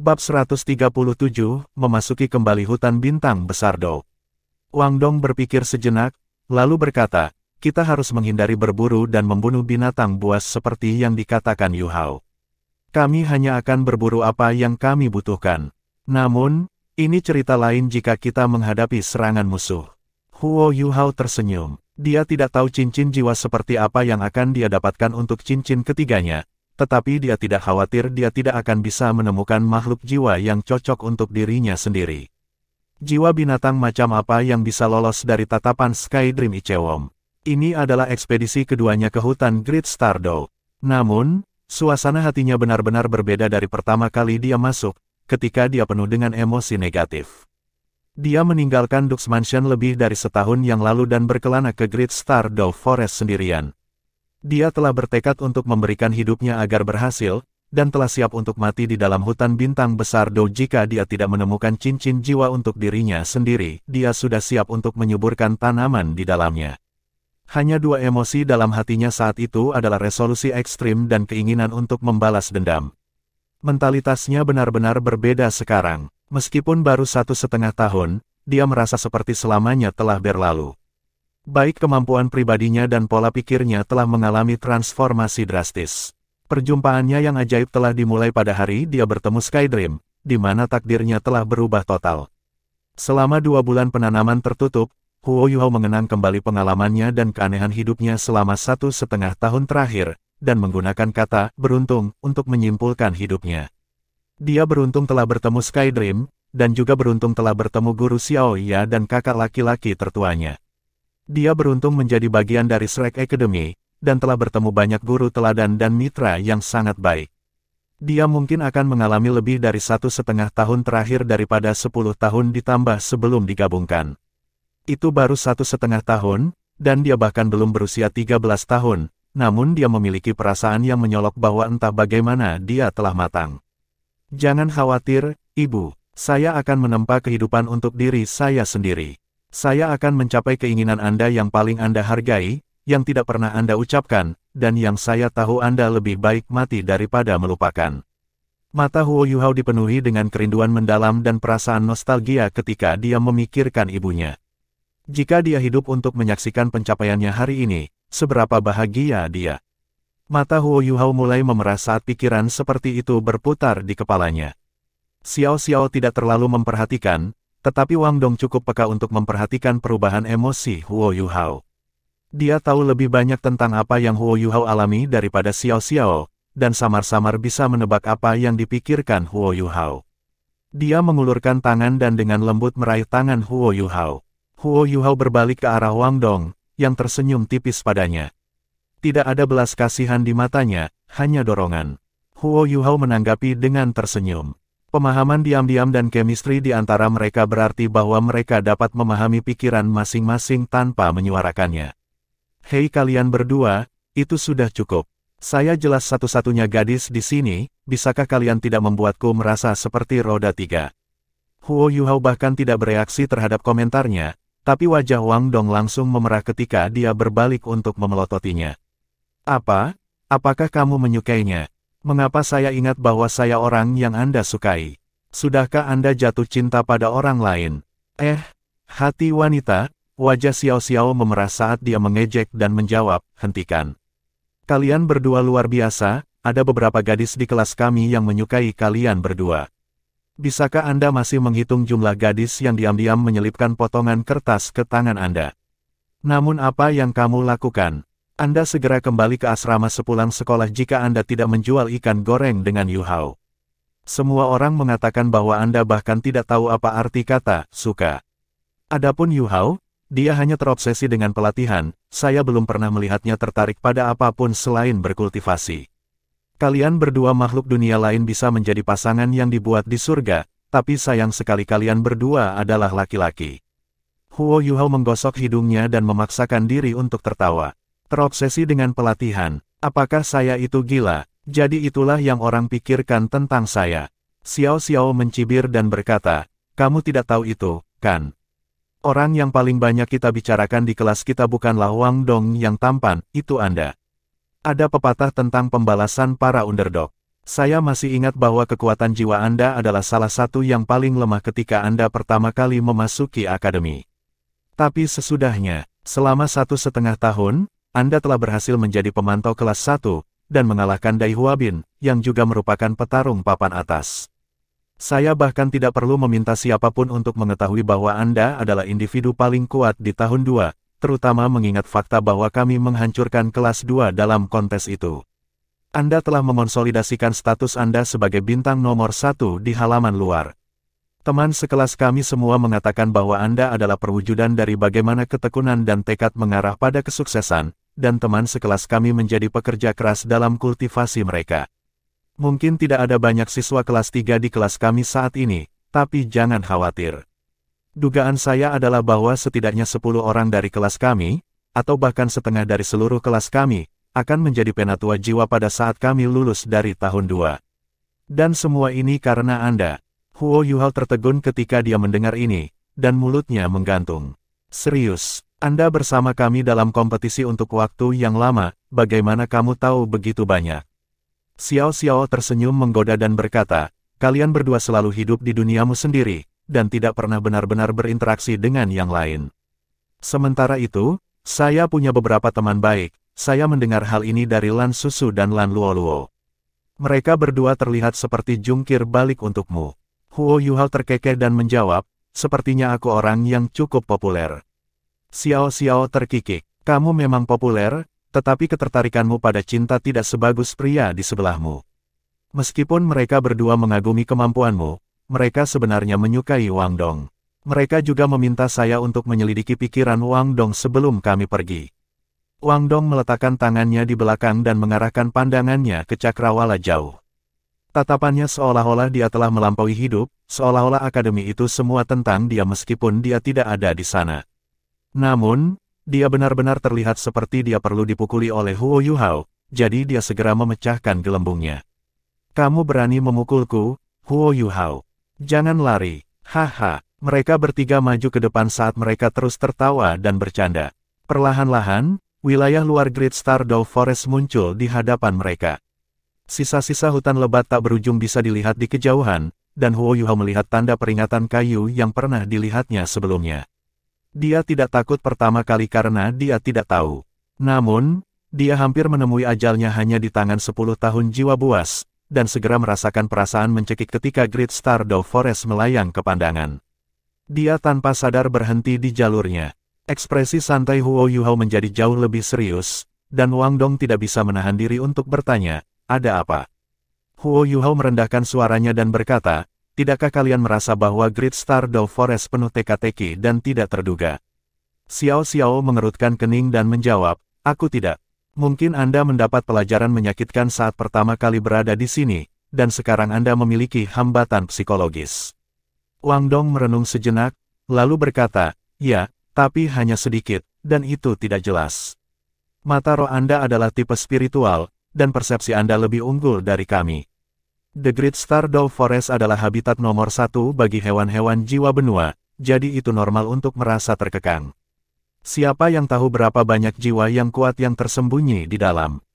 Bab 137, memasuki kembali hutan bintang besar Dou. Wang Dong berpikir sejenak, lalu berkata, kita harus menghindari berburu dan membunuh binatang buas seperti yang dikatakan Yu Hao. Kami hanya akan berburu apa yang kami butuhkan. Namun, ini cerita lain jika kita menghadapi serangan musuh. Huo Yu Hao tersenyum. Dia tidak tahu cincin jiwa seperti apa yang akan dia dapatkan untuk cincin ketiganya. Tetapi dia tidak khawatir dia tidak akan bisa menemukan makhluk jiwa yang cocok untuk dirinya sendiri. Jiwa binatang macam apa yang bisa lolos dari tatapan Sky Dream Ichewom? Ini adalah ekspedisi keduanya ke hutan Great Star Dou. Namun, suasana hatinya benar-benar berbeda dari pertama kali dia masuk, ketika dia penuh dengan emosi negatif. Dia meninggalkan Dux Mansion lebih dari setahun yang lalu dan berkelana ke Great Star Dou Forest sendirian. Dia telah bertekad untuk memberikan hidupnya agar berhasil, dan telah siap untuk mati di dalam hutan bintang besar Dou jika dia tidak menemukan cincin jiwa untuk dirinya sendiri. Dia sudah siap untuk menyuburkan tanaman di dalamnya. Hanya dua emosi dalam hatinya saat itu adalah resolusi ekstrim dan keinginan untuk membalas dendam. Mentalitasnya benar-benar berbeda sekarang. Meskipun baru 1,5 tahun, dia merasa seperti selamanya telah berlalu. Baik kemampuan pribadinya dan pola pikirnya telah mengalami transformasi drastis. Perjumpaannya yang ajaib telah dimulai pada hari dia bertemu Sky Dream, di mana takdirnya telah berubah total. Selama 2 bulan penanaman tertutup, Huo Yu Hao mengenang kembali pengalamannya dan keanehan hidupnya selama 1,5 tahun terakhir, dan menggunakan kata beruntung untuk menyimpulkan hidupnya. Dia beruntung telah bertemu Sky Dream, dan juga beruntung telah bertemu guru Xiao Ya dan kakak laki-laki tertuanya. Dia beruntung menjadi bagian dari Shrek Academy, dan telah bertemu banyak guru teladan dan mitra yang sangat baik. Dia mungkin akan mengalami lebih dari 1,5 tahun terakhir daripada 10 tahun ditambah sebelum digabungkan. Itu baru 1,5 tahun, dan dia bahkan belum berusia 13 tahun, namun dia memiliki perasaan yang menyolok bahwa entah bagaimana dia telah matang. Jangan khawatir, Ibu, saya akan menempa kehidupan untuk diri saya sendiri. Saya akan mencapai keinginan Anda yang paling Anda hargai, yang tidak pernah Anda ucapkan, dan yang saya tahu Anda lebih baik mati daripada melupakan. Mata Huo Yu Hao dipenuhi dengan kerinduan mendalam dan perasaan nostalgia ketika dia memikirkan ibunya. Jika dia hidup untuk menyaksikan pencapaiannya hari ini, seberapa bahagia dia. Mata Huo Yu Hao mulai memerah saat pikiran seperti itu berputar di kepalanya. Xiao Xiao tidak terlalu memperhatikan, tetapi Wang Dong cukup peka untuk memperhatikan perubahan emosi Huo Yu Hao. Dia tahu lebih banyak tentang apa yang Huo Yu Hao alami daripada Xiao Xiao, dan samar-samar bisa menebak apa yang dipikirkan Huo Yu Hao. Dia mengulurkan tangan dan dengan lembut meraih tangan Huo Yu Hao. Huo Yu Hao berbalik ke arah Wang Dong, yang tersenyum tipis padanya. Tidak ada belas kasihan di matanya, hanya dorongan. Huo Yu Hao menanggapi dengan tersenyum. Pemahaman diam-diam dan chemistry di antara mereka berarti bahwa mereka dapat memahami pikiran masing-masing tanpa menyuarakannya. Hei kalian berdua, itu sudah cukup. Saya jelas satu-satunya gadis di sini, bisakah kalian tidak membuatku merasa seperti roda 3? Huo Yu Hao bahkan tidak bereaksi terhadap komentarnya, tapi wajah Wang Dong langsung memerah ketika dia berbalik untuk memelototinya. Apa? Apakah kamu menyukainya? Mengapa saya ingat bahwa saya orang yang Anda sukai? Sudahkah Anda jatuh cinta pada orang lain? Hati wanita, wajah Xiao Xiao memerah saat dia mengejek dan menjawab, hentikan. Kalian berdua luar biasa, ada beberapa gadis di kelas kami yang menyukai kalian berdua. Bisakah Anda masih menghitung jumlah gadis yang diam-diam menyelipkan potongan kertas ke tangan Anda? Namun apa yang kamu lakukan? Anda segera kembali ke asrama sepulang sekolah jika Anda tidak menjual ikan goreng dengan Yu Hao. Semua orang mengatakan bahwa Anda bahkan tidak tahu apa arti kata suka. Adapun Yu Hao, dia hanya terobsesi dengan pelatihan, saya belum pernah melihatnya tertarik pada apapun selain berkultivasi. Kalian berdua makhluk dunia lain bisa menjadi pasangan yang dibuat di surga, tapi sayang sekali kalian berdua adalah laki-laki. Huo Yu Hao menggosok hidungnya dan memaksakan diri untuk tertawa. Terobsesi dengan pelatihan, apakah saya itu gila? Jadi itulah yang orang pikirkan tentang saya. Xiao Xiao mencibir dan berkata, kamu tidak tahu itu, kan? Orang yang paling banyak kita bicarakan di kelas kita bukanlah Wang Dong yang tampan, itu Anda. Ada pepatah tentang pembalasan para underdog. Saya masih ingat bahwa kekuatan jiwa Anda adalah salah satu yang paling lemah ketika Anda pertama kali memasuki akademi. Tapi sesudahnya, selama 1,5 tahun, Anda telah berhasil menjadi pemantau kelas 1, dan mengalahkan Dai Huabin, yang juga merupakan petarung papan atas. Saya bahkan tidak perlu meminta siapapun untuk mengetahui bahwa Anda adalah individu paling kuat di tahun 2, terutama mengingat fakta bahwa kami menghancurkan kelas 2 dalam kontes itu. Anda telah memonsolidasikan status Anda sebagai bintang nomor 1 di halaman luar. Teman sekelas kami semua mengatakan bahwa Anda adalah perwujudan dari bagaimana ketekunan dan tekad mengarah pada kesuksesan, dan teman sekelas kami menjadi pekerja keras dalam kultivasi mereka. Mungkin tidak ada banyak siswa kelas 3 di kelas kami saat ini, tapi jangan khawatir. Dugaan saya adalah bahwa setidaknya 10 orang dari kelas kami, atau bahkan setengah dari seluruh kelas kami, akan menjadi penatua jiwa pada saat kami lulus dari tahun 2. Dan semua ini karena Anda. Huo Yuhao tertegun ketika dia mendengar ini, dan mulutnya menggantung. Serius, Anda bersama kami dalam kompetisi untuk waktu yang lama, bagaimana kamu tahu begitu banyak? Xiao Xiao tersenyum menggoda dan berkata, kalian berdua selalu hidup di duniamu sendiri, dan tidak pernah benar-benar berinteraksi dengan yang lain. Sementara itu, saya punya beberapa teman baik. Saya mendengar hal ini dari Lan Susu dan Lan Luoluo. Mereka berdua terlihat seperti jungkir balik untukmu. Huo Yuhao terkekeh dan menjawab, sepertinya aku orang yang cukup populer. Xiao Xiao terkikik, kamu memang populer, tetapi ketertarikanmu pada cinta tidak sebagus pria di sebelahmu. Meskipun mereka berdua mengagumi kemampuanmu, mereka sebenarnya menyukai Wang Dong. Mereka juga meminta saya untuk menyelidiki pikiran Wang Dong sebelum kami pergi. Wang Dong meletakkan tangannya di belakang dan mengarahkan pandangannya ke cakrawala jauh. Tatapannya seolah-olah dia telah melampaui hidup, seolah-olah akademi itu semua tentang dia meskipun dia tidak ada di sana. Namun, dia benar-benar terlihat seperti dia perlu dipukuli oleh Huo Yuhao, jadi dia segera memecahkan gelembungnya. Kamu berani memukulku, Huo Yuhao? Jangan lari, haha. Mereka bertiga maju ke depan saat mereka terus tertawa dan bercanda. Perlahan-lahan, wilayah luar Great Stardow Forest muncul di hadapan mereka. Sisa-sisa hutan lebat tak berujung bisa dilihat di kejauhan, dan Huo Yuhao melihat tanda peringatan kayu yang pernah dilihatnya sebelumnya. Dia tidak takut pertama kali karena dia tidak tahu. Namun, dia hampir menemui ajalnya hanya di tangan 10 tahun jiwa buas, dan segera merasakan perasaan mencekik ketika Great Stardow Forest melayang ke pandangan. Dia tanpa sadar berhenti di jalurnya. Ekspresi santai Huo Yuhao menjadi jauh lebih serius, dan Wang Dong tidak bisa menahan diri untuk bertanya, ada apa? Huo Yuhao merendahkan suaranya dan berkata, tidakkah kalian merasa bahwa Great Stardow Forest penuh teka-teki dan tidak terduga? Xiao Xiao mengerutkan kening dan menjawab, aku tidak. Mungkin Anda mendapat pelajaran menyakitkan saat pertama kali berada di sini, dan sekarang Anda memiliki hambatan psikologis. Wang Dong merenung sejenak, lalu berkata, ya, tapi hanya sedikit, dan itu tidak jelas. Mata roh Anda adalah tipe spiritual, dan persepsi Anda lebih unggul dari kami. The Great Stardow Forest adalah habitat nomor 1 bagi hewan-hewan jiwa benua, jadi itu normal untuk merasa terkekang. Siapa yang tahu berapa banyak jiwa yang kuat yang tersembunyi di dalam?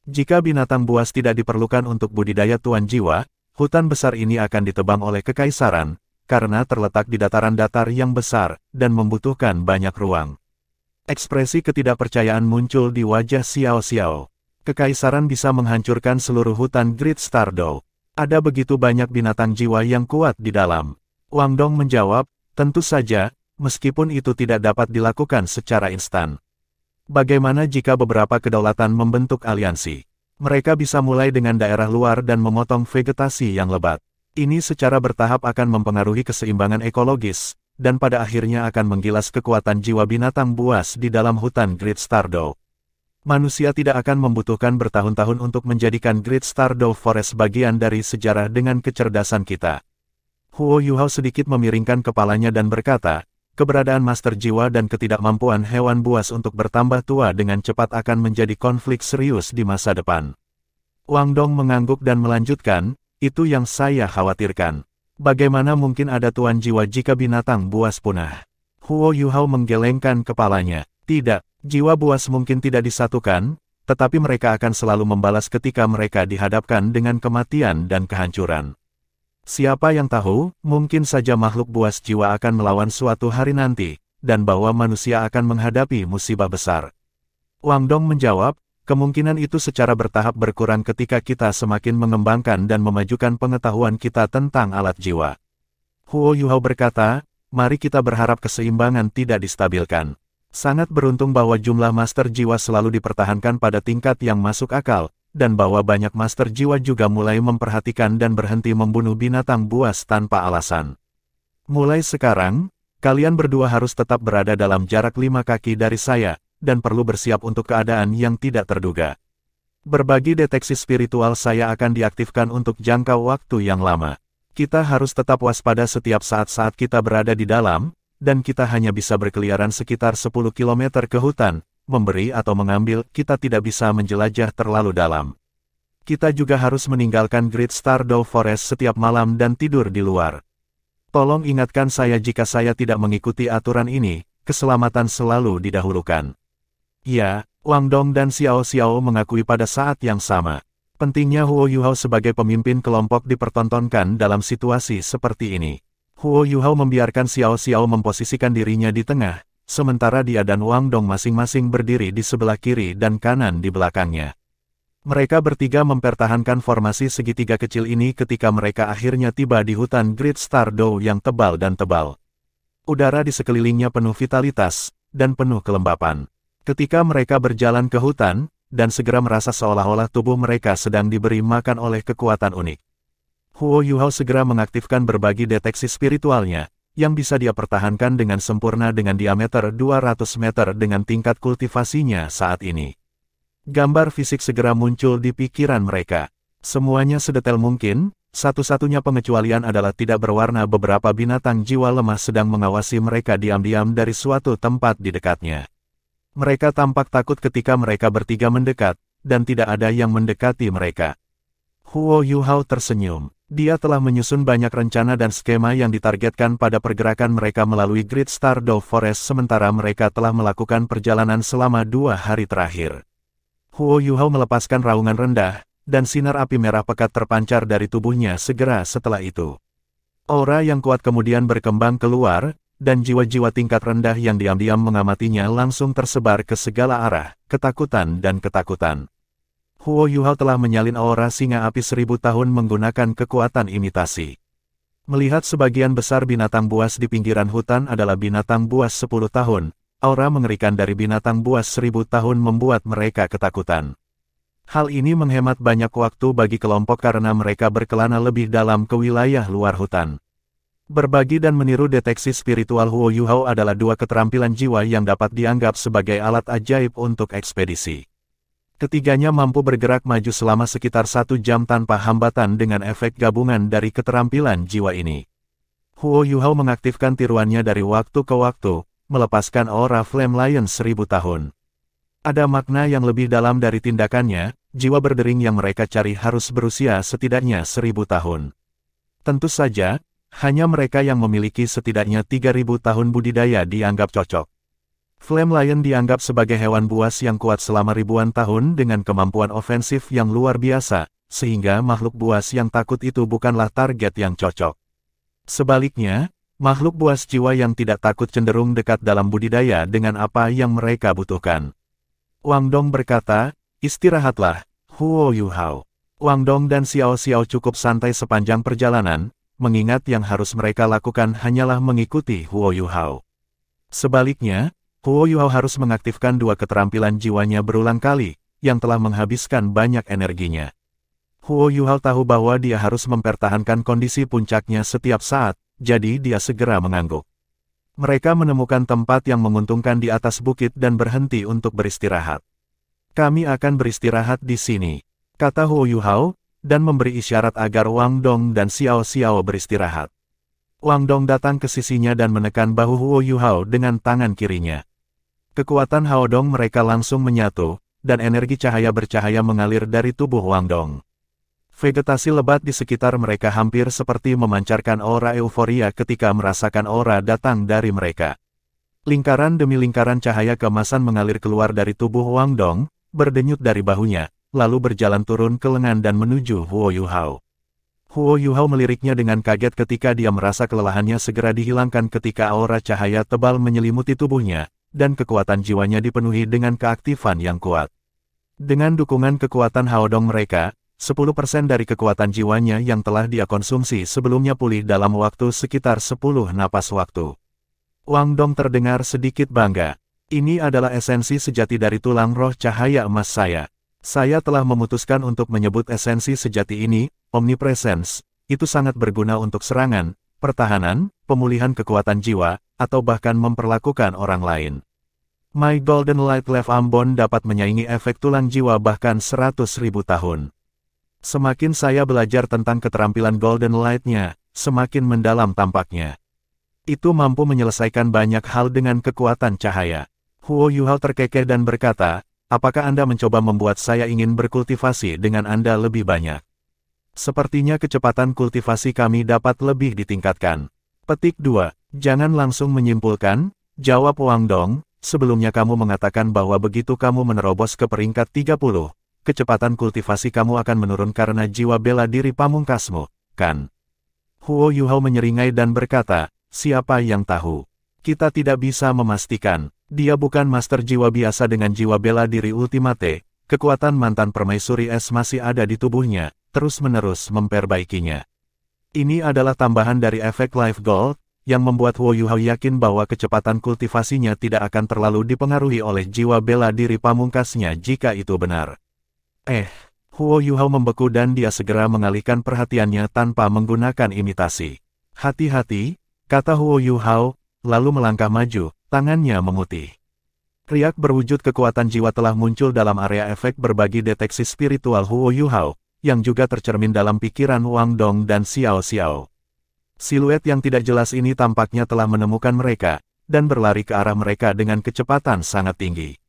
Jika binatang buas tidak diperlukan untuk budidaya tuan jiwa, hutan besar ini akan ditebang oleh kekaisaran, karena terletak di dataran datar yang besar, dan membutuhkan banyak ruang. Ekspresi ketidakpercayaan muncul di wajah Xiao Xiao. Kekaisaran bisa menghancurkan seluruh hutan Great Stardow. Ada begitu banyak binatang jiwa yang kuat di dalam. Wang Dong menjawab, tentu saja, meskipun itu tidak dapat dilakukan secara instan. Bagaimana jika beberapa kedaulatan membentuk aliansi? Mereka bisa mulai dengan daerah luar dan memotong vegetasi yang lebat. Ini secara bertahap akan mempengaruhi keseimbangan ekologis, dan pada akhirnya akan menggilas kekuatan jiwa binatang buas di dalam hutan Great Stardow. Manusia tidak akan membutuhkan bertahun-tahun untuk menjadikan Great Stardow Forest bagian dari sejarah dengan kecerdasan kita. Huo Yuhao sedikit memiringkan kepalanya dan berkata, keberadaan master jiwa dan ketidakmampuan hewan buas untuk bertambah tua dengan cepat akan menjadi konflik serius di masa depan. Wang Dong mengangguk dan melanjutkan, itu yang saya khawatirkan. Bagaimana mungkin ada tuan jiwa jika binatang buas punah? Huo Yuhao menggelengkan kepalanya. Tidak, jiwa buas mungkin tidak disatukan, tetapi mereka akan selalu membalas ketika mereka dihadapkan dengan kematian dan kehancuran. Siapa yang tahu, mungkin saja makhluk buas jiwa akan melawan suatu hari nanti, dan bahwa manusia akan menghadapi musibah besar. Wang Dong menjawab, kemungkinan itu secara bertahap berkurang ketika kita semakin mengembangkan dan memajukan pengetahuan kita tentang alat jiwa. Huo Yuhao berkata, mari kita berharap keseimbangan tidak distabilkan. Sangat beruntung bahwa jumlah master jiwa selalu dipertahankan pada tingkat yang masuk akal, dan bahwa banyak master jiwa juga mulai memperhatikan dan berhenti membunuh binatang buas tanpa alasan. Mulai sekarang, kalian berdua harus tetap berada dalam jarak 5 kaki dari saya, dan perlu bersiap untuk keadaan yang tidak terduga. Berbagi deteksi spiritual saya akan diaktifkan untuk jangka waktu yang lama. Kita harus tetap waspada setiap saat-saat kita berada di dalam, dan kita hanya bisa berkeliaran sekitar 10 km ke hutan, memberi atau mengambil, kita tidak bisa menjelajah terlalu dalam. Kita juga harus meninggalkan Great Stardew Forest setiap malam dan tidur di luar. Tolong ingatkan saya jika saya tidak mengikuti aturan ini, keselamatan selalu didahulukan. Ya, Wang Dong dan Xiao Xiao mengakui pada saat yang sama. Pentingnya Huo Yuhao sebagai pemimpin kelompok dipertontonkan dalam situasi seperti ini. Huo Yuhao membiarkan Xiao Xiao memposisikan dirinya di tengah, sementara dia dan Wang Dong masing-masing berdiri di sebelah kiri dan kanan di belakangnya. Mereka bertiga mempertahankan formasi segitiga kecil ini ketika mereka akhirnya tiba di hutan Great Stardew yang tebal dan tebal. Udara di sekelilingnya penuh vitalitas, dan penuh kelembapan. Ketika mereka berjalan ke hutan, dan segera merasa seolah-olah tubuh mereka sedang diberi makan oleh kekuatan unik. Huo Yuhao segera mengaktifkan berbagi deteksi spiritualnya, yang bisa dia pertahankan dengan sempurna dengan diameter 200 meter dengan tingkat kultivasinya saat ini. Gambar fisik segera muncul di pikiran mereka. Semuanya sedetail mungkin, satu-satunya pengecualian adalah tidak berwarna beberapa binatang jiwa lemah sedang mengawasi mereka diam-diam dari suatu tempat di dekatnya. Mereka tampak takut ketika mereka bertiga mendekat, dan tidak ada yang mendekati mereka. Huo Yuhao tersenyum. Dia telah menyusun banyak rencana dan skema yang ditargetkan pada pergerakan mereka melalui Great Stardew Forest sementara mereka telah melakukan perjalanan selama 2 hari terakhir. Huo Yuhao melepaskan raungan rendah, dan sinar api merah pekat terpancar dari tubuhnya segera setelah itu. Aura yang kuat kemudian berkembang keluar, dan jiwa-jiwa tingkat rendah yang diam-diam mengamatinya langsung tersebar ke segala arah, ketakutan dan ketakutan. Huo Yuhao telah menyalin aura singa api 1000 tahun menggunakan kekuatan imitasi. Melihat sebagian besar binatang buas di pinggiran hutan adalah binatang buas 10 tahun, aura mengerikan dari binatang buas 1000 tahun membuat mereka ketakutan. Hal ini menghemat banyak waktu bagi kelompok karena mereka berkelana lebih dalam ke wilayah luar hutan. Berbagi dan meniru deteksi spiritual Huo Yuhao adalah 2 keterampilan jiwa yang dapat dianggap sebagai alat ajaib untuk ekspedisi. Ketiganya mampu bergerak maju selama sekitar 1 jam tanpa hambatan dengan efek gabungan dari keterampilan jiwa ini. Huo Yuhao mengaktifkan tiruannya dari waktu ke waktu, melepaskan aura Flame Lion 1000 tahun. Ada makna yang lebih dalam dari tindakannya, jiwa berdering yang mereka cari harus berusia setidaknya 1000 tahun. Tentu saja, hanya mereka yang memiliki setidaknya 3000 tahun budidaya dianggap cocok. Flame Lion dianggap sebagai hewan buas yang kuat selama ribuan tahun dengan kemampuan ofensif yang luar biasa, sehingga makhluk buas yang takut itu bukanlah target yang cocok. Sebaliknya, makhluk buas jiwa yang tidak takut cenderung dekat dalam budidaya dengan apa yang mereka butuhkan. Wang Dong berkata, istirahatlah, Huo Yuhao. Wang Dong dan Xiao Xiao cukup santai sepanjang perjalanan, mengingat yang harus mereka lakukan hanyalah mengikuti Huo Yuhao. Sebaliknya, Huo Yuhao harus mengaktifkan 2 keterampilan jiwanya berulang kali, yang telah menghabiskan banyak energinya. Huo Yuhao tahu bahwa dia harus mempertahankan kondisi puncaknya setiap saat, jadi dia segera mengangguk. Mereka menemukan tempat yang menguntungkan di atas bukit dan berhenti untuk beristirahat. Kami akan beristirahat di sini, kata Huo Yuhao, dan memberi isyarat agar Wang Dong dan Xiao Xiao beristirahat. Wang Dong datang ke sisinya dan menekan bahu Huo Yuhao dengan tangan kirinya. Kekuatan Haodong mereka langsung menyatu, dan energi cahaya bercahaya mengalir dari tubuh Wang Dong. Vegetasi lebat di sekitar mereka hampir seperti memancarkan aura euforia ketika merasakan aura datang dari mereka. Lingkaran demi lingkaran cahaya keemasan mengalir keluar dari tubuh Wang Dong, berdenyut dari bahunya, lalu berjalan turun ke lengan dan menuju Huo Yuhao. Huo Yuhao meliriknya dengan kaget ketika dia merasa kelelahannya segera dihilangkan ketika aura cahaya tebal menyelimuti tubuhnya, dan kekuatan jiwanya dipenuhi dengan keaktifan yang kuat. Dengan dukungan kekuatan Haodong mereka, 10% dari kekuatan jiwanya yang telah dia konsumsi sebelumnya pulih dalam waktu sekitar 10 napas waktu. Wang Dong terdengar sedikit bangga. Ini adalah esensi sejati dari tulang roh cahaya emas saya. Saya telah memutuskan untuk menyebut esensi sejati ini, omnipresence. Itu sangat berguna untuk serangan, pertahanan, pemulihan kekuatan jiwa, atau bahkan memperlakukan orang lain. My Golden Light Left Ambon dapat menyaingi efek tulang jiwa bahkan 100.000 tahun. Semakin saya belajar tentang keterampilan Golden Light-nya, semakin mendalam tampaknya. Itu mampu menyelesaikan banyak hal dengan kekuatan cahaya. Huo Yuhao terkekeh dan berkata, apakah Anda mencoba membuat saya ingin berkultivasi dengan Anda lebih banyak? Sepertinya kecepatan kultivasi kami dapat lebih ditingkatkan. Petik 2. Jangan langsung menyimpulkan, jawab Wang Dong, sebelumnya kamu mengatakan bahwa begitu kamu menerobos ke peringkat 30, kecepatan kultivasi kamu akan menurun karena jiwa bela diri pamungkasmu, kan? Huo Yuhao menyeringai dan berkata, siapa yang tahu? Kita tidak bisa memastikan. Dia bukan master jiwa biasa dengan jiwa bela diri ultimate, kekuatan mantan permaisuri es masih ada di tubuhnya, terus-menerus memperbaikinya. Ini adalah tambahan dari efek Life Gold, yang membuat Huo Yuhao yakin bahwa kecepatan kultivasinya tidak akan terlalu dipengaruhi oleh jiwa bela diri pamungkasnya jika itu benar. Huo Yuhao membeku dan dia segera mengalihkan perhatiannya tanpa menggunakan imitasi. Hati-hati, kata Huo Yuhao, lalu melangkah maju. Tangannya memutih. Riak berwujud kekuatan jiwa telah muncul dalam area efek berbagi deteksi spiritual Huo Yuhao, yang juga tercermin dalam pikiran Wang Dong dan Xiao Xiao. Siluet yang tidak jelas ini tampaknya telah menemukan mereka, dan berlari ke arah mereka dengan kecepatan sangat tinggi.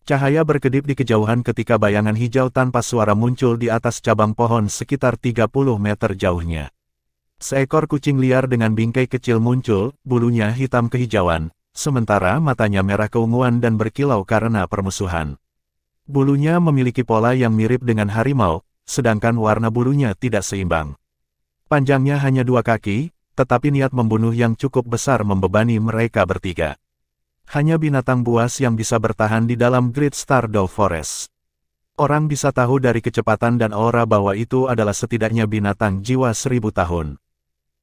Cahaya berkedip di kejauhan ketika bayangan hijau tanpa suara muncul di atas cabang pohon sekitar 30 meter jauhnya. Seekor kucing liar dengan bingkai kecil muncul, bulunya hitam kehijauan, sementara matanya merah keunguan dan berkilau karena permusuhan. Bulunya memiliki pola yang mirip dengan harimau, sedangkan warna bulunya tidak seimbang. Panjangnya hanya 2 kaki, tetapi niat membunuh yang cukup besar membebani mereka bertiga. Hanya binatang buas yang bisa bertahan di dalam Great Stardow Forest. Orang bisa tahu dari kecepatan dan aura bahwa itu adalah setidaknya binatang jiwa 1000 tahun.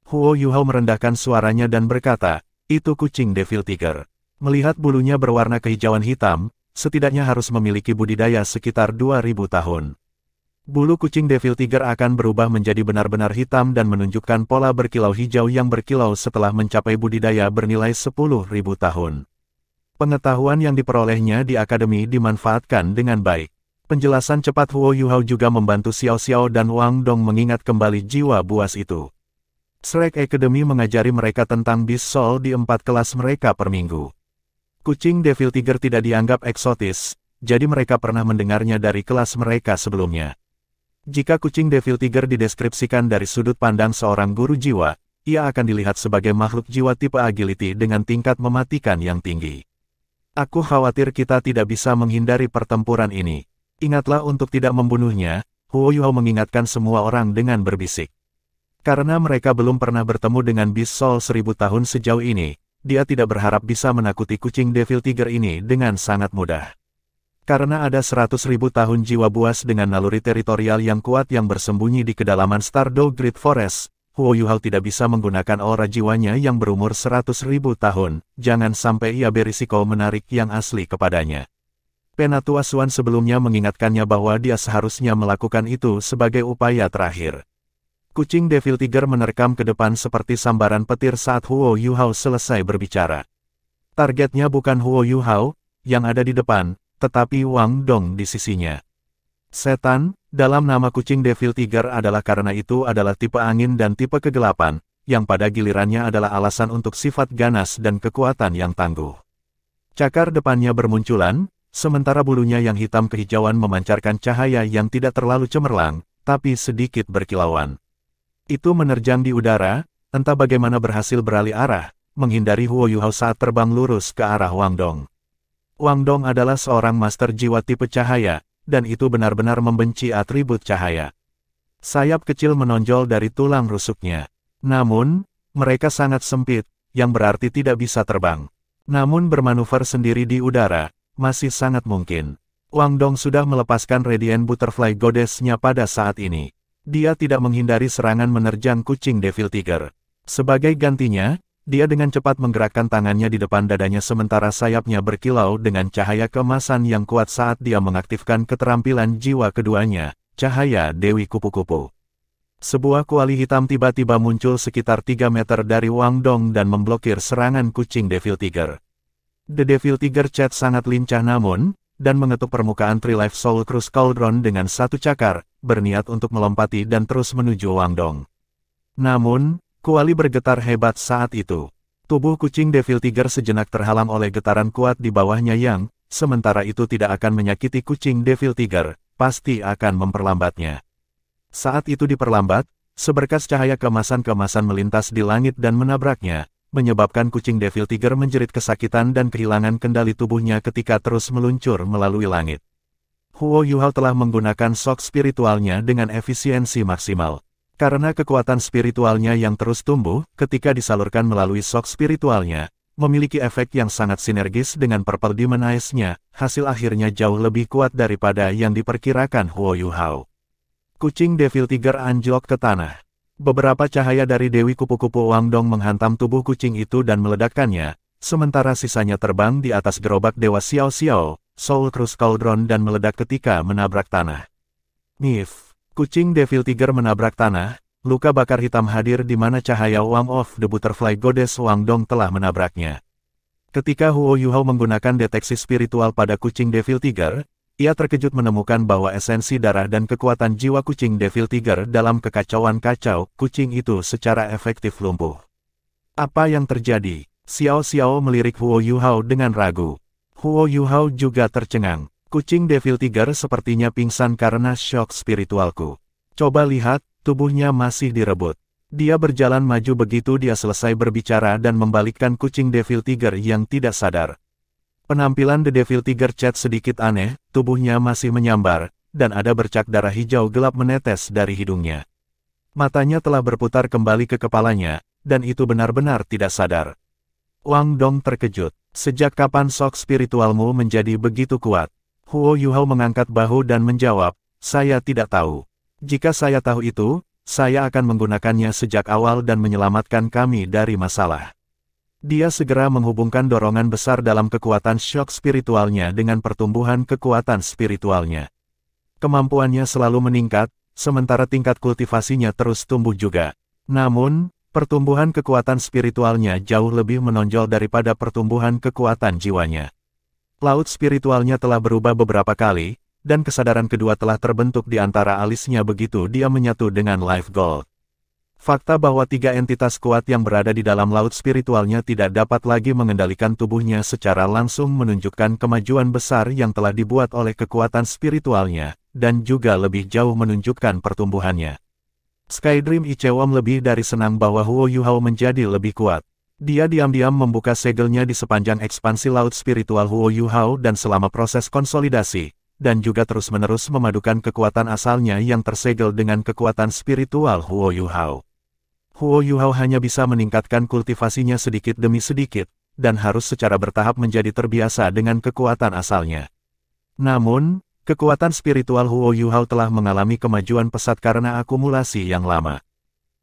Huo Yuhao merendahkan suaranya dan berkata, itu kucing Devil Tiger. Melihat bulunya berwarna kehijauan hitam, setidaknya harus memiliki budidaya sekitar 2000 tahun. Bulu kucing Devil Tiger akan berubah menjadi benar-benar hitam dan menunjukkan pola berkilau hijau yang berkilau setelah mencapai budidaya bernilai 10.000 tahun. Pengetahuan yang diperolehnya di akademi dimanfaatkan dengan baik. Penjelasan cepat Huo Yuhao juga membantu Xiao Xiao dan Wang Dong mengingat kembali jiwa buas itu. Shrek Academy mengajari mereka tentang Beast Soul di 4 kelas mereka per minggu. Kucing Devil Tiger tidak dianggap eksotis, jadi mereka pernah mendengarnya dari kelas mereka sebelumnya. Jika kucing Devil Tiger dideskripsikan dari sudut pandang seorang guru jiwa, ia akan dilihat sebagai makhluk jiwa tipe agility dengan tingkat mematikan yang tinggi. Aku khawatir kita tidak bisa menghindari pertempuran ini. Ingatlah untuk tidak membunuhnya, Huo Yuhao mengingatkan semua orang dengan berbisik. Karena mereka belum pernah bertemu dengan Beast Soul 1000 tahun sejauh ini, dia tidak berharap bisa menakuti kucing Devil Tiger ini dengan sangat mudah. Karena ada 100.000 tahun jiwa buas dengan naluri teritorial yang kuat yang bersembunyi di kedalaman Stardow Great Forest, Huo Yuhao tidak bisa menggunakan aura jiwanya yang berumur 100.000 tahun, jangan sampai ia berisiko menarik yang asli kepadanya. Penatua Suan sebelumnya mengingatkannya bahwa dia seharusnya melakukan itu sebagai upaya terakhir. Kucing Devil Tiger menerkam ke depan seperti sambaran petir saat Huo Yuhao selesai berbicara. Targetnya bukan Huo Yuhao, yang ada di depan, tetapi Wang Dong di sisinya. Setan, dalam nama kucing Devil Tiger adalah karena itu adalah tipe angin dan tipe kegelapan, yang pada gilirannya adalah alasan untuk sifat ganas dan kekuatan yang tangguh. Cakar depannya bermunculan, sementara bulunya yang hitam kehijauan memancarkan cahaya yang tidak terlalu cemerlang, tapi sedikit berkilauan. Itu menerjang di udara, entah bagaimana berhasil beralih arah, menghindari Huo Yuhao saat terbang lurus ke arah Wang Dong. Wang Dong adalah seorang master jiwa tipe cahaya, dan itu benar-benar membenci atribut cahaya. Sayap kecil menonjol dari tulang rusuknya. Namun, mereka sangat sempit, yang berarti tidak bisa terbang. Namun bermanuver sendiri di udara, masih sangat mungkin. Wang Dong sudah melepaskan Radiant Butterfly Goddess-nya pada saat ini. Dia tidak menghindari serangan menerjang kucing Devil Tiger. Sebagai gantinya, dia dengan cepat menggerakkan tangannya di depan dadanya sementara sayapnya berkilau dengan cahaya keemasan yang kuat saat dia mengaktifkan keterampilan jiwa keduanya, cahaya Dewi Kupu-Kupu. Sebuah kuali hitam tiba-tiba muncul sekitar 3 meter dari Wang Dong dan memblokir serangan kucing Devil Tiger. The Devil Tiger Chat sangat lincah namun, dan mengetuk permukaan Tree Life Soul Cruise Cauldron dengan satu cakar, berniat untuk melompati dan terus menuju Wang Dong. Namun, kuali bergetar hebat saat itu. Tubuh kucing Devil Tiger sejenak terhalang oleh getaran kuat di bawahnya yang, sementara itu tidak akan menyakiti kucing Devil Tiger, pasti akan memperlambatnya. Saat itu diperlambat, seberkas cahaya keemasan-keemasan melintas di langit dan menabraknya, menyebabkan kucing Devil Tiger menjerit kesakitan dan kehilangan kendali tubuhnya ketika terus meluncur melalui langit. Huo Yuhao telah menggunakan shock spiritualnya dengan efisiensi maksimal. Karena kekuatan spiritualnya yang terus tumbuh, ketika disalurkan melalui shock spiritualnya, memiliki efek yang sangat sinergis dengan Purple Demon Eyes-nya, hasil akhirnya jauh lebih kuat daripada yang diperkirakan Huo Yuhao. Kucing Devil Tiger anjlok ke tanah. Beberapa cahaya dari Dewi Kupu-Kupu Wang Dong menghantam tubuh kucing itu dan meledakkannya, sementara sisanya terbang di atas gerobak Dewa Xiao Xiao, Soul Cruise Cauldron dan meledak ketika menabrak tanah. Nif. Kucing Devil Tiger menabrak tanah, luka bakar hitam hadir di mana cahaya Wang of the Butterfly Goddess Wang Dong telah menabraknya. Ketika Huo Yuhao menggunakan deteksi spiritual pada kucing Devil Tiger, ia terkejut menemukan bahwa esensi darah dan kekuatan jiwa kucing Devil Tiger dalam kekacauan kacau, kucing itu secara efektif lumpuh. Apa yang terjadi? Xiao Xiao melirik Huo Yuhao dengan ragu. Huo Yuhao juga tercengang. Kucing Devil Tiger sepertinya pingsan karena shock spiritualku. Coba lihat, tubuhnya masih direbut. Dia berjalan maju begitu dia selesai berbicara dan membalikkan kucing Devil Tiger yang tidak sadar. Penampilan The Devil Tiger Chat sedikit aneh, tubuhnya masih menyambar, dan ada bercak darah hijau gelap menetes dari hidungnya. Matanya telah berputar kembali ke kepalanya, dan itu benar-benar tidak sadar. Wang Dong terkejut. Sejak kapan shock spiritualmu menjadi begitu kuat? Huo Yuhao mengangkat bahu dan menjawab, saya tidak tahu. Jika saya tahu itu, saya akan menggunakannya sejak awal dan menyelamatkan kami dari masalah. Dia segera menghubungkan dorongan besar dalam kekuatan shock spiritualnya dengan pertumbuhan kekuatan spiritualnya. Kemampuannya selalu meningkat, sementara tingkat kultivasinya terus tumbuh juga. Namun, pertumbuhan kekuatan spiritualnya jauh lebih menonjol daripada pertumbuhan kekuatan jiwanya. Laut spiritualnya telah berubah beberapa kali, dan kesadaran kedua telah terbentuk di antara alisnya begitu dia menyatu dengan Life Gold. Fakta bahwa 3 entitas kuat yang berada di dalam laut spiritualnya tidak dapat lagi mengendalikan tubuhnya secara langsung menunjukkan kemajuan besar yang telah dibuat oleh kekuatan spiritualnya, dan juga lebih jauh menunjukkan pertumbuhannya. Skydream Ichewam lebih dari senang bahwa Huo Yuhao menjadi lebih kuat. Dia diam-diam membuka segelnya di sepanjang ekspansi laut spiritual Huo Yuhao dan selama proses konsolidasi, dan juga terus-menerus memadukan kekuatan asalnya yang tersegel dengan kekuatan spiritual Huo Yuhao. Huo Yuhao hanya bisa meningkatkan kultivasinya sedikit demi sedikit, dan harus secara bertahap menjadi terbiasa dengan kekuatan asalnya. Namun, kekuatan spiritual Huo Yuhao telah mengalami kemajuan pesat karena akumulasi yang lama.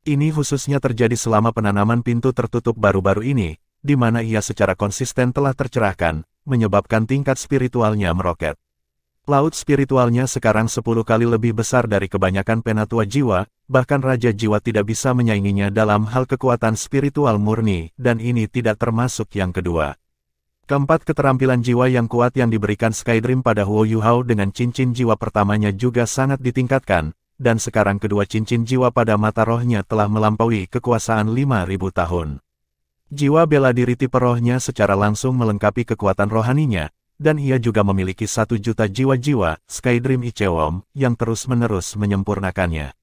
Ini khususnya terjadi selama penanaman pintu tertutup baru-baru ini, di mana ia secara konsisten telah tercerahkan, menyebabkan tingkat spiritualnya meroket. Laut spiritualnya sekarang 10 kali lebih besar dari kebanyakan penatua jiwa, bahkan Raja Jiwa tidak bisa menyainginya dalam hal kekuatan spiritual murni, dan ini tidak termasuk yang kedua. Keempat, keterampilan jiwa yang kuat yang diberikan Skydream pada Huo Yuhao dengan cincin jiwa pertamanya juga sangat ditingkatkan, dan sekarang kedua cincin jiwa pada mata rohnya telah melampaui kekuasaan 5.000 tahun. Jiwa bela diri tipe rohnya secara langsung melengkapi kekuatan rohaninya, dan ia juga memiliki 1 juta jiwa-jiwa, Skydream Ichewam, yang terus-menerus menyempurnakannya.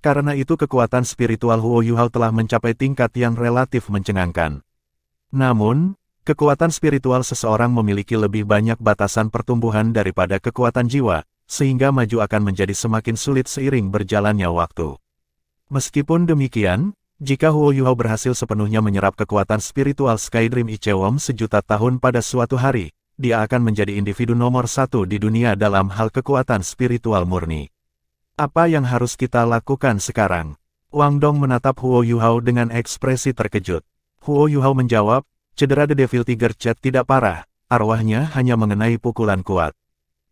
Karena itu kekuatan spiritual Huo Yuhao telah mencapai tingkat yang relatif mencengangkan. Namun, Kekuatan spiritual seseorang memiliki lebih banyak batasan pertumbuhan daripada kekuatan jiwa, sehingga maju akan menjadi semakin sulit seiring berjalannya waktu. Meskipun demikian, jika Huo Yuhao berhasil sepenuhnya menyerap kekuatan spiritual Skydream Ichewom sejuta tahun pada suatu hari, dia akan menjadi individu nomor 1 di dunia dalam hal kekuatan spiritual murni. Apa yang harus kita lakukan sekarang? Wang Dong menatap Huo Yuhao dengan ekspresi terkejut. Huo Yuhao menjawab, cedera The Devil Tiger Chat tidak parah, arwahnya hanya mengenai pukulan kuat.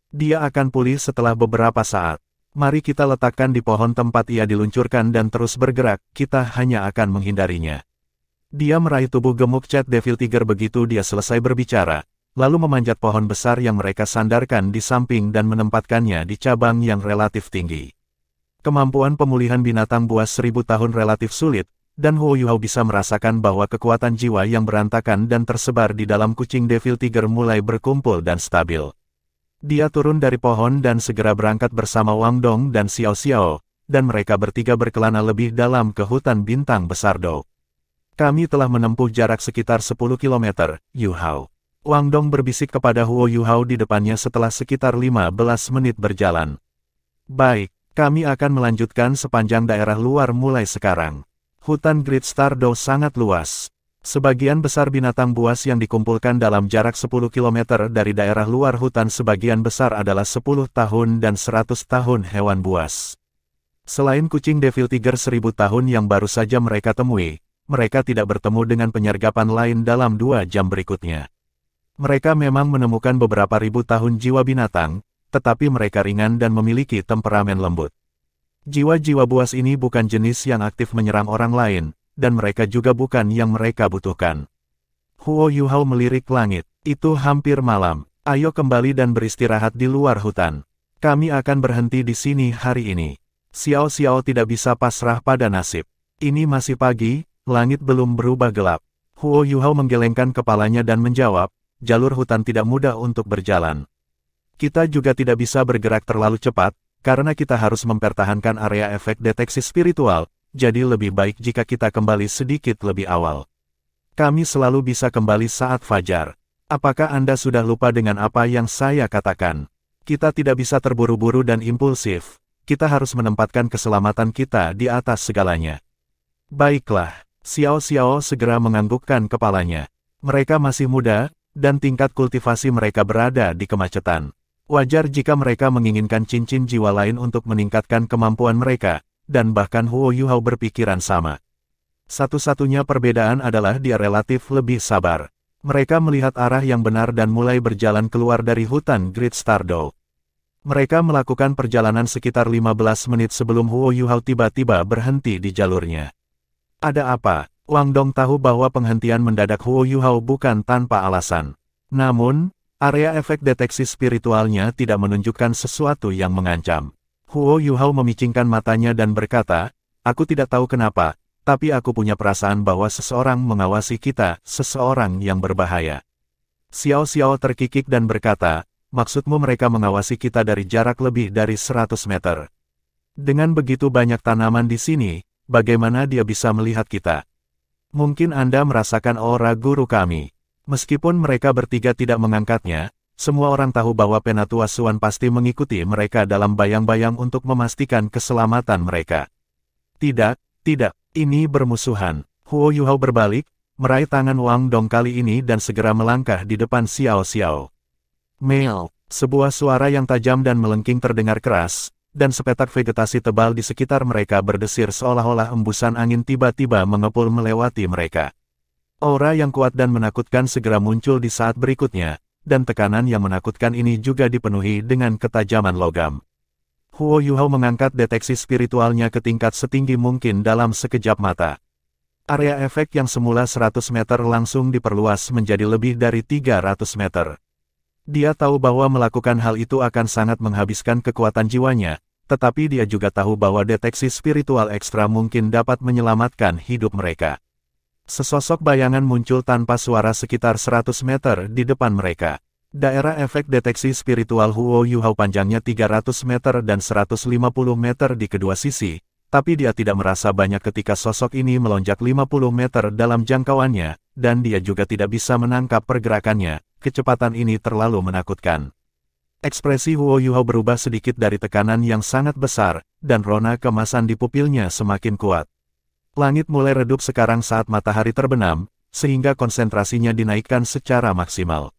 Dia akan pulih setelah beberapa saat. Mari kita letakkan di pohon tempat ia diluncurkan dan terus bergerak, kita hanya akan menghindarinya. Dia meraih tubuh gemuk Chat Devil Tiger begitu dia selesai berbicara, lalu memanjat pohon besar yang mereka sandarkan di samping dan menempatkannya di cabang yang relatif tinggi. Kemampuan pemulihan binatang buas 1000 tahun relatif sulit, dan Huo Yuhao bisa merasakan bahwa kekuatan jiwa yang berantakan dan tersebar di dalam kucing Devil Tiger mulai berkumpul dan stabil. Dia turun dari pohon dan segera berangkat bersama Wang Dong dan Xiao Xiao, dan mereka bertiga berkelana lebih dalam ke hutan bintang besar Dou. Kami telah menempuh jarak sekitar 10 km, Yuhao. Wang Dong berbisik kepada Huo Yuhao di depannya setelah sekitar 15 menit berjalan. Baik, kami akan melanjutkan sepanjang daerah luar mulai sekarang. Hutan Great Star Dou sangat luas. Sebagian besar binatang buas yang dikumpulkan dalam jarak 10 km dari daerah luar hutan sebagian besar adalah 10 tahun dan 100 tahun hewan buas. Selain kucing Devil Tiger 1000 tahun yang baru saja mereka temui, mereka tidak bertemu dengan penyergapan lain dalam 2 jam berikutnya. Mereka memang menemukan beberapa ribu tahun jiwa binatang, tetapi mereka ringan dan memiliki temperamen lembut. Jiwa-jiwa buas ini bukan jenis yang aktif menyerang orang lain, dan mereka juga bukan yang mereka butuhkan. Huo Yuhao melirik langit. Itu hampir malam. Ayo kembali dan beristirahat di luar hutan. Kami akan berhenti di sini hari ini. Xiao Xiao tidak bisa pasrah pada nasib. Ini masih pagi, langit belum berubah gelap. Huo Yuhao menggelengkan kepalanya dan menjawab, jalur hutan tidak mudah untuk berjalan. Kita juga tidak bisa bergerak terlalu cepat, karena kita harus mempertahankan area efek deteksi spiritual, jadi lebih baik jika kita kembali sedikit lebih awal. Kami selalu bisa kembali saat fajar. Apakah Anda sudah lupa dengan apa yang saya katakan? Kita tidak bisa terburu-buru dan impulsif. Kita harus menempatkan keselamatan kita di atas segalanya. Baiklah, Xiao Xiao segera menganggukkan kepalanya. Mereka masih muda, dan tingkat kultivasi mereka berada di kemacetan. Wajar jika mereka menginginkan cincin jiwa lain untuk meningkatkan kemampuan mereka, dan bahkan Huo Yuhao berpikiran sama. Satu-satunya perbedaan adalah dia relatif lebih sabar. Mereka melihat arah yang benar dan mulai berjalan keluar dari hutan Great Star Dou. Mereka melakukan perjalanan sekitar 15 menit sebelum Huo Yuhao tiba-tiba berhenti di jalurnya. Ada apa? Wang Dong tahu bahwa penghentian mendadak Huo Yuhao bukan tanpa alasan. Namun, area efek deteksi spiritualnya tidak menunjukkan sesuatu yang mengancam. Huo Yuhao memicingkan matanya dan berkata, aku tidak tahu kenapa, tapi aku punya perasaan bahwa seseorang mengawasi kita, seseorang yang berbahaya. Xiao Xiao terkikik dan berkata, maksudmu mereka mengawasi kita dari jarak lebih dari 100 meter. Dengan begitu banyak tanaman di sini, bagaimana dia bisa melihat kita? Mungkin Anda merasakan aura guru kami. Meskipun mereka bertiga tidak mengangkatnya, semua orang tahu bahwa Penatua Suan pasti mengikuti mereka dalam bayang-bayang untuk memastikan keselamatan mereka. Tidak, ini bermusuhan. Huo Yuhao berbalik, meraih tangan Wang Dong kali ini dan segera melangkah di depan Xiao Xiao. Mel, sebuah suara yang tajam dan melengking terdengar keras, dan sepetak vegetasi tebal di sekitar mereka berdesir seolah-olah embusan angin tiba-tiba mengepul melewati mereka. Aura yang kuat dan menakutkan segera muncul di saat berikutnya, dan tekanan yang menakutkan ini juga dipenuhi dengan ketajaman logam. Huo Yuhao mengangkat deteksi spiritualnya ke tingkat setinggi mungkin dalam sekejap mata. Area efek yang semula 100 meter langsung diperluas menjadi lebih dari 300 meter. Dia tahu bahwa melakukan hal itu akan sangat menghabiskan kekuatan jiwanya, tetapi dia juga tahu bahwa deteksi spiritual ekstra mungkin dapat menyelamatkan hidup mereka. Sesosok bayangan muncul tanpa suara sekitar 100 meter di depan mereka. Daerah efek deteksi spiritual Huo Yuhao panjangnya 300 meter dan 150 meter di kedua sisi, tapi dia tidak merasa banyak ketika sosok ini melonjak 50 meter dalam jangkauannya, dan dia juga tidak bisa menangkap pergerakannya. Kecepatan ini terlalu menakutkan. Ekspresi Huo Yuhao berubah sedikit dari tekanan yang sangat besar, dan rona kemasan di pupilnya semakin kuat. Langit mulai redup sekarang saat matahari terbenam, sehingga konsentrasinya dinaikkan secara maksimal.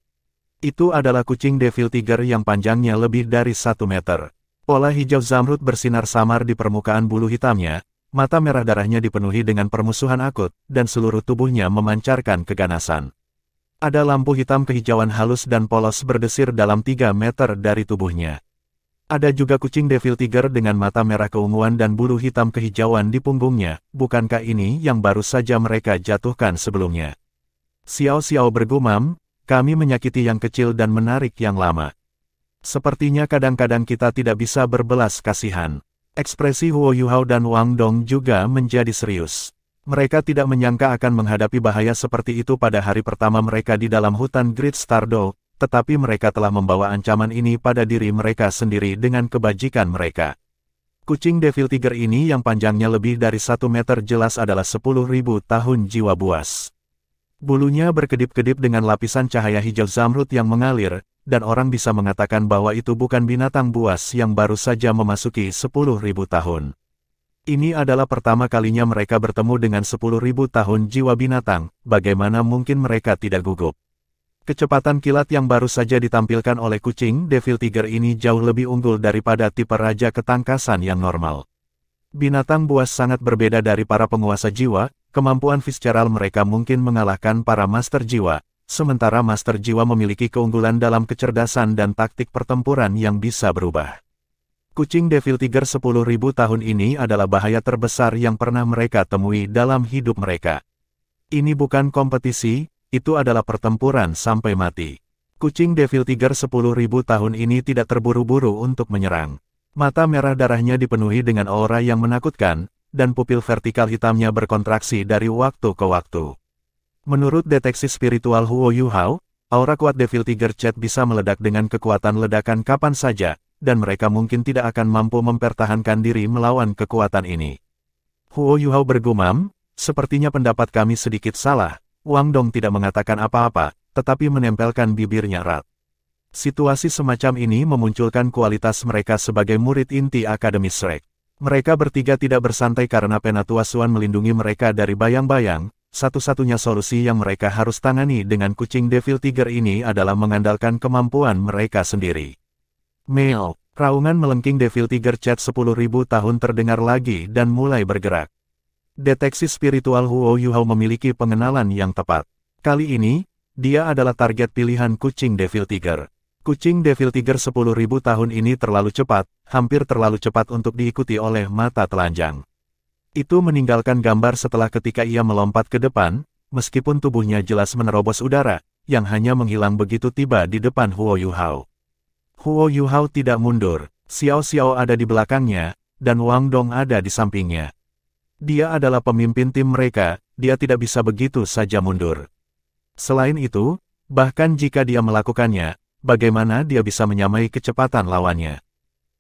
Itu adalah kucing Devil Tiger yang panjangnya lebih dari 1 meter. Pola hijau zamrud bersinar samar di permukaan bulu hitamnya, mata merah darahnya dipenuhi dengan permusuhan akut, dan seluruh tubuhnya memancarkan keganasan. Ada lampu hitam kehijauan halus dan polos berdesir dalam 3 meter dari tubuhnya. Ada juga kucing Devil Tiger dengan mata merah keunguan dan bulu hitam kehijauan di punggungnya. Bukankah ini yang baru saja mereka jatuhkan sebelumnya? Xiao Xiao bergumam, kami menyakiti yang kecil dan menarik yang lama. Sepertinya kadang-kadang kita tidak bisa berbelas kasihan. Ekspresi Huo Yuhao dan Wang Dong juga menjadi serius. Mereka tidak menyangka akan menghadapi bahaya seperti itu pada hari pertama mereka di dalam hutan Great Stardow, tetapi mereka telah membawa ancaman ini pada diri mereka sendiri dengan kebajikan mereka. Kucing Devil Tiger ini yang panjangnya lebih dari 1 meter jelas adalah 10.000 tahun jiwa buas. Bulunya berkedip-kedip dengan lapisan cahaya hijau zamrud yang mengalir, dan orang bisa mengatakan bahwa itu bukan binatang buas yang baru saja memasuki 10.000 tahun. Ini adalah pertama kalinya mereka bertemu dengan 10.000 tahun jiwa binatang, bagaimana mungkin mereka tidak gugup. Kecepatan kilat yang baru saja ditampilkan oleh kucing Devil Tiger ini jauh lebih unggul daripada tipe raja ketangkasan yang normal. Binatang buas sangat berbeda dari para penguasa jiwa, kemampuan visceral mereka mungkin mengalahkan para master jiwa, sementara master jiwa memiliki keunggulan dalam kecerdasan dan taktik pertempuran yang bisa berubah. Kucing Devil Tiger 10.000 tahun ini adalah bahaya terbesar yang pernah mereka temui dalam hidup mereka. Ini bukan kompetisi, itu adalah pertempuran sampai mati. Kucing Devil Tiger 10.000 tahun ini tidak terburu-buru untuk menyerang. Mata merah darahnya dipenuhi dengan aura yang menakutkan, dan pupil vertikal hitamnya berkontraksi dari waktu ke waktu. Menurut deteksi spiritual Huo Yuhao, aura kuat Devil Tiger Chat bisa meledak dengan kekuatan ledakan kapan saja, dan mereka mungkin tidak akan mampu mempertahankan diri melawan kekuatan ini. Huo Yuhao bergumam, sepertinya pendapat kami sedikit salah. Wang Dong tidak mengatakan apa-apa, tetapi menempelkan bibirnya erat. Situasi semacam ini memunculkan kualitas mereka sebagai murid inti Akademi Shrek. Mereka bertiga tidak bersantai karena Penatua Suan melindungi mereka dari bayang-bayang. Satu-satunya solusi yang mereka harus tangani dengan kucing Devil Tiger ini adalah mengandalkan kemampuan mereka sendiri. Mel, raungan melengking Devil Tiger Chat 10.000 tahun terdengar lagi dan mulai bergerak. Deteksi spiritual Huo Yuhao memiliki pengenalan yang tepat. Kali ini, dia adalah target pilihan kucing Devil Tiger. Kucing Devil Tiger 10.000 tahun ini terlalu cepat, hampir terlalu cepat untuk diikuti oleh mata telanjang. Itu meninggalkan gambar setelah ketika ia melompat ke depan, meskipun tubuhnya jelas menerobos udara, yang hanya menghilang begitu tiba di depan Huo Yuhao. Huo Yuhao tidak mundur, Xiao Xiao ada di belakangnya, dan Wang Dong ada di sampingnya. Dia adalah pemimpin tim mereka, dia tidak bisa begitu saja mundur. Selain itu, bahkan jika dia melakukannya, bagaimana dia bisa menyamai kecepatan lawannya?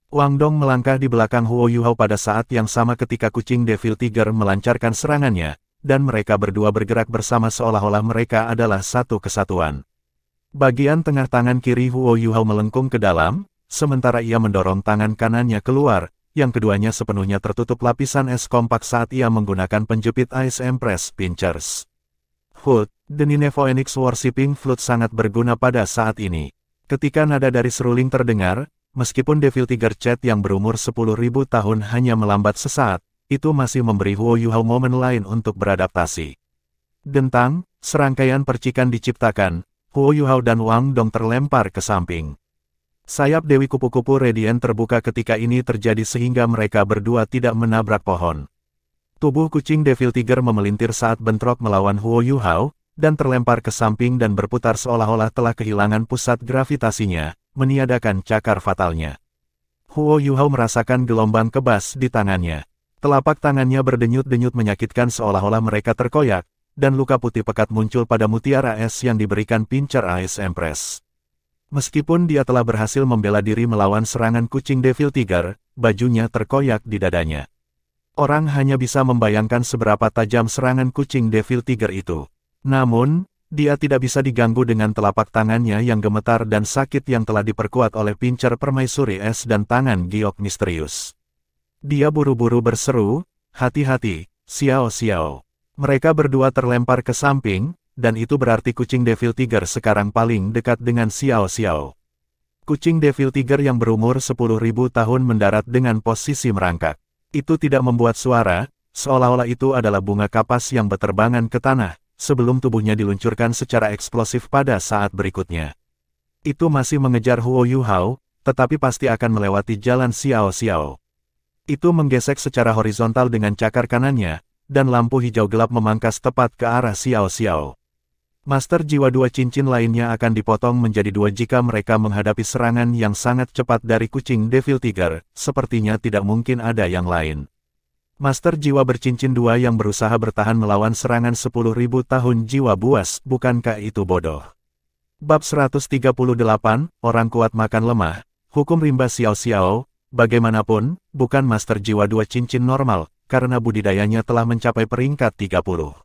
Wang Dong melangkah di belakang Huo Yuhao pada saat yang sama ketika kucing Devil Tiger melancarkan serangannya, dan mereka berdua bergerak bersama seolah-olah mereka adalah satu kesatuan. Bagian tengah tangan kiri Huo Yuhao melengkung ke dalam, sementara ia mendorong tangan kanannya keluar, yang keduanya sepenuhnya tertutup lapisan es kompak saat ia menggunakan penjepit Ice Empress Pinchers. Hood, The Ninephoenix Worshipping Flute sangat berguna pada saat ini. Ketika nada dari seruling terdengar, meskipun Devil Tiger Chat yang berumur 10.000 tahun hanya melambat sesaat, itu masih memberi Huo Yuhao momen lain untuk beradaptasi. Dentang, serangkaian percikan diciptakan, Huo Yuhao dan Wang Dong terlempar ke samping. Sayap Dewi Kupu-Kupu Radiant terbuka ketika ini terjadi sehingga mereka berdua tidak menabrak pohon. Tubuh kucing Devil Tiger memelintir saat bentrok melawan Huo Yuhao, dan terlempar ke samping dan berputar seolah-olah telah kehilangan pusat gravitasinya, meniadakan cakar fatalnya. Huo Yuhao merasakan gelombang kebas di tangannya. Telapak tangannya berdenyut-denyut menyakitkan seolah-olah mereka terkoyak, dan luka putih pekat muncul pada mutiara es yang diberikan Pincher Ice Empress. Meskipun dia telah berhasil membela diri melawan serangan kucing Devil Tiger, bajunya terkoyak di dadanya. Orang hanya bisa membayangkan seberapa tajam serangan kucing Devil Tiger itu. Namun, dia tidak bisa diganggu dengan telapak tangannya yang gemetar dan sakit yang telah diperkuat oleh pincer permaisuri es dan tangan giok misterius. Dia buru-buru berseru, "Hati-hati, Xiao Xiao." Mereka berdua terlempar ke samping, dan itu berarti kucing Devil Tiger sekarang paling dekat dengan Xiao Xiao. Kucing Devil Tiger yang berumur 10.000 tahun mendarat dengan posisi merangkak. Itu tidak membuat suara, seolah-olah itu adalah bunga kapas yang berterbangan ke tanah, sebelum tubuhnya diluncurkan secara eksplosif pada saat berikutnya. Itu masih mengejar Huo Yuhao, tetapi pasti akan melewati jalan Xiao Xiao. Itu menggesek secara horizontal dengan cakar kanannya, dan lampu hijau gelap memangkas tepat ke arah Xiao Xiao. Master jiwa dua cincin lainnya akan dipotong menjadi dua jika mereka menghadapi serangan yang sangat cepat dari kucing Devil Tiger, sepertinya tidak mungkin ada yang lain. Master jiwa bercincin dua yang berusaha bertahan melawan serangan 10.000 tahun jiwa buas, bukankah itu bodoh? Bab 138, Orang Kuat Makan Lemah, Hukum Rimba Xiao Xiao, bagaimanapun, bukan master jiwa dua cincin normal, karena budidayanya telah mencapai peringkat 30.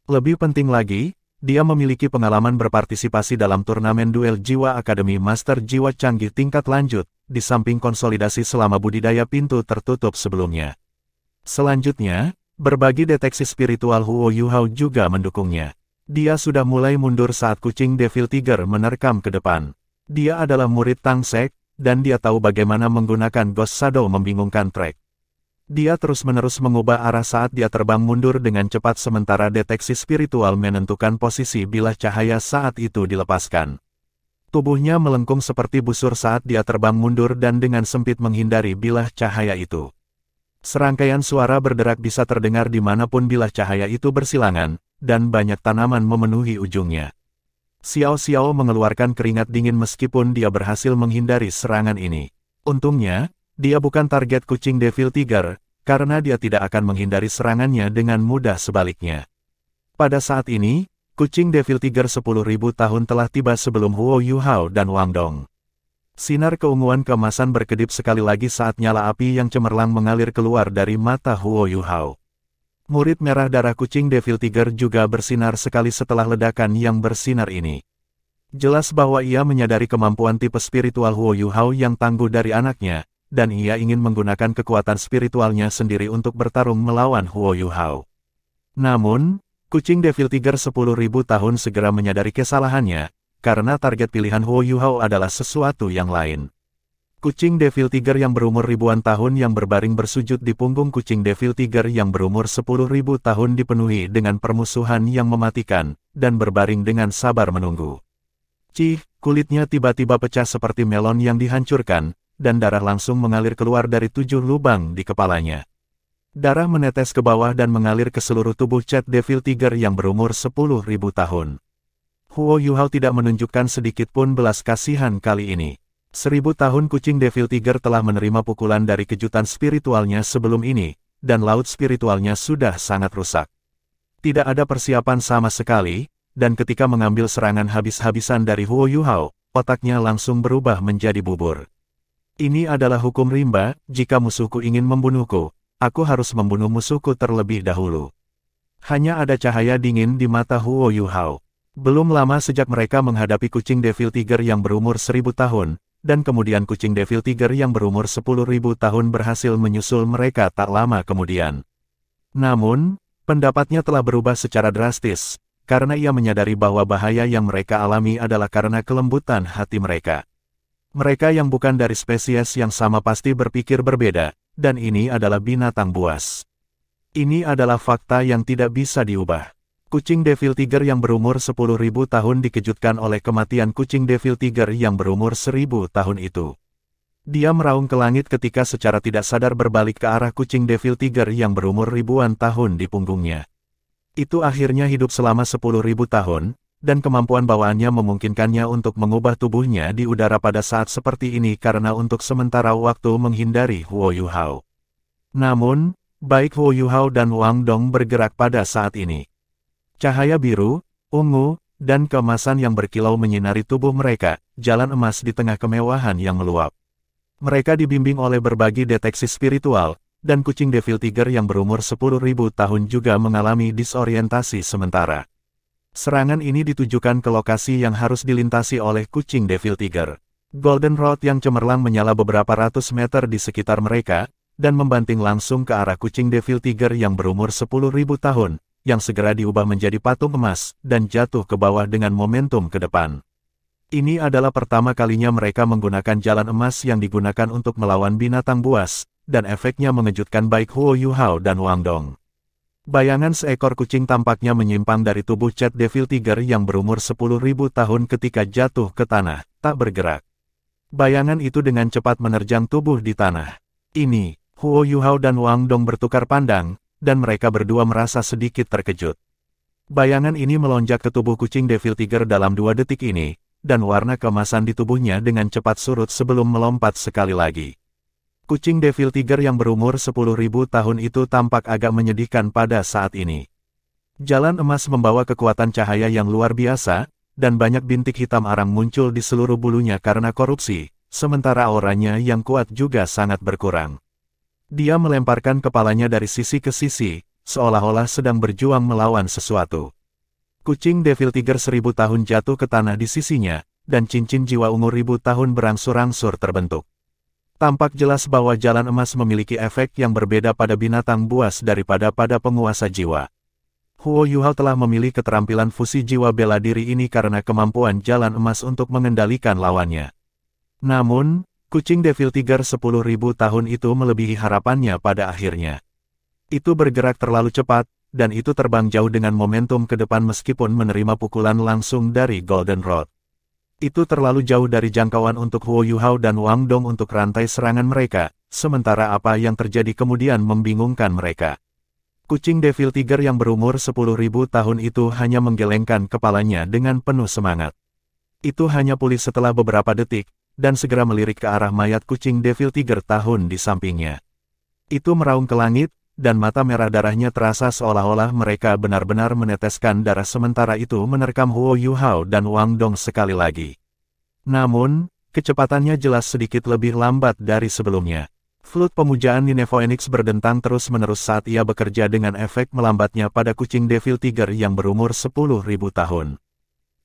Lebih penting lagi, dia memiliki pengalaman berpartisipasi dalam turnamen duel jiwa Akademi Master Jiwa Canggih tingkat lanjut, di samping konsolidasi selama budidaya pintu tertutup sebelumnya. Selanjutnya, berbagi deteksi spiritual Huo Yuhao juga mendukungnya. Dia sudah mulai mundur saat kucing Devil Tiger menerkam ke depan. Dia adalah murid Tang Sek, dan dia tahu bagaimana menggunakan Ghost Shadow membingungkan Trek. Dia terus-menerus mengubah arah saat dia terbang mundur dengan cepat sementara deteksi spiritual menentukan posisi bilah cahaya saat itu dilepaskan. Tubuhnya melengkung seperti busur saat dia terbang mundur dan dengan sempit menghindari bilah cahaya itu. Serangkaian suara berderak bisa terdengar dimanapun bilah cahaya itu bersilangan, dan banyak tanaman memenuhi ujungnya. Xiao Xiao mengeluarkan keringat dingin meskipun dia berhasil menghindari serangan ini. Untungnya, dia bukan target kucing Devil Tiger, karena dia tidak akan menghindari serangannya dengan mudah sebaliknya. Pada saat ini, kucing Devil Tiger 10.000 tahun telah tiba sebelum Huo Yuhao dan Wang Dong. Sinar keunguan keemasan berkedip sekali lagi saat nyala api yang cemerlang mengalir keluar dari mata Huo Yuhao. Murid merah darah kucing Devil Tiger juga bersinar sekali setelah ledakan yang bersinar ini. Jelas bahwa ia menyadari kemampuan tipe spiritual Huo Yuhao yang tangguh dari anaknya, dan ia ingin menggunakan kekuatan spiritualnya sendiri untuk bertarung melawan Huo Yuhao. Namun, kucing Devil Tiger 10.000 tahun segera menyadari kesalahannya, karena target pilihan Huo Yuhao adalah sesuatu yang lain. Kucing Devil Tiger yang berumur ribuan tahun yang berbaring bersujud di punggung kucing Devil Tiger yang berumur 10.000 tahun dipenuhi dengan permusuhan yang mematikan, dan berbaring dengan sabar menunggu. Cih, kulitnya tiba-tiba pecah seperti melon yang dihancurkan, dan darah langsung mengalir keluar dari 7 lubang di kepalanya. Darah menetes ke bawah dan mengalir ke seluruh tubuh Cat Devil Tiger yang berumur 10.000 tahun. Huo Yuhao tidak menunjukkan sedikit pun belas kasihan kali ini. 1000 tahun kucing Devil Tiger telah menerima pukulan dari kejutan spiritualnya sebelum ini, dan laut spiritualnya sudah sangat rusak. Tidak ada persiapan sama sekali, dan ketika mengambil serangan habis-habisan dari Huo Yuhao, otaknya langsung berubah menjadi bubur. Ini adalah hukum rimba, jika musuhku ingin membunuhku, aku harus membunuh musuhku terlebih dahulu. Hanya ada cahaya dingin di mata Huo Yuhao. Belum lama sejak mereka menghadapi kucing Devil Tiger yang berumur 1000 tahun, dan kemudian kucing Devil Tiger yang berumur 10.000 tahun berhasil menyusul mereka tak lama kemudian. Namun, pendapatnya telah berubah secara drastis, karena ia menyadari bahwa bahaya yang mereka alami adalah karena kelembutan hati mereka. Mereka yang bukan dari spesies yang sama pasti berpikir berbeda, dan ini adalah binatang buas. Ini adalah fakta yang tidak bisa diubah. Kucing Devil Tiger yang berumur 10.000 tahun dikejutkan oleh kematian kucing Devil Tiger yang berumur 1000 tahun itu. Dia meraung ke langit ketika secara tidak sadar berbalik ke arah kucing Devil Tiger yang berumur ribuan tahun di punggungnya. Itu akhirnya hidup selama 10.000 tahun, dan kemampuan bawaannya memungkinkannya untuk mengubah tubuhnya di udara pada saat seperti ini karena untuk sementara waktu menghindari Huo Yuhao. Namun, baik Huo Yuhao dan Wang Dong bergerak pada saat ini. Cahaya biru, ungu, dan keemasan yang berkilau menyinari tubuh mereka, jalan emas di tengah kemewahan yang meluap. Mereka dibimbing oleh berbagi deteksi spiritual, dan kucing Devil Tiger yang berumur 10.000 tahun juga mengalami disorientasi sementara. Serangan ini ditujukan ke lokasi yang harus dilintasi oleh kucing Devil Tiger. Golden Rod yang cemerlang menyala beberapa ratus meter di sekitar mereka, dan membanting langsung ke arah kucing Devil Tiger yang berumur 10.000 tahun, yang segera diubah menjadi patung emas, dan jatuh ke bawah dengan momentum ke depan. Ini adalah pertama kalinya mereka menggunakan jalan emas yang digunakan untuk melawan binatang buas, dan efeknya mengejutkan baik Huo Yuhao dan Wang Dong. Bayangan seekor kucing tampaknya menyimpang dari tubuh Cat Devil Tiger yang berumur 10.000 tahun ketika jatuh ke tanah, tak bergerak. Bayangan itu dengan cepat menerjang tubuh di tanah. Ini, Huo Yuhao dan Wang Dong bertukar pandang, dan mereka berdua merasa sedikit terkejut. Bayangan ini melonjak ke tubuh kucing Devil Tiger dalam 2 detik ini, dan warna keemasan di tubuhnya dengan cepat surut sebelum melompat sekali lagi. Kucing Devil Tiger yang berumur 10.000 tahun itu tampak agak menyedihkan pada saat ini. Jalan emas membawa kekuatan cahaya yang luar biasa, dan banyak bintik hitam arang muncul di seluruh bulunya karena korupsi, sementara auranya yang kuat juga sangat berkurang. Dia melemparkan kepalanya dari sisi ke sisi, seolah-olah sedang berjuang melawan sesuatu. Kucing Devil Tiger 1000 tahun jatuh ke tanah di sisinya, dan cincin jiwa umur 1000 tahun berangsur-angsur terbentuk. Tampak jelas bahwa jalan emas memiliki efek yang berbeda pada binatang buas daripada pada penguasa jiwa. Huo Yuhao telah memilih keterampilan fusi jiwa bela diri ini karena kemampuan jalan emas untuk mengendalikan lawannya. Namun, kucing Devil Tiger 10.000 tahun itu melebihi harapannya pada akhirnya. Itu bergerak terlalu cepat, dan itu terbang jauh dengan momentum ke depan meskipun menerima pukulan langsung dari Golden Rod. Itu terlalu jauh dari jangkauan untuk Huo Yuhao dan Wang Dong untuk rantai serangan mereka, sementara apa yang terjadi kemudian membingungkan mereka. Kucing Devil Tiger yang berumur 10.000 tahun itu hanya menggelengkan kepalanya dengan penuh semangat. Itu hanya pulih setelah beberapa detik, dan segera melirik ke arah mayat kucing Devil Tiger tahun di sampingnya. Itu meraung ke langit, dan mata merah darahnya terasa seolah-olah mereka benar-benar meneteskan darah sementara itu menerkam Huo Yuhao dan Wang Dong sekali lagi. Namun, kecepatannya jelas sedikit lebih lambat dari sebelumnya. Flut pemujaan Nine Phoenix berdentang terus-menerus saat ia bekerja dengan efek melambatnya pada kucing Devil Tiger yang berumur 10.000 tahun.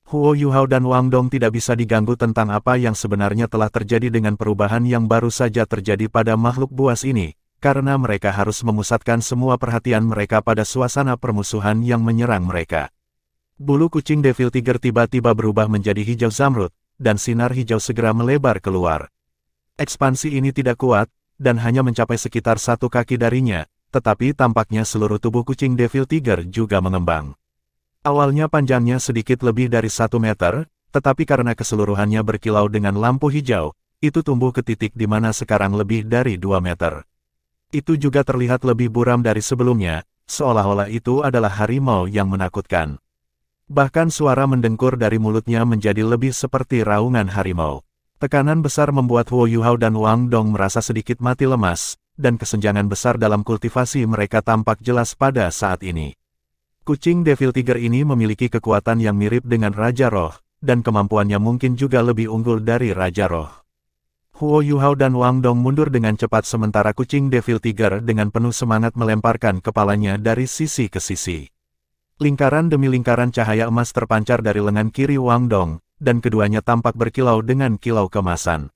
Huo Yuhao dan Wang Dong tidak bisa diganggu tentang apa yang sebenarnya telah terjadi dengan perubahan yang baru saja terjadi pada makhluk buas ini, karena mereka harus memusatkan semua perhatian mereka pada suasana permusuhan yang menyerang mereka. Bulu kucing Devil Tiger tiba-tiba berubah menjadi hijau zamrud, dan sinar hijau segera melebar keluar. Ekspansi ini tidak kuat, dan hanya mencapai sekitar 1 kaki darinya, tetapi tampaknya seluruh tubuh kucing Devil Tiger juga mengembang. Awalnya panjangnya sedikit lebih dari 1 meter, tetapi karena keseluruhannya berkilau dengan lampu hijau, itu tumbuh ke titik di mana sekarang lebih dari 2 meter. Itu juga terlihat lebih buram dari sebelumnya, seolah-olah itu adalah harimau yang menakutkan. Bahkan suara mendengkur dari mulutnya menjadi lebih seperti raungan harimau. Tekanan besar membuat Huo Yuhao dan Wang Dong merasa sedikit mati lemas, dan kesenjangan besar dalam kultivasi mereka tampak jelas pada saat ini. Kucing Devil Tiger ini memiliki kekuatan yang mirip dengan Raja Roh, dan kemampuannya mungkin juga lebih unggul dari Raja Roh. Huo Yuhao dan Wang Dong mundur dengan cepat sementara kucing Devil Tiger dengan penuh semangat melemparkan kepalanya dari sisi ke sisi. Lingkaran demi lingkaran cahaya emas terpancar dari lengan kiri Wang Dong, dan keduanya tampak berkilau dengan kilau kemasan.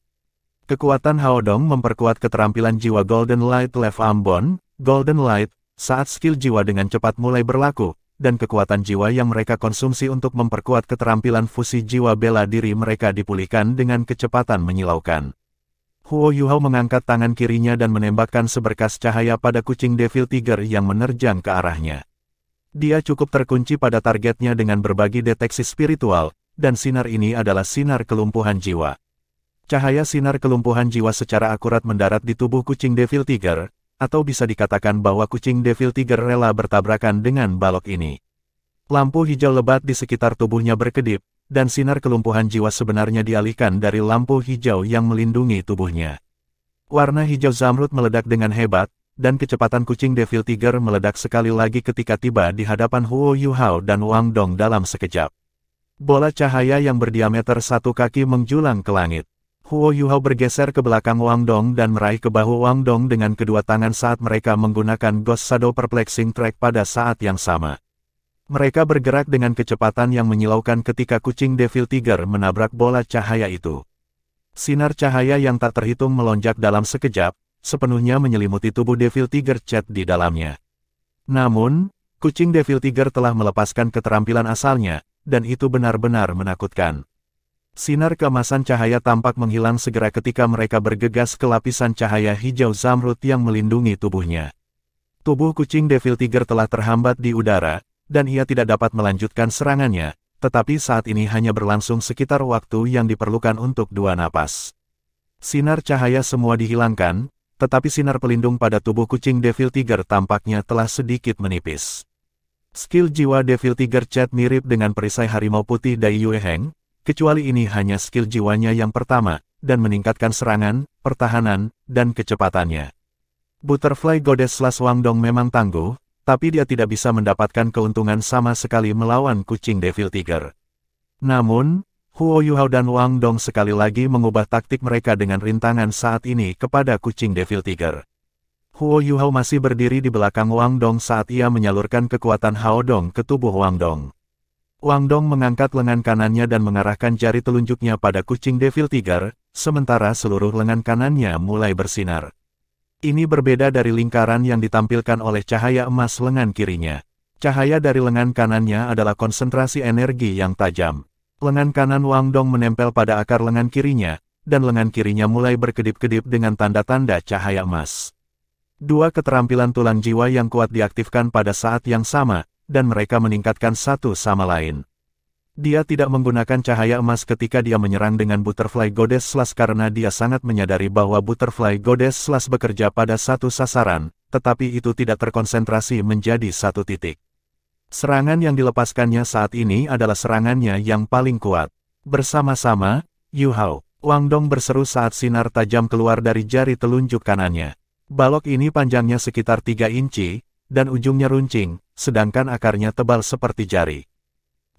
Kekuatan Hao Dong memperkuat keterampilan jiwa Golden Light Left Ambon, Golden Light, saat skill jiwa dengan cepat mulai berlaku, dan kekuatan jiwa yang mereka konsumsi untuk memperkuat keterampilan fusi jiwa bela diri mereka dipulihkan dengan kecepatan menyilaukan. Huo Yuhao mengangkat tangan kirinya dan menembakkan seberkas cahaya pada kucing Devil Tiger yang menerjang ke arahnya. Dia cukup terkunci pada targetnya dengan berbagi deteksi spiritual, dan sinar ini adalah sinar kelumpuhan jiwa. Cahaya sinar kelumpuhan jiwa secara akurat mendarat di tubuh kucing Devil Tiger, atau bisa dikatakan bahwa kucing Devil Tiger rela bertabrakan dengan balok ini. Lampu hijau lebat di sekitar tubuhnya berkedip, dan sinar kelumpuhan jiwa sebenarnya dialihkan dari lampu hijau yang melindungi tubuhnya. Warna hijau zamrud meledak dengan hebat, dan kecepatan kucing Devil Tiger meledak sekali lagi ketika tiba di hadapan Huo Yuhao dan Wang Dong dalam sekejap. Bola cahaya yang berdiameter 1 kaki menjulang ke langit. Huo Yuhao bergeser ke belakang Wang Dong dan meraih ke bahu Wang Dong dengan kedua tangan saat mereka menggunakan Ghost Shadow Perplexing Track pada saat yang sama. Mereka bergerak dengan kecepatan yang menyilaukan ketika kucing Devil Tiger menabrak bola cahaya itu. Sinar cahaya yang tak terhitung melonjak dalam sekejap, sepenuhnya menyelimuti tubuh Devil Tiger Chat di dalamnya. Namun, kucing Devil Tiger telah melepaskan keterampilan asalnya, dan itu benar-benar menakutkan. Sinar keemasan cahaya tampak menghilang segera ketika mereka bergegas ke lapisan cahaya hijau zamrud yang melindungi tubuhnya. Tubuh kucing Devil Tiger telah terhambat di udara, dan ia tidak dapat melanjutkan serangannya, tetapi saat ini hanya berlangsung sekitar waktu yang diperlukan untuk 2 napas. Sinar cahaya semua dihilangkan, tetapi sinar pelindung pada tubuh kucing Devil Tiger tampaknya telah sedikit menipis. Skill jiwa Devil Tiger Chat mirip dengan perisai harimau putih Dai Yue Heng, kecuali ini hanya skill jiwanya yang pertama, dan meningkatkan serangan, pertahanan, dan kecepatannya. Butterfly Goddess Wang Dong memang tangguh, tapi dia tidak bisa mendapatkan keuntungan sama sekali melawan kucing Devil Tiger. Namun, Huo Yuhao dan Wang Dong sekali lagi mengubah taktik mereka dengan rintangan saat ini kepada kucing Devil Tiger. Huo Yuhao masih berdiri di belakang Wang Dong saat ia menyalurkan kekuatan Hao Dong ke tubuh Wang Dong. Wang Dong mengangkat lengan kanannya dan mengarahkan jari telunjuknya pada kucing Devil Tiger, sementara seluruh lengan kanannya mulai bersinar. Ini berbeda dari lingkaran yang ditampilkan oleh cahaya emas lengan kirinya. Cahaya dari lengan kanannya adalah konsentrasi energi yang tajam. Lengan kanan Wang Dong menempel pada akar lengan kirinya, dan lengan kirinya mulai berkedip-kedip dengan tanda-tanda cahaya emas. 2 keterampilan tulang jiwa yang kuat diaktifkan pada saat yang sama, dan mereka meningkatkan satu sama lain. Dia tidak menggunakan cahaya emas ketika dia menyerang dengan Butterfly Goddess Slash karena dia sangat menyadari bahwa Butterfly Goddess Slash bekerja pada satu sasaran, tetapi itu tidak terkonsentrasi menjadi satu titik. Serangan yang dilepaskannya saat ini adalah serangannya yang paling kuat. Bersama-sama, Yuhao, Wang Dong berseru saat sinar tajam keluar dari jari telunjuk kanannya. Balok ini panjangnya sekitar 3 inci, dan ujungnya runcing, sedangkan akarnya tebal seperti jari.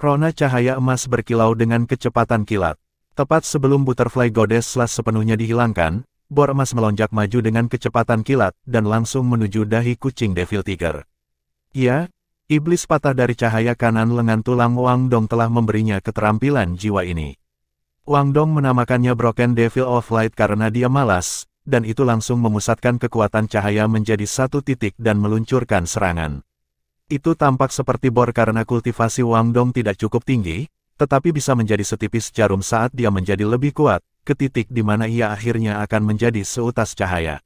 Rona cahaya emas berkilau dengan kecepatan kilat. Tepat sebelum Butterfly Goddess Slash sepenuhnya dihilangkan, bor emas melonjak maju dengan kecepatan kilat dan langsung menuju dahi kucing Devil Tiger. Ya, iblis patah dari cahaya kanan lengan tulang Wang Dong telah memberinya keterampilan jiwa ini. Wang Dong menamakannya Broken Devil of Light karena dia malas, dan itu langsung memusatkan kekuatan cahaya menjadi satu titik dan meluncurkan serangan. Itu tampak seperti bor karena kultivasi Wang Dong tidak cukup tinggi, tetapi bisa menjadi setipis jarum saat dia menjadi lebih kuat, ke titik di mana ia akhirnya akan menjadi seutas cahaya.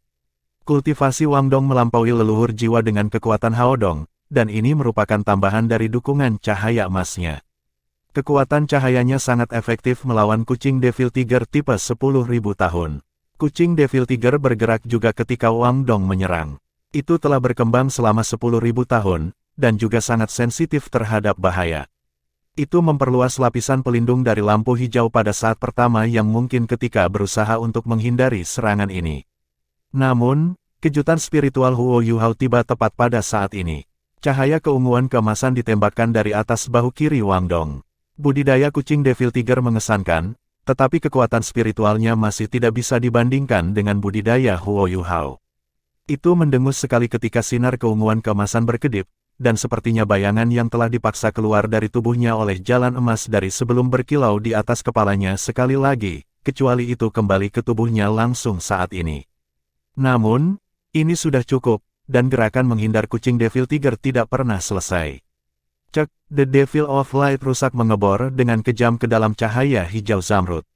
Kultivasi Wang Dong melampaui leluhur jiwa dengan kekuatan Hao Dong, dan ini merupakan tambahan dari dukungan cahaya emasnya. Kekuatan cahayanya sangat efektif melawan kucing Devil Tiger tipe 10.000 tahun. Kucing Devil Tiger bergerak juga ketika Wang Dong menyerang. Itu telah berkembang selama 10.000 tahun, dan juga sangat sensitif terhadap bahaya. Itu memperluas lapisan pelindung dari lampu hijau pada saat pertama yang mungkin ketika berusaha untuk menghindari serangan ini. Namun, kejutan spiritual Huo Yuhao tiba tepat pada saat ini. Cahaya keunguan keemasan ditembakkan dari atas bahu kiri Wang Dong. Budidaya kucing Devil Tiger mengesankan, tetapi kekuatan spiritualnya masih tidak bisa dibandingkan dengan budidaya Huo Yuhao. Itu mendengus sekali ketika sinar keunguan keemasan berkedip, dan sepertinya bayangan yang telah dipaksa keluar dari tubuhnya oleh jalan emas dari sebelum berkilau di atas kepalanya sekali lagi, kecuali itu kembali ke tubuhnya langsung saat ini. Namun, ini sudah cukup, dan gerakan menghindar kucing Devil Tiger tidak pernah selesai. Cek, The Devil of Light rusak mengebor dengan kejam ke dalam cahaya hijau zamrud.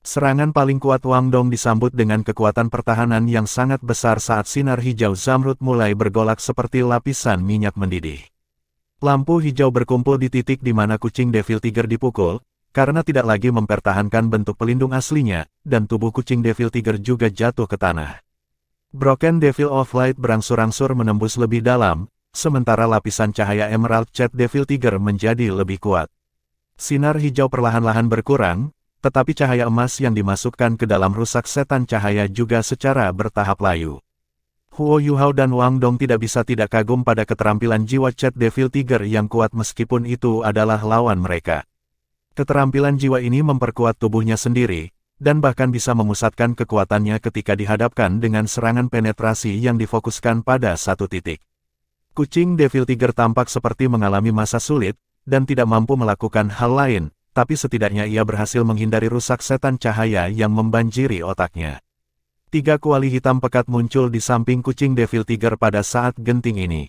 Serangan paling kuat Wang Dong disambut dengan kekuatan pertahanan yang sangat besar saat sinar hijau zamrud mulai bergolak seperti lapisan minyak mendidih. Lampu hijau berkumpul di titik di mana kucing Devil Tiger dipukul, karena tidak lagi mempertahankan bentuk pelindung aslinya, dan tubuh kucing Devil Tiger juga jatuh ke tanah. Broken Devil of Light berangsur-angsur menembus lebih dalam, sementara lapisan cahaya Emerald Cat Devil Tiger menjadi lebih kuat. Sinar hijau perlahan-lahan berkurang, tetapi cahaya emas yang dimasukkan ke dalam rusak setan cahaya juga secara bertahap layu. Huo Yuhao dan Wang Dong tidak bisa tidak kagum pada keterampilan jiwa Cat Devil Tiger yang kuat meskipun itu adalah lawan mereka. Keterampilan jiwa ini memperkuat tubuhnya sendiri, dan bahkan bisa memusatkan kekuatannya ketika dihadapkan dengan serangan penetrasi yang difokuskan pada satu titik. Kucing Devil Tiger tampak seperti mengalami masa sulit, dan tidak mampu melakukan hal lain, tapi setidaknya ia berhasil menghindari rusak setan cahaya yang membanjiri otaknya. 3 kuali hitam pekat muncul di samping kucing Devil Tiger pada saat genting ini.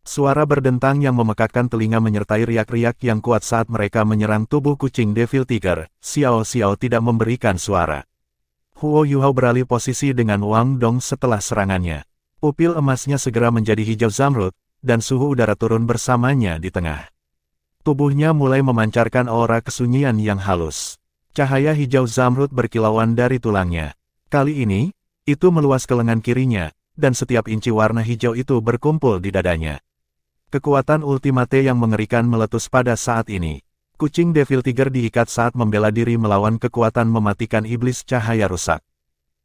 Suara berdentang yang memekakkan telinga menyertai riak-riak yang kuat saat mereka menyerang tubuh kucing Devil Tiger. Xiao Xiao tidak memberikan suara. Huo Yuhao beralih posisi dengan Wang Dong setelah serangannya. Pupil emasnya segera menjadi hijau zamrud, dan suhu udara turun bersamanya di tengah. Tubuhnya mulai memancarkan aura kesunyian yang halus. Cahaya hijau zamrud berkilauan dari tulangnya. Kali ini, itu meluas ke lengan kirinya, dan setiap inci warna hijau itu berkumpul di dadanya. Kekuatan ultimate yang mengerikan meletus pada saat ini. Kucing Devil Tiger diikat saat membela diri melawan kekuatan mematikan iblis cahaya rusak.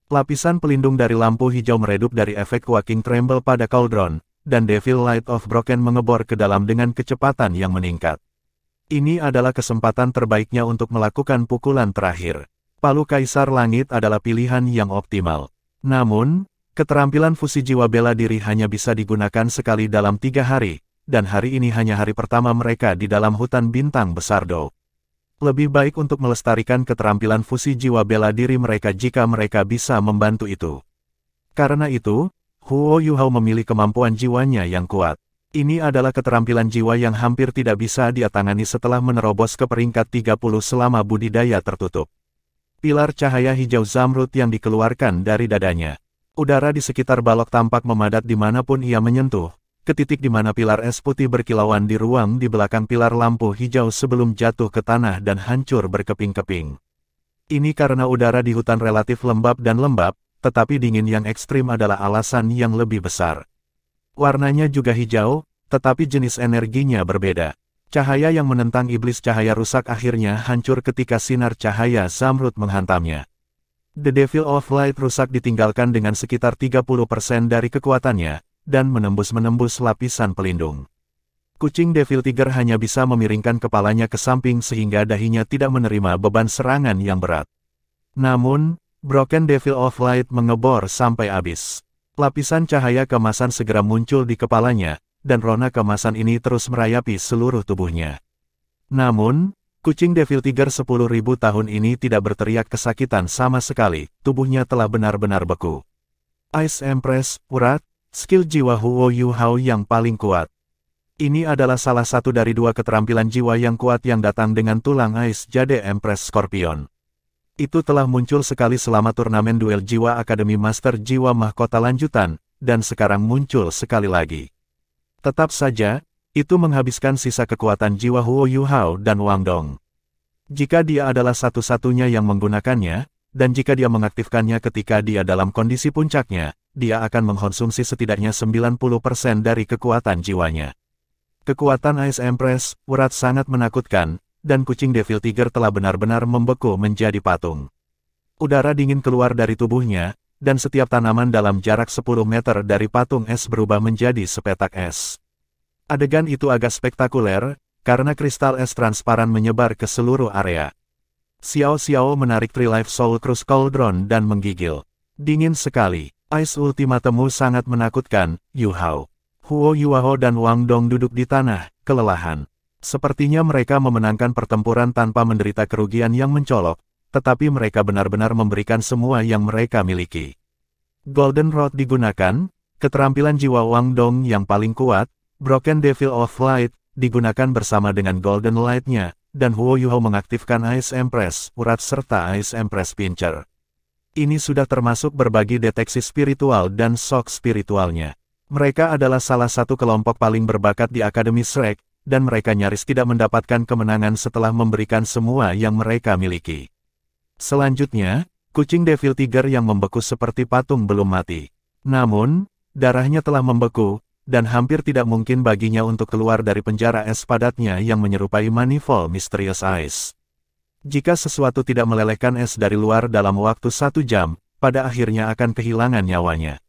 Lapisan pelindung dari lampu hijau meredup dari efek Walking Tremble pada Cauldron, dan Devil Light of Broken mengebor ke dalam dengan kecepatan yang meningkat. Ini adalah kesempatan terbaiknya untuk melakukan pukulan terakhir. Palu Kaisar Langit adalah pilihan yang optimal. Namun, keterampilan fusi jiwa bela diri hanya bisa digunakan sekali dalam 3 hari, dan hari ini hanya hari pertama mereka di dalam hutan bintang Besardo. Lebih baik untuk melestarikan keterampilan fusi jiwa bela diri mereka jika mereka bisa membantu itu. Karena itu, Huo Yuhao memilih kemampuan jiwanya yang kuat. Ini adalah keterampilan jiwa yang hampir tidak bisa dia tangani setelah menerobos ke peringkat 30 selama budidaya tertutup. Pilar cahaya hijau zamrud yang dikeluarkan dari dadanya. Udara di sekitar balok tampak memadat dimanapun ia menyentuh, ke titik di mana pilar es putih berkilauan di ruang di belakang pilar lampu hijau sebelum jatuh ke tanah dan hancur berkeping-keping. Ini karena udara di hutan relatif lembab dan lembab, tetapi dingin yang ekstrim adalah alasan yang lebih besar. Warnanya juga hijau, tetapi jenis energinya berbeda. Cahaya yang menentang iblis cahaya rusak akhirnya hancur ketika sinar cahaya zamrud menghantamnya. The Devil of Light rusak ditinggalkan dengan sekitar 30% dari kekuatannya, dan menembus lapisan pelindung. Kucing Devil Tiger hanya bisa memiringkan kepalanya ke samping sehingga dahinya tidak menerima beban serangan yang berat. Namun, Broken Devil of Light mengebor sampai habis. Lapisan cahaya keemasan segera muncul di kepalanya, dan rona keemasan ini terus merayapi seluruh tubuhnya. Namun, kucing Devil Tiger 10.000 tahun ini tidak berteriak kesakitan sama sekali, tubuhnya telah benar-benar beku. Ice Empress, urat, skill jiwa Huo Yuhao yang paling kuat. Ini adalah salah satu dari 2 keterampilan jiwa yang kuat yang datang dengan tulang Ice Jade Empress Scorpion. Itu telah muncul sekali selama turnamen duel jiwa Akademi Master Jiwa Mahkota lanjutan, dan sekarang muncul sekali lagi. Tetap saja, itu menghabiskan sisa kekuatan jiwa Huo Yuhao dan Wang Dong. Jika dia adalah satu-satunya yang menggunakannya, dan jika dia mengaktifkannya ketika dia dalam kondisi puncaknya, dia akan mengkonsumsi setidaknya 90% dari kekuatan jiwanya. Kekuatan Ice Empress, urat sangat menakutkan, dan kucing Devil Tiger telah benar-benar membeku menjadi patung. Udara dingin keluar dari tubuhnya, dan setiap tanaman dalam jarak 10 meter dari patung es berubah menjadi sepetak es. Adegan itu agak spektakuler, karena kristal es transparan menyebar ke seluruh area. Xiao Xiao menarik Tree Life Soul Cruise Cauldron dan menggigil. Dingin sekali. Ice Ultimatemu sangat menakutkan, Yuhao. Huo Yuhao dan Wang Dong duduk di tanah, kelelahan. Sepertinya mereka memenangkan pertempuran tanpa menderita kerugian yang mencolok, tetapi mereka benar-benar memberikan semua yang mereka miliki. Golden Rod digunakan, keterampilan jiwa Wang Dong yang paling kuat, Broken Devil of Light, digunakan bersama dengan Golden Light-nya, dan Huo Yuhao mengaktifkan Ice Empress, urat serta Ice Empress Pincher. Ini sudah termasuk berbagi deteksi spiritual dan shock spiritualnya. Mereka adalah salah satu kelompok paling berbakat di Akademi Shrek, dan mereka nyaris tidak mendapatkan kemenangan setelah memberikan semua yang mereka miliki. Selanjutnya, kucing Devil Tiger yang membeku seperti patung belum mati. Namun, darahnya telah membeku, dan hampir tidak mungkin baginya untuk keluar dari penjara es padatnya yang menyerupai Manifold Mysterious Ice. Jika sesuatu tidak melelehkan es dari luar dalam waktu 1 jam, pada akhirnya akan kehilangan nyawanya.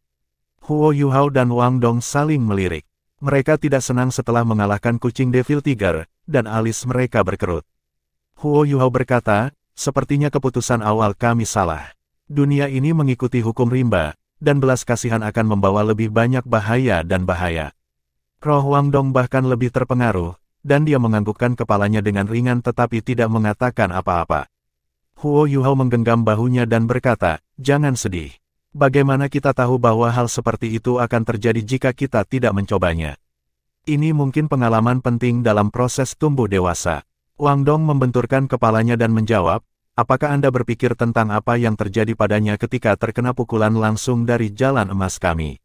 Huo Yuhao dan Wang Dong saling melirik. Mereka tidak senang setelah mengalahkan kucing Devil Tiger, dan alis mereka berkerut. Huo Yuhao berkata, sepertinya keputusan awal kami salah. Dunia ini mengikuti hukum rimba, dan belas kasihan akan membawa lebih banyak bahaya dan bahaya. Roh Wang Dong bahkan lebih terpengaruh, dan dia menganggukkan kepalanya dengan ringan tetapi tidak mengatakan apa-apa. Huo Yuhao menggenggam bahunya dan berkata, "Jangan sedih. Bagaimana kita tahu bahwa hal seperti itu akan terjadi jika kita tidak mencobanya? Ini mungkin pengalaman penting dalam proses tumbuh dewasa." Wang Dong membenturkan kepalanya dan menjawab, "Apakah Anda berpikir tentang apa yang terjadi padanya ketika terkena pukulan langsung dari jalan emas kami?"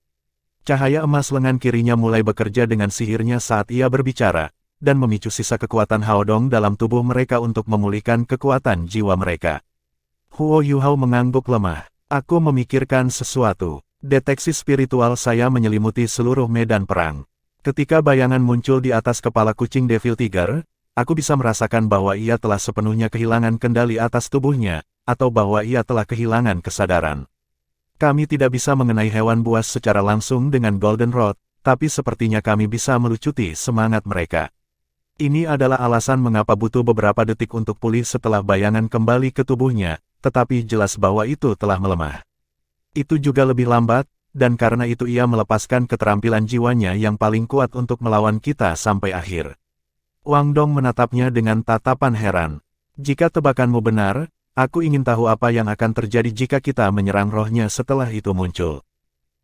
Cahaya emas lengan kirinya mulai bekerja dengan sihirnya saat ia berbicara, dan memicu sisa kekuatan Hao Dong dalam tubuh mereka untuk memulihkan kekuatan jiwa mereka. Huo Yuhao mengangguk lemah. "Aku memikirkan sesuatu. Deteksi spiritual saya menyelimuti seluruh medan perang. Ketika bayangan muncul di atas kepala kucing Devil Tiger, aku bisa merasakan bahwa ia telah sepenuhnya kehilangan kendali atas tubuhnya, atau bahwa ia telah kehilangan kesadaran. Kami tidak bisa mengenai hewan buas secara langsung dengan Golden Rod, tapi sepertinya kami bisa melucuti semangat mereka. Ini adalah alasan mengapa butuh beberapa detik untuk pulih setelah bayangan kembali ke tubuhnya, tetapi jelas bahwa itu telah melemah. Itu juga lebih lambat, dan karena itu ia melepaskan keterampilan jiwanya yang paling kuat untuk melawan kita sampai akhir." Wang Dong menatapnya dengan tatapan heran. "Jika tebakanmu benar, aku ingin tahu apa yang akan terjadi jika kita menyerang rohnya setelah itu muncul."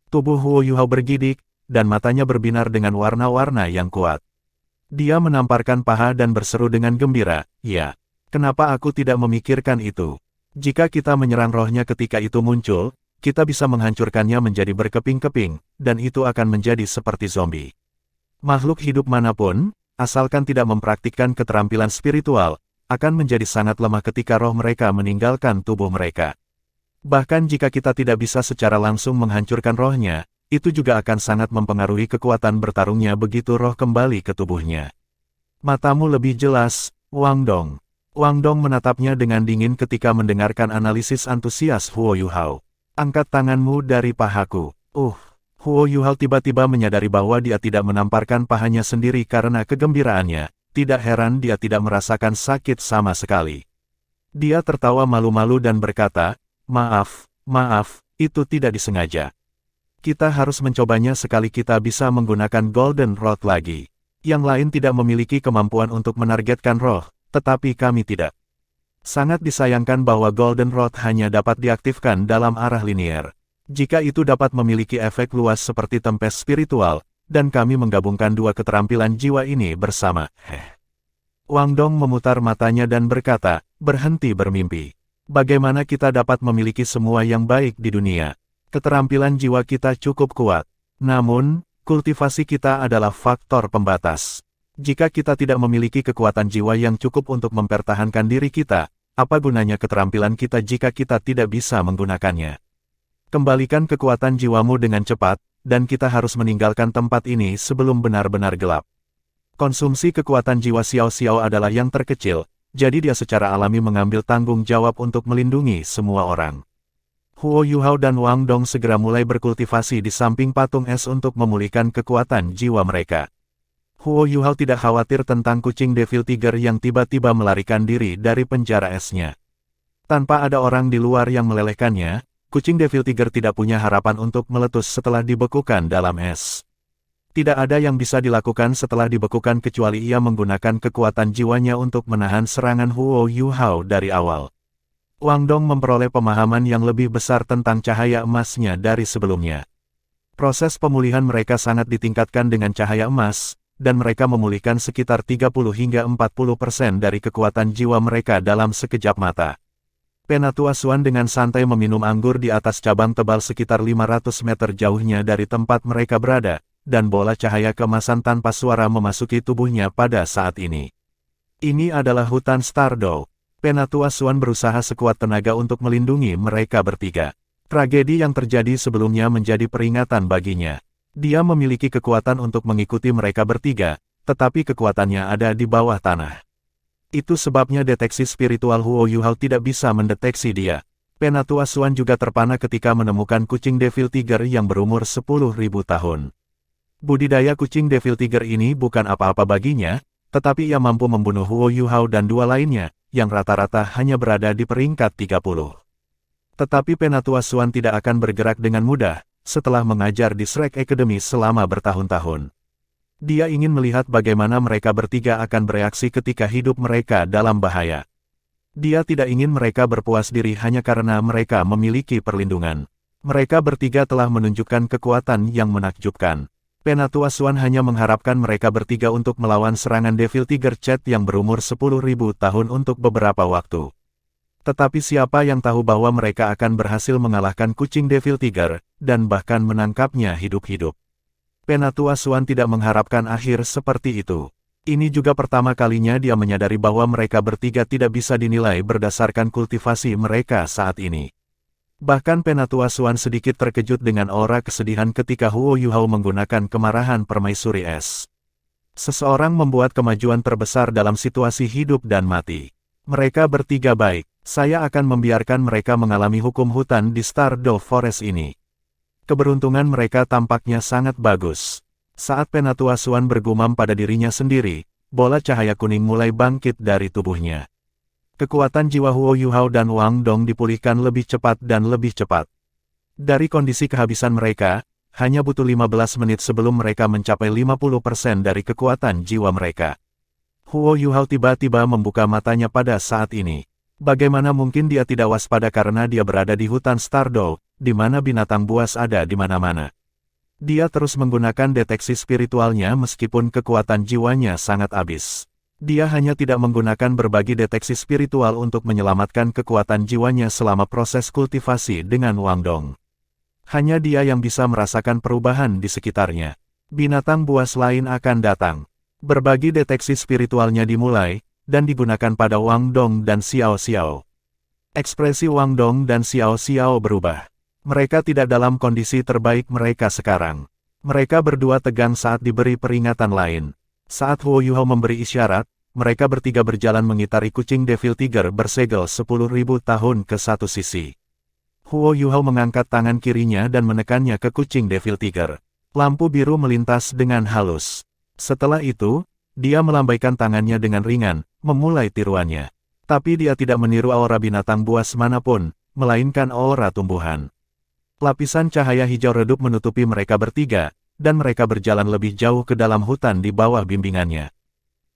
Tubuh Huo Yuhao bergidik, dan matanya berbinar dengan warna-warna yang kuat. Dia menamparkan paha dan berseru dengan gembira, "Ya, kenapa aku tidak memikirkan itu? Jika kita menyerang rohnya ketika itu muncul, kita bisa menghancurkannya menjadi berkeping-keping, dan itu akan menjadi seperti zombie. Makhluk hidup manapun, asalkan tidak mempraktikkan keterampilan spiritual, akan menjadi sangat lemah ketika roh mereka meninggalkan tubuh mereka. Bahkan jika kita tidak bisa secara langsung menghancurkan rohnya, itu juga akan sangat mempengaruhi kekuatan bertarungnya begitu roh kembali ke tubuhnya." "Matamu lebih jelas, Wang Dong." Wang Dong menatapnya dengan dingin ketika mendengarkan analisis antusias Huo Yuhao. "Angkat tanganmu dari pahaku." Huo Yuhao tiba-tiba menyadari bahwa dia tidak menamparkan pahanya sendiri karena kegembiraannya. Tidak heran dia tidak merasakan sakit sama sekali. Dia tertawa malu-malu dan berkata, maaf, itu tidak disengaja. Kita harus mencobanya sekali kita bisa menggunakan Golden Rod lagi. Yang lain tidak memiliki kemampuan untuk menargetkan roh, tetapi kami tidak. Sangat disayangkan bahwa Golden Rod hanya dapat diaktifkan dalam arah linier. Jika itu dapat memiliki efek luas seperti tempest spiritual, dan kami menggabungkan dua keterampilan jiwa ini bersama. Wang Dong memutar matanya dan berkata, "Berhenti bermimpi. Bagaimana kita dapat memiliki semua yang baik di dunia? Keterampilan jiwa kita cukup kuat. Namun, kultivasi kita adalah faktor pembatas. Jika kita tidak memiliki kekuatan jiwa yang cukup untuk mempertahankan diri kita, apa gunanya keterampilan kita jika kita tidak bisa menggunakannya? Kembalikan kekuatan jiwamu dengan cepat, dan kita harus meninggalkan tempat ini sebelum benar-benar gelap." Konsumsi kekuatan jiwa Xiao Xiao adalah yang terkecil, jadi dia secara alami mengambil tanggung jawab untuk melindungi semua orang. Huo Yuhao dan Wang Dong segera mulai berkultivasi di samping patung es untuk memulihkan kekuatan jiwa mereka. Huo Yuhao tidak khawatir tentang kucing Devil Tiger yang tiba-tiba melarikan diri dari penjara esnya. Tanpa ada orang di luar yang melelehkannya, kucing Devil Tiger tidak punya harapan untuk meletus setelah dibekukan dalam es. Tidak ada yang bisa dilakukan setelah dibekukan kecuali ia menggunakan kekuatan jiwanya untuk menahan serangan Huo Yuhao dari awal. Wang Dong memperoleh pemahaman yang lebih besar tentang cahaya emasnya dari sebelumnya. Proses pemulihan mereka sangat ditingkatkan dengan cahaya emas, dan mereka memulihkan sekitar 30 hingga 40% dari kekuatan jiwa mereka dalam sekejap mata. Penatua Xuan dengan santai meminum anggur di atas cabang tebal sekitar 500 meter jauhnya dari tempat mereka berada, dan bola cahaya keemasan tanpa suara memasuki tubuhnya pada saat ini. Ini adalah hutan Stardow. Penatua Xuan berusaha sekuat tenaga untuk melindungi mereka bertiga. Tragedi yang terjadi sebelumnya menjadi peringatan baginya. Dia memiliki kekuatan untuk mengikuti mereka bertiga, tetapi kekuatannya ada di bawah tanah. Itu sebabnya deteksi spiritual Huo Yuhao tidak bisa mendeteksi dia. Penatua Xuan juga terpana ketika menemukan kucing Devil Tiger yang berumur 10.000 tahun. Budidaya kucing Devil Tiger ini bukan apa-apa baginya, tetapi ia mampu membunuh Huo Yuhao dan dua lainnya, yang rata-rata hanya berada di peringkat 30. Tetapi Penatua Swan tidak akan bergerak dengan mudah, setelah mengajar di Shrek Academy selama bertahun-tahun. Dia ingin melihat bagaimana mereka bertiga akan bereaksi ketika hidup mereka dalam bahaya. Dia tidak ingin mereka berpuas diri hanya karena mereka memiliki perlindungan. Mereka bertiga telah menunjukkan kekuatan yang menakjubkan. Penatua Swan hanya mengharapkan mereka bertiga untuk melawan serangan Devil Tiger Chat yang berumur 10.000 tahun untuk beberapa waktu. Tetapi siapa yang tahu bahwa mereka akan berhasil mengalahkan kucing Devil Tiger, dan bahkan menangkapnya hidup-hidup. Penatua Swan tidak mengharapkan akhir seperti itu. Ini juga pertama kalinya dia menyadari bahwa mereka bertiga tidak bisa dinilai berdasarkan kultivasi mereka saat ini. Bahkan Penatua Swan sedikit terkejut dengan aura kesedihan ketika Huo Yuhao menggunakan kemarahan permaisuri es. Seseorang membuat kemajuan terbesar dalam situasi hidup dan mati. Mereka bertiga baik. Saya akan membiarkan mereka mengalami hukum hutan di Stardew Forest ini. Keberuntungan mereka tampaknya sangat bagus. Saat Penatua Swan bergumam pada dirinya sendiri, bola cahaya kuning mulai bangkit dari tubuhnya. Kekuatan jiwa Huo Yuhao dan Wang Dong dipulihkan lebih cepat dan lebih cepat. Dari kondisi kehabisan mereka, hanya butuh 15 menit sebelum mereka mencapai 50% dari kekuatan jiwa mereka. Huo Yuhao tiba-tiba membuka matanya pada saat ini. Bagaimana mungkin dia tidak waspada karena dia berada di hutan Stardew, di mana binatang buas ada di mana-mana. Dia terus menggunakan deteksi spiritualnya meskipun kekuatan jiwanya sangat habis. Dia hanya tidak menggunakan berbagi deteksi spiritual untuk menyelamatkan kekuatan jiwanya selama proses kultivasi dengan Wang Dong. Hanya dia yang bisa merasakan perubahan di sekitarnya. Binatang buas lain akan datang. Berbagi deteksi spiritualnya dimulai, dan digunakan pada Wang Dong dan Xiao Xiao. Ekspresi Wang Dong dan Xiao Xiao berubah. Mereka tidak dalam kondisi terbaik mereka sekarang. Mereka berdua tegang saat diberi peringatan lain. Saat Huo Yuhao memberi isyarat, mereka bertiga berjalan mengitari kucing Devil Tiger bersegel 10.000 tahun ke satu sisi. Huo Yuhao mengangkat tangan kirinya dan menekannya ke kucing Devil Tiger. Lampu biru melintas dengan halus. Setelah itu, dia melambaikan tangannya dengan ringan, memulai tiruannya. Tapi dia tidak meniru aura binatang buas manapun, melainkan aura tumbuhan. Lapisan cahaya hijau redup menutupi mereka bertiga, dan mereka berjalan lebih jauh ke dalam hutan di bawah bimbingannya.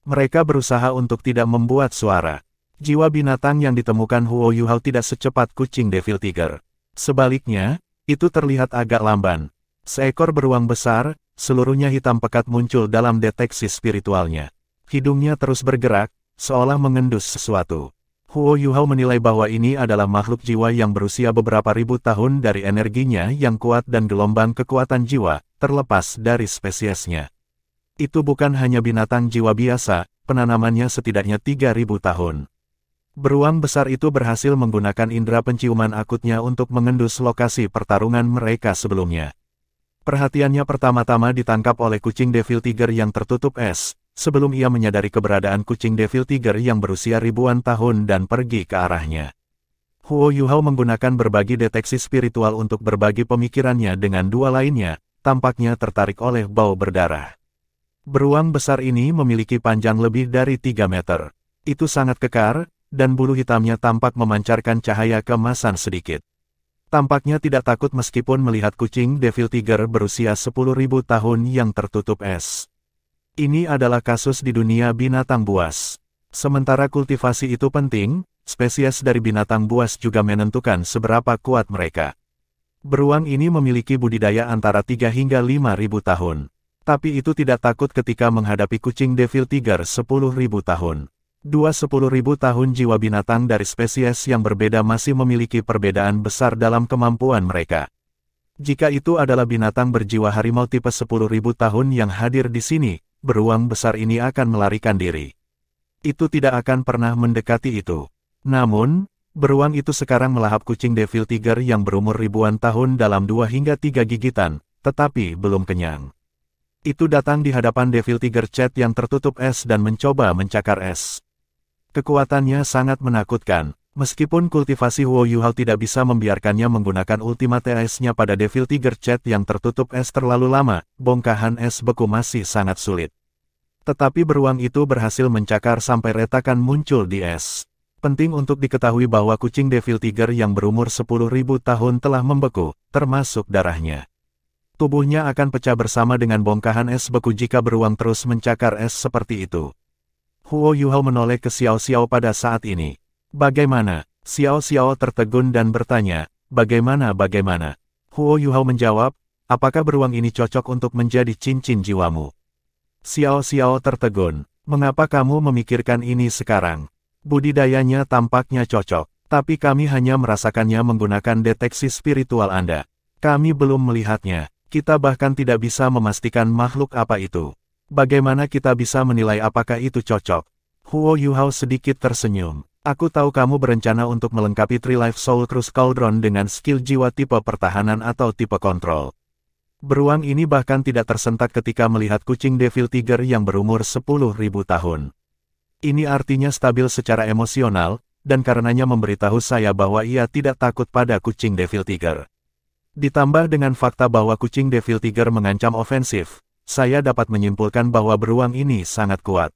Mereka berusaha untuk tidak membuat suara. Jiwa binatang yang ditemukan Huo Yuhao tidak secepat kucing Devil Tiger. Sebaliknya, itu terlihat agak lamban. Seekor beruang besar, seluruhnya hitam pekat muncul dalam deteksi spiritualnya. Hidungnya terus bergerak, seolah mengendus sesuatu. Huo Yuhao menilai bahwa ini adalah makhluk jiwa yang berusia beberapa ribu tahun dari energinya yang kuat dan gelombang kekuatan jiwa, terlepas dari spesiesnya. Itu bukan hanya binatang jiwa biasa, penanamannya setidaknya 3.000 tahun. Beruang besar itu berhasil menggunakan indera penciuman akutnya untuk mengendus lokasi pertarungan mereka sebelumnya. Perhatiannya pertama-tama ditangkap oleh kucing Devil Tiger yang tertutup es, sebelum ia menyadari keberadaan kucing Devil Tiger yang berusia ribuan tahun dan pergi ke arahnya. Huo Yuhao menggunakan berbagi deteksi spiritual untuk berbagi pemikirannya dengan dua lainnya, tampaknya tertarik oleh bau berdarah. Beruang besar ini memiliki panjang lebih dari 3 meter. Itu sangat kekar, dan bulu hitamnya tampak memancarkan cahaya keemasan sedikit. Tampaknya tidak takut meskipun melihat kucing Devil Tiger berusia 10.000 tahun yang tertutup es. Ini adalah kasus di dunia binatang buas. Sementara kultivasi itu penting, spesies dari binatang buas juga menentukan seberapa kuat mereka. Beruang ini memiliki budidaya antara 3 hingga 5.000 tahun. Tapi itu tidak takut ketika menghadapi kucing Devil Tiger 10.000 tahun. 10.000 tahun jiwa binatang dari spesies yang berbeda masih memiliki perbedaan besar dalam kemampuan mereka. Jika itu adalah binatang berjiwa harimau tipe 10.000 tahun yang hadir di sini, beruang besar ini akan melarikan diri. Itu tidak akan pernah mendekati itu. Namun, beruang itu sekarang melahap kucing Devil Tiger yang berumur ribuan tahun dalam 2 hingga 3 gigitan, tetapi belum kenyang. Itu datang di hadapan Devil Tiger Chat yang tertutup es dan mencoba mencakar es. Kekuatannya sangat menakutkan. Meskipun kultivasi Huo Yuhao tidak bisa membiarkannya menggunakan ultimate esnya pada Devil Tiger Chat yang tertutup es terlalu lama, bongkahan es beku masih sangat sulit. Tetapi beruang itu berhasil mencakar sampai retakan muncul di es. Penting untuk diketahui bahwa kucing Devil Tiger yang berumur 10.000 tahun telah membeku, termasuk darahnya. Tubuhnya akan pecah bersama dengan bongkahan es beku jika beruang terus mencakar es seperti itu. Huo Yuhao menoleh ke Xiao Xiao pada saat ini. Bagaimana? Xiao Xiao tertegun dan bertanya, bagaimana? Huo Yuhao menjawab, apakah beruang ini cocok untuk menjadi cincin jiwamu? Xiao Xiao tertegun, mengapa kamu memikirkan ini sekarang? Budidayanya tampaknya cocok, tapi kami hanya merasakannya menggunakan deteksi spiritual Anda. Kami belum melihatnya, kita bahkan tidak bisa memastikan makhluk apa itu. Bagaimana kita bisa menilai apakah itu cocok? Huo Yuhao sedikit tersenyum. Aku tahu kamu berencana untuk melengkapi Tree Life Soul Cruise Cauldron dengan skill jiwa tipe pertahanan atau tipe kontrol. Beruang ini bahkan tidak tersentak ketika melihat kucing Devil Tiger yang berumur 10.000 tahun. Ini artinya stabil secara emosional, dan karenanya memberitahu saya bahwa ia tidak takut pada kucing Devil Tiger. Ditambah dengan fakta bahwa kucing Devil Tiger mengancam ofensif, saya dapat menyimpulkan bahwa beruang ini sangat kuat.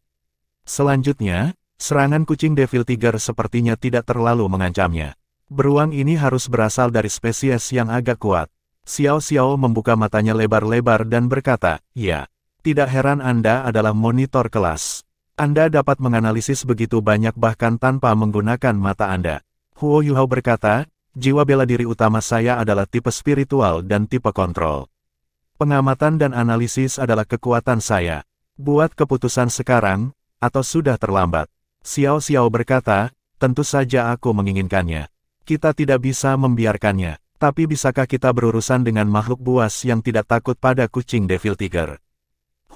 Selanjutnya, serangan kucing Devil Tiger sepertinya tidak terlalu mengancamnya. Beruang ini harus berasal dari spesies yang agak kuat. Xiao Xiao membuka matanya lebar-lebar dan berkata, ya, tidak heran Anda adalah monitor kelas. Anda dapat menganalisis begitu banyak bahkan tanpa menggunakan mata Anda. Huo Yuhao berkata, jiwa bela diri utama saya adalah tipe spiritual dan tipe kontrol. Pengamatan dan analisis adalah kekuatan saya. Buat keputusan sekarang, atau sudah terlambat. Xiao Xiao berkata, tentu saja aku menginginkannya. Kita tidak bisa membiarkannya, tapi bisakah kita berurusan dengan makhluk buas yang tidak takut pada kucing Devil Tiger?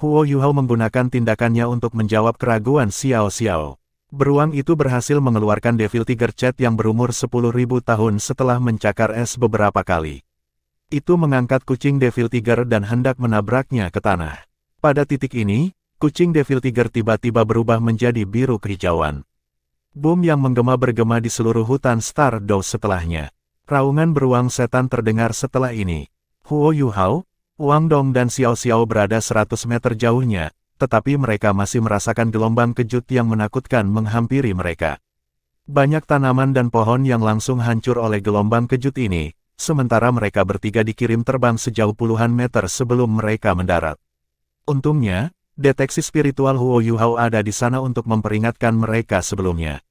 Huo Yuhao menggunakan tindakannya untuk menjawab keraguan Xiao Xiao. Beruang itu berhasil mengeluarkan Devil Tiger Cat yang berumur 10.000 tahun setelah mencakar es beberapa kali. Itu mengangkat kucing Devil Tiger dan hendak menabraknya ke tanah. Pada titik ini, kucing Devil Tiger tiba-tiba berubah menjadi biru kehijauan. Boom yang bergema di seluruh hutan Stardew setelahnya. Raungan beruang setan terdengar setelah ini. Huo Yuhao, Wang Dong dan Xiao Xiao berada 100 meter jauhnya, tetapi mereka masih merasakan gelombang kejut yang menakutkan menghampiri mereka. Banyak tanaman dan pohon yang langsung hancur oleh gelombang kejut ini, sementara mereka bertiga dikirim terbang sejauh puluhan meter sebelum mereka mendarat. Untungnya, deteksi spiritual Huo Yuhao ada di sana untuk memperingatkan mereka sebelumnya.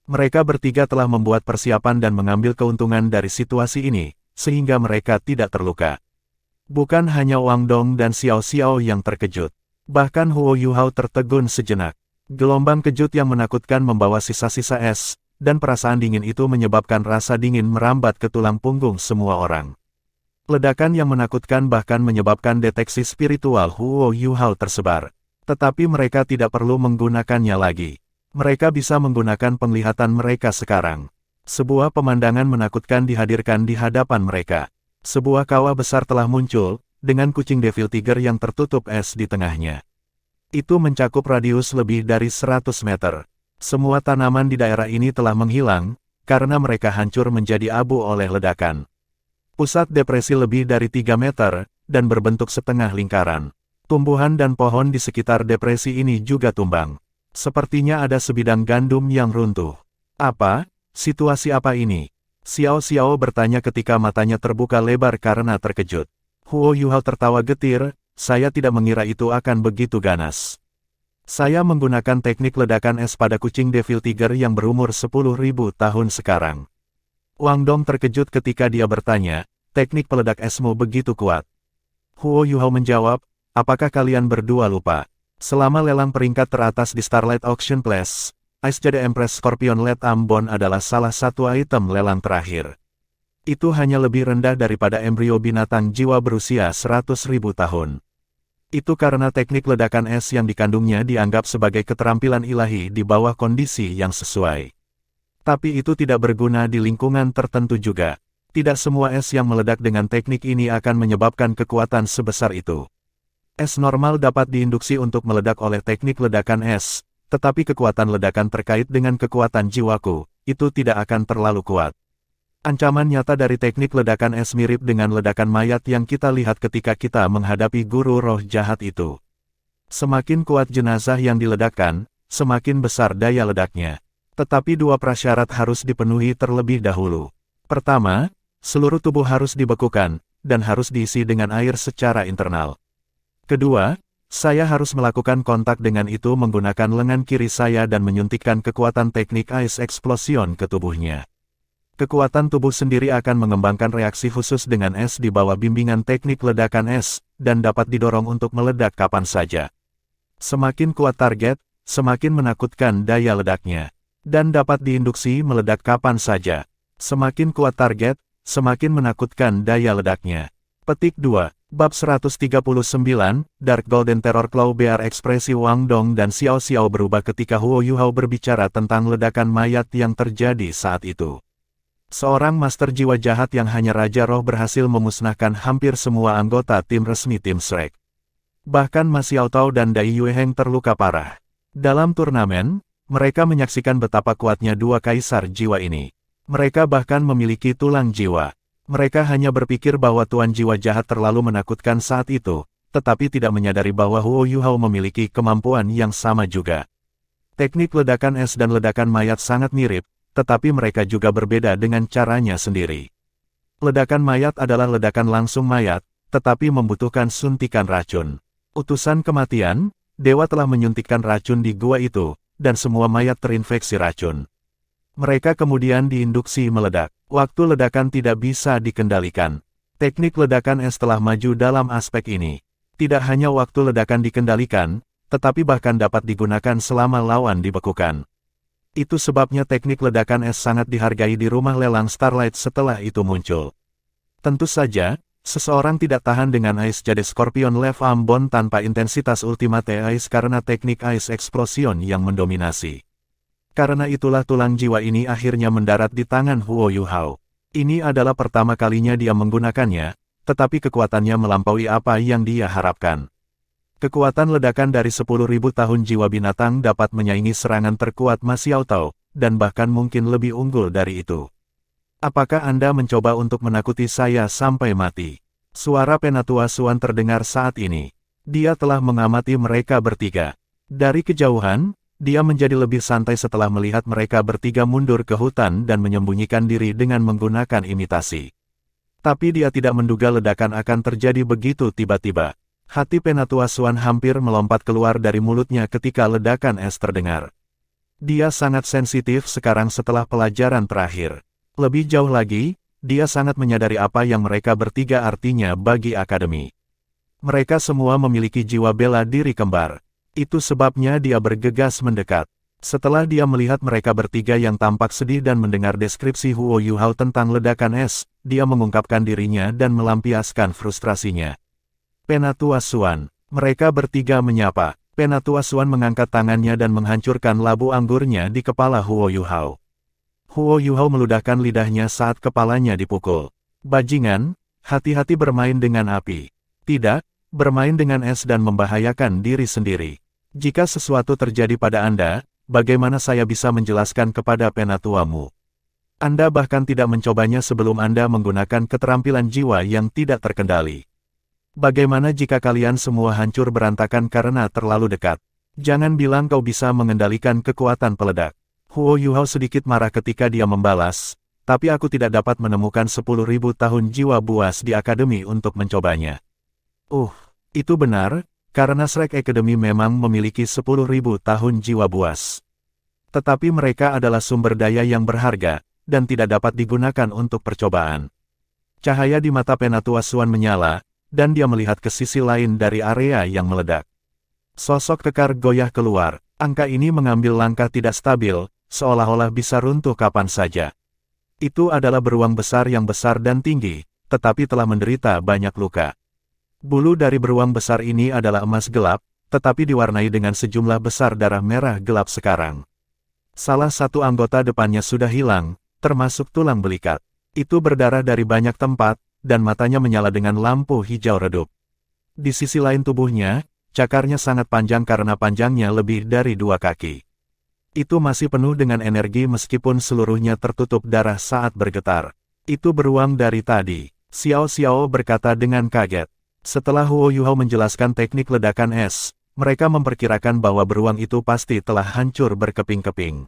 Mereka bertiga telah membuat persiapan dan mengambil keuntungan dari situasi ini, sehingga mereka tidak terluka. Bukan hanya Wang Dong dan Xiao Xiao yang terkejut. Bahkan Huo Yuhao tertegun sejenak. Gelombang kejut yang menakutkan membawa sisa-sisa es, dan perasaan dingin itu menyebabkan rasa dingin merambat ke tulang punggung semua orang. Ledakan yang menakutkan bahkan menyebabkan deteksi spiritual Huo Yuhao tersebar. Tetapi mereka tidak perlu menggunakannya lagi. Mereka bisa menggunakan penglihatan mereka sekarang. Sebuah pemandangan menakutkan dihadirkan di hadapan mereka. Sebuah kawah besar telah muncul, dengan kucing Devil Tiger yang tertutup es di tengahnya. Itu mencakup radius lebih dari 100 meter. Semua tanaman di daerah ini telah menghilang, karena mereka hancur menjadi abu oleh ledakan. Pusat depresi lebih dari 3 meter, dan berbentuk setengah lingkaran. Tumbuhan dan pohon di sekitar depresi ini juga tumbang. Sepertinya ada sebidang gandum yang runtuh. Apa? Situasi apa ini? Xiao Xiao bertanya ketika matanya terbuka lebar karena terkejut. Huo Yuhao tertawa getir, saya tidak mengira itu akan begitu ganas. Saya menggunakan teknik ledakan es pada kucing Devil Tiger yang berumur 10.000 tahun sekarang. Wang Dong terkejut ketika dia bertanya, teknik peledak esmu begitu kuat. Huo Yuhao menjawab, apakah kalian berdua lupa? Selama lelang peringkat teratas di Starlight Auction Place, Ice Jade Empress Scorpion Let Ambon adalah salah satu item lelang terakhir. Itu hanya lebih rendah daripada embrio binatang jiwa berusia 100.000 tahun. Itu karena teknik ledakan es yang dikandungnya dianggap sebagai keterampilan ilahi di bawah kondisi yang sesuai. Tapi itu tidak berguna di lingkungan tertentu juga. Tidak semua es yang meledak dengan teknik ini akan menyebabkan kekuatan sebesar itu. Es normal dapat diinduksi untuk meledak oleh teknik ledakan es, tetapi kekuatan ledakan terkait dengan kekuatan jiwaku, itu tidak akan terlalu kuat. Ancaman nyata dari teknik ledakan es mirip dengan ledakan mayat yang kita lihat ketika kita menghadapi guru roh jahat itu. Semakin kuat jenazah yang diledakkan, semakin besar daya ledaknya. Tetapi dua prasyarat harus dipenuhi terlebih dahulu. Pertama, seluruh tubuh harus dibekukan, dan harus diisi dengan air secara internal. Kedua, saya harus melakukan kontak dengan itu menggunakan lengan kiri saya dan menyuntikkan kekuatan teknik Ice Explosion ke tubuhnya. Kekuatan tubuh sendiri akan mengembangkan reaksi khusus dengan es di bawah bimbingan teknik ledakan es, dan dapat didorong untuk meledak kapan saja. Semakin kuat target, semakin menakutkan daya ledaknya. Dan dapat diinduksi meledak kapan saja. Semakin kuat target, semakin menakutkan daya ledaknya. Petik 2. Bab 139, Dark Golden Terror Claw BR. Ekspresi Wang Dong dan Xiao Xiao berubah ketika Huo Yuhao berbicara tentang ledakan mayat yang terjadi saat itu. Seorang master jiwa jahat yang hanya Raja Roh berhasil memusnahkan hampir semua anggota tim resmi tim Shrek. Bahkan Ma Xiaotao dan Dai Yueheng terluka parah. Dalam turnamen, mereka menyaksikan betapa kuatnya dua kaisar jiwa ini. Mereka bahkan memiliki tulang jiwa. Mereka hanya berpikir bahwa Tuan Jiwa Jahat terlalu menakutkan saat itu, tetapi tidak menyadari bahwa Huo Yuhao memiliki kemampuan yang sama juga. Teknik ledakan es dan ledakan mayat sangat mirip, tetapi mereka juga berbeda dengan caranya sendiri. Ledakan mayat adalah ledakan langsung mayat, tetapi membutuhkan suntikan racun. Utusan kematian, dewa telah menyuntikkan racun di gua itu, dan semua mayat terinfeksi racun. Mereka kemudian diinduksi meledak. Waktu ledakan tidak bisa dikendalikan. Teknik ledakan es telah maju dalam aspek ini. Tidak hanya waktu ledakan dikendalikan, tetapi bahkan dapat digunakan selama lawan dibekukan. Itu sebabnya teknik ledakan es sangat dihargai di rumah lelang Starlight setelah itu muncul. Tentu saja, seseorang tidak tahan dengan Ice Jade Scorpion Left Arm Bond tanpa intensitas Ultimate Ice karena teknik Ice Explosion yang mendominasi. Karena itulah tulang jiwa ini akhirnya mendarat di tangan Huo Yuhao. Ini adalah pertama kalinya dia menggunakannya, tetapi kekuatannya melampaui apa yang dia harapkan. Kekuatan ledakan dari 10.000 tahun jiwa binatang dapat menyaingi serangan terkuat Ma Xiaotao, dan bahkan mungkin lebih unggul dari itu. Apakah Anda mencoba untuk menakuti saya sampai mati? Suara Penatua Suan terdengar saat ini. Dia telah mengamati mereka bertiga. Dari kejauhan, dia menjadi lebih santai setelah melihat mereka bertiga mundur ke hutan dan menyembunyikan diri dengan menggunakan imitasi. Tapi dia tidak menduga ledakan akan terjadi begitu tiba-tiba. Hati Penatua Suan hampir melompat keluar dari mulutnya ketika ledakan es terdengar. Dia sangat sensitif sekarang setelah pelajaran terakhir. Lebih jauh lagi, dia sangat menyadari apa yang mereka bertiga artinya bagi akademi. Mereka semua memiliki jiwa bela diri kembar. Itu sebabnya dia bergegas mendekat. Setelah dia melihat mereka bertiga yang tampak sedih dan mendengar deskripsi Huo Yuhao tentang ledakan es, dia mengungkapkan dirinya dan melampiaskan frustrasinya. Penatua Suan. Mereka bertiga menyapa. Penatua Suan mengangkat tangannya dan menghancurkan labu anggurnya di kepala Huo Yuhao. Huo Yuhao meludahkan lidahnya saat kepalanya dipukul. Bajingan, hati-hati bermain dengan api. Tidak, bermain dengan es dan membahayakan diri sendiri. Jika sesuatu terjadi pada Anda, bagaimana saya bisa menjelaskan kepada penatuamu? Anda bahkan tidak mencobanya sebelum Anda menggunakan keterampilan jiwa yang tidak terkendali. Bagaimana jika kalian semua hancur berantakan karena terlalu dekat? Jangan bilang kau bisa mengendalikan kekuatan peledak. Huo Yuhao sedikit marah ketika dia membalas, tapi aku tidak dapat menemukan 10.000 tahun jiwa buas di akademi untuk mencobanya. Itu benar, karena Shrek Academy memang memiliki 10.000 tahun jiwa buas. Tetapi mereka adalah sumber daya yang berharga, dan tidak dapat digunakan untuk percobaan. Cahaya di mata Penatua Suan menyala, dan dia melihat ke sisi lain dari area yang meledak. Sosok kekar goyah keluar, angka ini mengambil langkah tidak stabil, seolah-olah bisa runtuh kapan saja. Itu adalah beruang besar yang besar dan tinggi, tetapi telah menderita banyak luka. Bulu dari beruang besar ini adalah emas gelap, tetapi diwarnai dengan sejumlah besar darah merah gelap sekarang. Salah satu anggota depannya sudah hilang, termasuk tulang belikat. Itu berdarah dari banyak tempat, dan matanya menyala dengan lampu hijau redup. Di sisi lain tubuhnya, cakarnya sangat panjang karena panjangnya lebih dari 2 kaki. Itu masih penuh dengan energi meskipun seluruhnya tertutup darah saat bergetar. Itu beruang dari tadi, Xiao Xiao berkata dengan kaget. Setelah Huo Yuhao menjelaskan teknik ledakan es, mereka memperkirakan bahwa beruang itu pasti telah hancur berkeping-keping.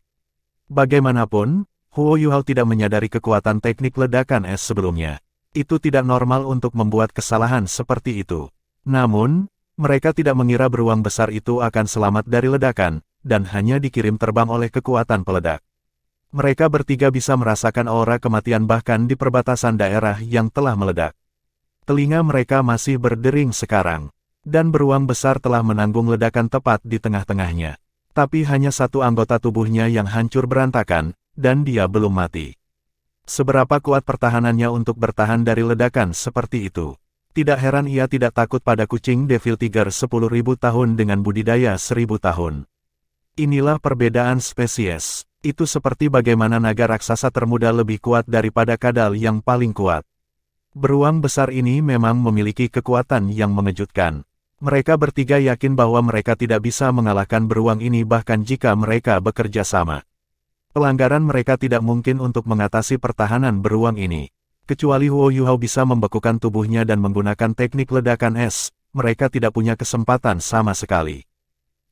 Bagaimanapun, Huo Yuhao tidak menyadari kekuatan teknik ledakan es sebelumnya. Itu tidak normal untuk membuat kesalahan seperti itu. Namun, mereka tidak mengira beruang besar itu akan selamat dari ledakan, dan hanya dikirim terbang oleh kekuatan peledak. Mereka bertiga bisa merasakan aura kematian bahkan di perbatasan daerah yang telah meledak. Telinga mereka masih berdering sekarang. Dan beruang besar telah menanggung ledakan tepat di tengah-tengahnya. Tapi hanya satu anggota tubuhnya yang hancur berantakan, dan dia belum mati. Seberapa kuat pertahanannya untuk bertahan dari ledakan seperti itu? Tidak heran ia tidak takut pada kucing Devil Tiger 10.000 tahun dengan budidaya 1.000 tahun. Inilah perbedaan spesies. Itu seperti bagaimana naga raksasa termuda lebih kuat daripada kadal yang paling kuat. Beruang besar ini memang memiliki kekuatan yang mengejutkan. Mereka bertiga yakin bahwa mereka tidak bisa mengalahkan beruang ini bahkan jika mereka bekerja sama. Pelanggaran mereka tidak mungkin untuk mengatasi pertahanan beruang ini. Kecuali Huo Yuhao bisa membekukan tubuhnya dan menggunakan teknik ledakan es, mereka tidak punya kesempatan sama sekali.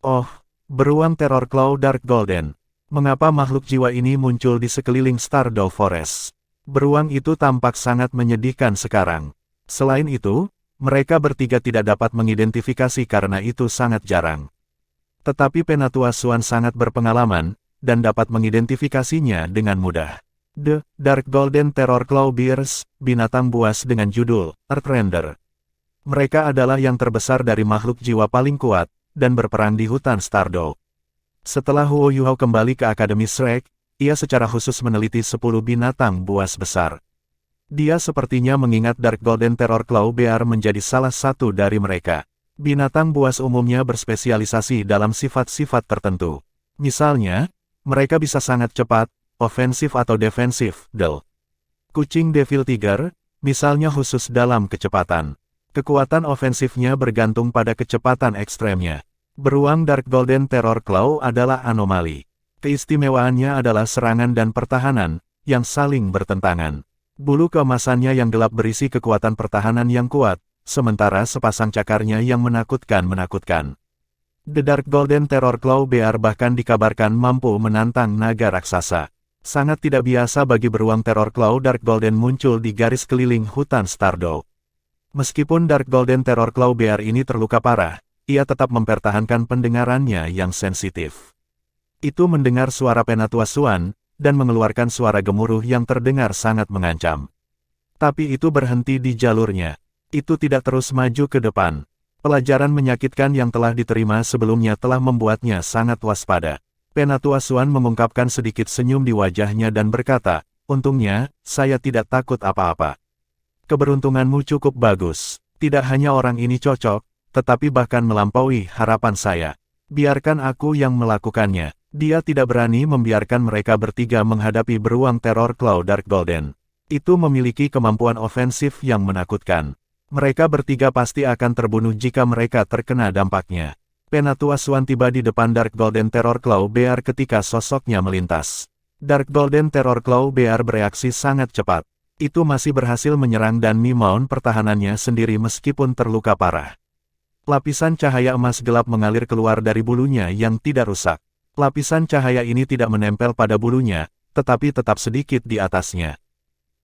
Oh, beruang teror Claw Dark Golden. Mengapa makhluk jiwa ini muncul di sekeliling Stardew Forest? Beruang itu tampak sangat menyedihkan sekarang. Selain itu, mereka bertiga tidak dapat mengidentifikasi karena itu sangat jarang. Tetapi Penatua Swan sangat berpengalaman, dan dapat mengidentifikasinya dengan mudah. The Dark Golden Terror Claw Bears, binatang buas dengan judul Earthrender. Mereka adalah yang terbesar dari makhluk jiwa paling kuat, dan berperang di hutan Stardew. Setelah Huo Yuhao kembali ke Akademi Shrek, ia secara khusus meneliti 10 binatang buas besar. Dia sepertinya mengingat Dark Golden Terror Claw Bear menjadi salah satu dari mereka. Binatang buas umumnya berspesialisasi dalam sifat-sifat tertentu. Misalnya, mereka bisa sangat cepat, ofensif atau defensif, Kucing Devil Tiger, misalnya khusus dalam kecepatan. Kekuatan ofensifnya bergantung pada kecepatan ekstremnya. Beruang Dark Golden Terror Claw adalah anomali. Keistimewaannya adalah serangan dan pertahanan, yang saling bertentangan. Bulu keemasannya yang gelap berisi kekuatan pertahanan yang kuat, sementara sepasang cakarnya yang menakutkan. The Dark Golden Terror Claw Bear bahkan dikabarkan mampu menantang naga raksasa. Sangat tidak biasa bagi beruang Terror Claw Dark Golden muncul di garis keliling hutan Stardew. Meskipun Dark Golden Terror Claw Bear ini terluka parah, ia tetap mempertahankan pendengarannya yang sensitif. Itu mendengar suara Penatua Swan, dan mengeluarkan suara gemuruh yang terdengar sangat mengancam. Tapi itu berhenti di jalurnya. Itu tidak terus maju ke depan. Pelajaran menyakitkan yang telah diterima sebelumnya telah membuatnya sangat waspada. Penatua Swan mengungkapkan sedikit senyum di wajahnya dan berkata, "Untungnya, saya tidak takut apa-apa. Keberuntunganmu cukup bagus. Tidak hanya orang ini cocok, tetapi bahkan melampaui harapan saya. Biarkan aku yang melakukannya." Dia tidak berani membiarkan mereka bertiga menghadapi beruang teror Claw Dark Golden. Itu memiliki kemampuan ofensif yang menakutkan. Mereka bertiga pasti akan terbunuh jika mereka terkena dampaknya. Penatua Swan tiba di depan Dark Golden Terror Claw Bear ketika sosoknya melintas. Dark Golden Terror Claw Bear bereaksi sangat cepat. Itu masih berhasil menyerang dan memaun pertahanannya sendiri meskipun terluka parah. Lapisan cahaya emas gelap mengalir keluar dari bulunya yang tidak rusak. Lapisan cahaya ini tidak menempel pada bulunya, tetapi tetap sedikit di atasnya.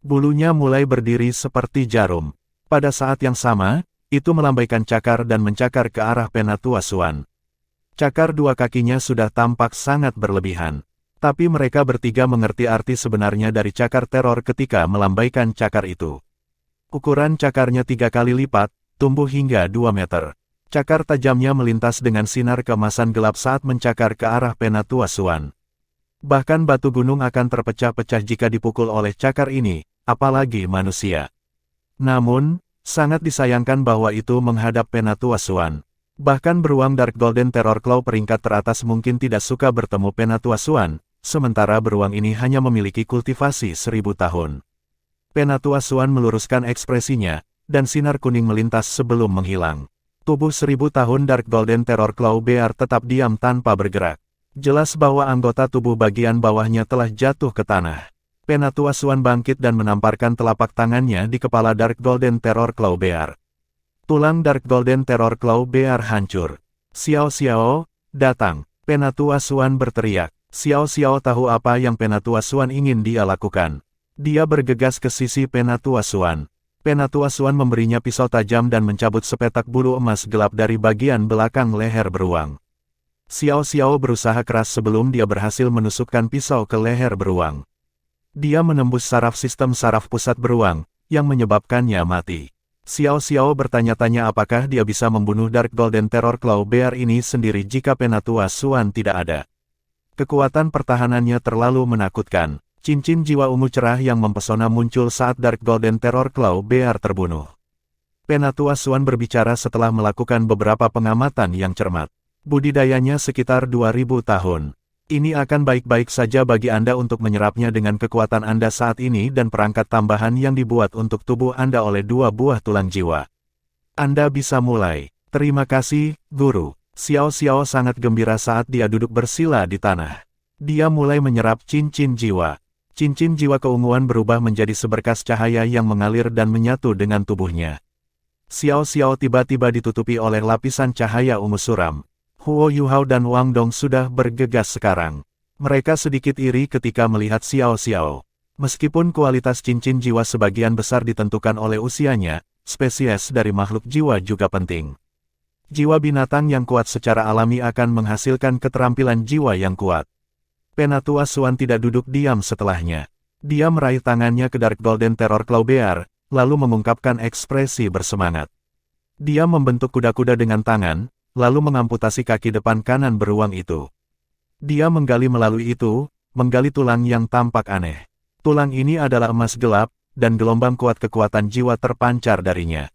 Bulunya mulai berdiri seperti jarum. Pada saat yang sama, itu melambaikan cakar dan mencakar ke arah Penatua Swan. Cakar dua kakinya sudah tampak sangat berlebihan. Tapi mereka bertiga mengerti arti sebenarnya dari cakar teror ketika melambaikan cakar itu. Ukuran cakarnya 3 kali lipat, tumbuh hingga 2 meter. Cakar tajamnya melintas dengan sinar keemasan gelap saat mencakar ke arah Penatua Swan. Bahkan batu gunung akan terpecah-pecah jika dipukul oleh cakar ini, apalagi manusia. Namun, sangat disayangkan bahwa itu menghadap Penatua Swan. Bahkan beruang Dark Golden Terror Claw peringkat teratas mungkin tidak suka bertemu Penatua Swan, sementara beruang ini hanya memiliki kultivasi 1000 tahun. Penatua Swan meluruskan ekspresinya, dan sinar kuning melintas sebelum menghilang. Tubuh 1000 tahun Dark Golden Terror Claw Bear tetap diam tanpa bergerak. Jelas bahwa anggota tubuh bagian bawahnya telah jatuh ke tanah. Penatua Swan bangkit dan menamparkan telapak tangannya di kepala Dark Golden Terror Claw Bear. Tulang Dark Golden Terror Claw Bear hancur. "Xiao Xiao, datang!" Penatua Swan berteriak. Xiao Xiao tahu apa yang Penatua Xuan ingin dia lakukan. Dia bergegas ke sisi Penatua Xuan. Penatua Xuan memberinya pisau tajam dan mencabut sepetak bulu emas gelap dari bagian belakang leher beruang. Xiao Xiao berusaha keras sebelum dia berhasil menusukkan pisau ke leher beruang. Dia menembus saraf sistem saraf pusat beruang, yang menyebabkannya mati. Xiao Xiao bertanya-tanya apakah dia bisa membunuh Dark Golden Terror Claw Bear ini sendiri jika Penatua Xuan tidak ada. Kekuatan pertahanannya terlalu menakutkan. Cincin jiwa ungu cerah yang mempesona muncul saat Dark Golden Terror Claw Bear terbunuh. Penatua Xuan berbicara setelah melakukan beberapa pengamatan yang cermat. Budidayanya sekitar 2000 tahun. Ini akan baik-baik saja bagi Anda untuk menyerapnya dengan kekuatan Anda saat ini dan perangkat tambahan yang dibuat untuk tubuh Anda oleh 2 buah tulang jiwa. Anda bisa mulai. Terima kasih, Guru. Xiao Xiao sangat gembira saat dia duduk bersila di tanah. Dia mulai menyerap cincin jiwa. Cincin jiwa keunguan berubah menjadi seberkas cahaya yang mengalir dan menyatu dengan tubuhnya. Xiao Xiao tiba-tiba ditutupi oleh lapisan cahaya ungu suram. Huo Yuhao dan Wang Dong sudah bergegas sekarang. Mereka sedikit iri ketika melihat Xiao Xiao. Meskipun kualitas cincin jiwa sebagian besar ditentukan oleh usianya, spesies dari makhluk jiwa juga penting. Jiwa binatang yang kuat secara alami akan menghasilkan keterampilan jiwa yang kuat. Penatua Xuan tidak duduk diam setelahnya. Dia meraih tangannya ke Dark Golden Terror Claw Bear, lalu mengungkapkan ekspresi bersemangat. Dia membentuk kuda-kuda dengan tangan, lalu mengamputasi kaki depan kanan beruang itu. Dia menggali melalui itu, menggali tulang yang tampak aneh. Tulang ini adalah emas gelap, dan gelombang kuat kekuatan jiwa terpancar darinya.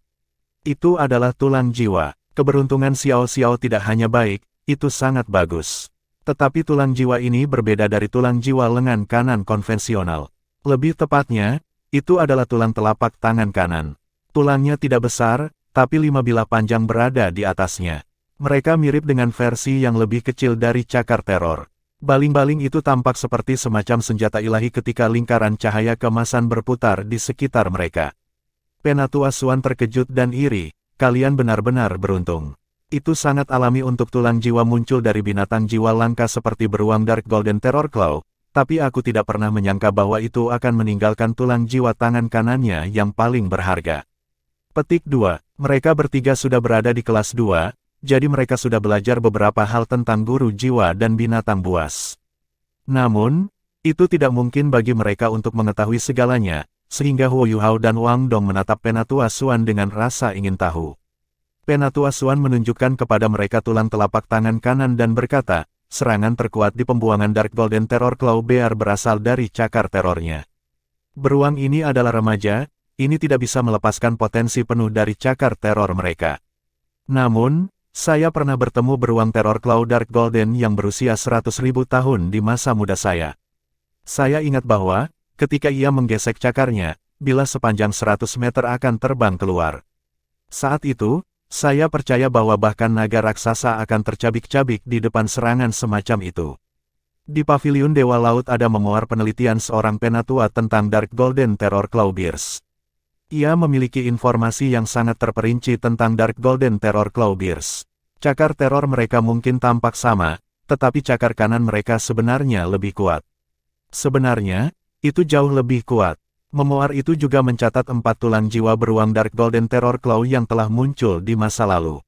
Itu adalah tulang jiwa. Keberuntungan Xiao Xiao tidak hanya baik, itu sangat bagus. Tetapi tulang jiwa ini berbeda dari tulang jiwa lengan kanan konvensional. Lebih tepatnya, itu adalah tulang telapak tangan kanan. Tulangnya tidak besar, tapi 5 bilah panjang berada di atasnya. Mereka mirip dengan versi yang lebih kecil dari cakar teror. Baling-baling itu tampak seperti semacam senjata ilahi ketika lingkaran cahaya keemasan berputar di sekitar mereka. Penatua Xuan terkejut dan iri, kalian benar-benar beruntung. Itu sangat alami untuk tulang jiwa muncul dari binatang jiwa langka seperti beruang Dark Golden Terror Claw, tapi aku tidak pernah menyangka bahwa itu akan meninggalkan tulang jiwa tangan kanannya yang paling berharga. Petik 2. Mereka bertiga sudah berada di kelas 2, jadi mereka sudah belajar beberapa hal tentang guru jiwa dan binatang buas. Namun, itu tidak mungkin bagi mereka untuk mengetahui segalanya, sehingga Huo Yuhao dan Wang Dong menatap Penatua Xuan dengan rasa ingin tahu. Penatua Xuan menunjukkan kepada mereka tulang telapak tangan kanan dan berkata, serangan terkuat di pembuangan Dark Golden Terror Claw Bear berasal dari cakar terornya. Beruang ini adalah remaja, ini tidak bisa melepaskan potensi penuh dari cakar teror mereka. Namun, saya pernah bertemu beruang teror Claw Dark Golden yang berusia 100.000 tahun di masa muda saya. Saya ingat bahwa, ketika ia menggesek cakarnya, bilah sepanjang 100 meter akan terbang keluar. Saat itu, saya percaya bahwa bahkan naga raksasa akan tercabik-cabik di depan serangan semacam itu. Di Paviliun Dewa Laut ada memuar penelitian seorang penatua tentang Dark Golden Terror Claw Bears. Ia memiliki informasi yang sangat terperinci tentang Dark Golden Terror Claw Bears. Cakar teror mereka mungkin tampak sama, tetapi cakar kanan mereka sebenarnya lebih kuat. Sebenarnya, itu jauh lebih kuat. Memoir itu juga mencatat 4 tulang jiwa beruang Dark Golden Terror Claw yang telah muncul di masa lalu.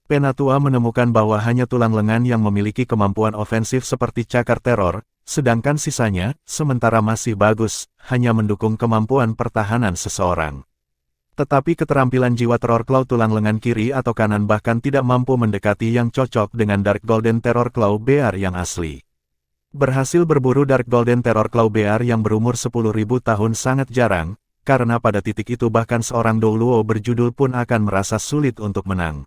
Penatua menemukan bahwa hanya tulang lengan yang memiliki kemampuan ofensif seperti cakar teror, sedangkan sisanya, sementara masih bagus, hanya mendukung kemampuan pertahanan seseorang. Tetapi keterampilan jiwa Terror Claw tulang lengan kiri atau kanan bahkan tidak mampu mendekati yang cocok dengan Dark Golden Terror Claw Bear yang asli. Berhasil berburu Dark Golden Terror Claw Bear yang berumur 10.000 tahun sangat jarang, karena pada titik itu bahkan seorang Douluo berjudul pun akan merasa sulit untuk menang.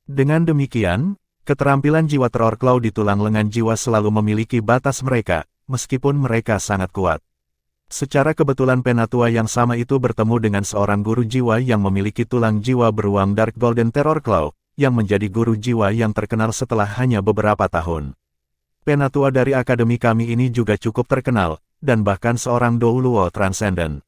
Dengan demikian, keterampilan jiwa Terror Claw di tulang lengan jiwa selalu memiliki batas mereka, meskipun mereka sangat kuat. Secara kebetulan penatua yang sama itu bertemu dengan seorang guru jiwa yang memiliki tulang jiwa beruang Dark Golden Terror Claw, yang menjadi guru jiwa yang terkenal setelah hanya beberapa tahun. Penatua dari akademi kami ini juga cukup terkenal, dan bahkan seorang Douluo Transcendent.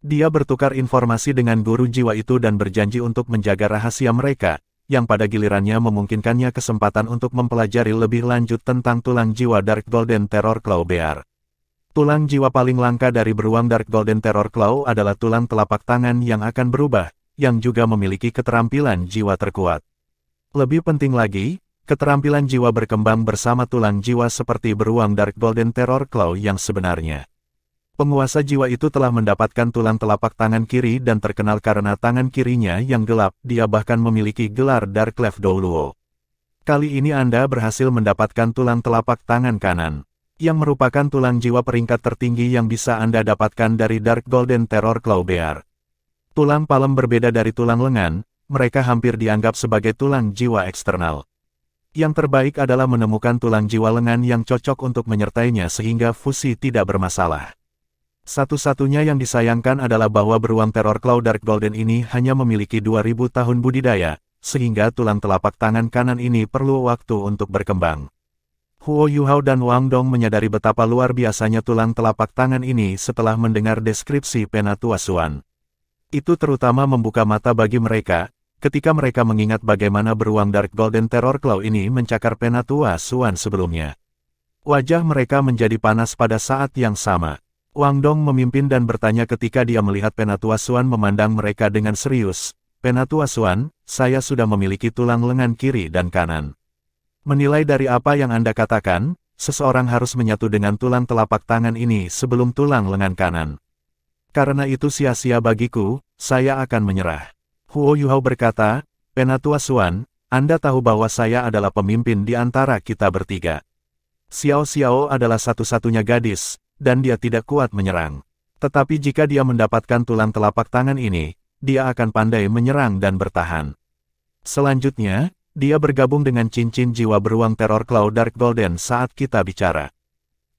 Dia bertukar informasi dengan guru jiwa itu dan berjanji untuk menjaga rahasia mereka, yang pada gilirannya memungkinkannya kesempatan untuk mempelajari lebih lanjut tentang tulang jiwa Dark Golden Terror Claw Bear. Tulang jiwa paling langka dari beruang Dark Golden Terror Claw adalah tulang telapak tangan yang akan berubah, yang juga memiliki keterampilan jiwa terkuat. Lebih penting lagi, keterampilan jiwa berkembang bersama tulang jiwa seperti beruang Dark Golden Terror Claw yang sebenarnya. Penguasa jiwa itu telah mendapatkan tulang telapak tangan kiri dan terkenal karena tangan kirinya yang gelap, dia bahkan memiliki gelar Dark Clef Douluo. Kali ini Anda berhasil mendapatkan tulang telapak tangan kanan, yang merupakan tulang jiwa peringkat tertinggi yang bisa Anda dapatkan dari Dark Golden Terror Claw Bear. Tulang palem berbeda dari tulang lengan, mereka hampir dianggap sebagai tulang jiwa eksternal. Yang terbaik adalah menemukan tulang jiwa lengan yang cocok untuk menyertainya sehingga fusi tidak bermasalah. Satu-satunya yang disayangkan adalah bahwa beruang Terror Claw Dark Golden ini hanya memiliki 2000 tahun budidaya, sehingga tulang telapak tangan kanan ini perlu waktu untuk berkembang. Huo Yuhao dan Wang Dong menyadari betapa luar biasanya tulang telapak tangan ini setelah mendengar deskripsi Penatua Xuan. Itu terutama membuka mata bagi mereka, ketika mereka mengingat bagaimana beruang Dark Golden Terror Claw ini mencakar Penatua Xuan sebelumnya. Wajah mereka menjadi panas pada saat yang sama. Wang Dong memimpin dan bertanya ketika dia melihat Penatua Xuan memandang mereka dengan serius. Penatua Xuan, saya sudah memiliki tulang lengan kiri dan kanan. Menilai dari apa yang Anda katakan, seseorang harus menyatu dengan tulang telapak tangan ini sebelum tulang lengan kanan. Karena itu sia-sia bagiku, saya akan menyerah. Huo Yuhao berkata, Penatua Xuan, Anda tahu bahwa saya adalah pemimpin di antara kita bertiga. Xiao Xiao adalah satu-satunya gadis, dan dia tidak kuat menyerang. Tetapi jika dia mendapatkan tulang telapak tangan ini, dia akan pandai menyerang dan bertahan. Selanjutnya, dia bergabung dengan cincin jiwa beruang Terror Claw Dark Golden saat kita bicara.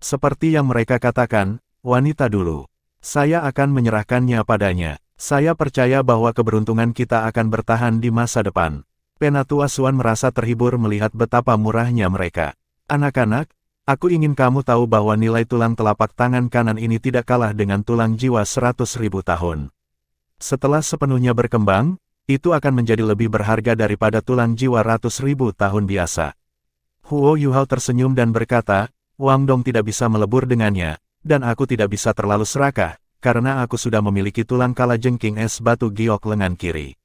Seperti yang mereka katakan, wanita dulu. Saya akan menyerahkannya padanya. Saya percaya bahwa keberuntungan kita akan bertahan di masa depan. Penatua Xuan merasa terhibur melihat betapa murahnya mereka. Anak-anak, aku ingin kamu tahu bahwa nilai tulang telapak tangan kanan ini tidak kalah dengan tulang jiwa 100.000 tahun. Setelah sepenuhnya berkembang, itu akan menjadi lebih berharga daripada tulang jiwa 100.000 tahun biasa. Huo Yuhao tersenyum dan berkata, Wang Dong tidak bisa melebur dengannya, dan aku tidak bisa terlalu serakah, karena aku sudah memiliki tulang kalajengking es batu giok lengan kiri.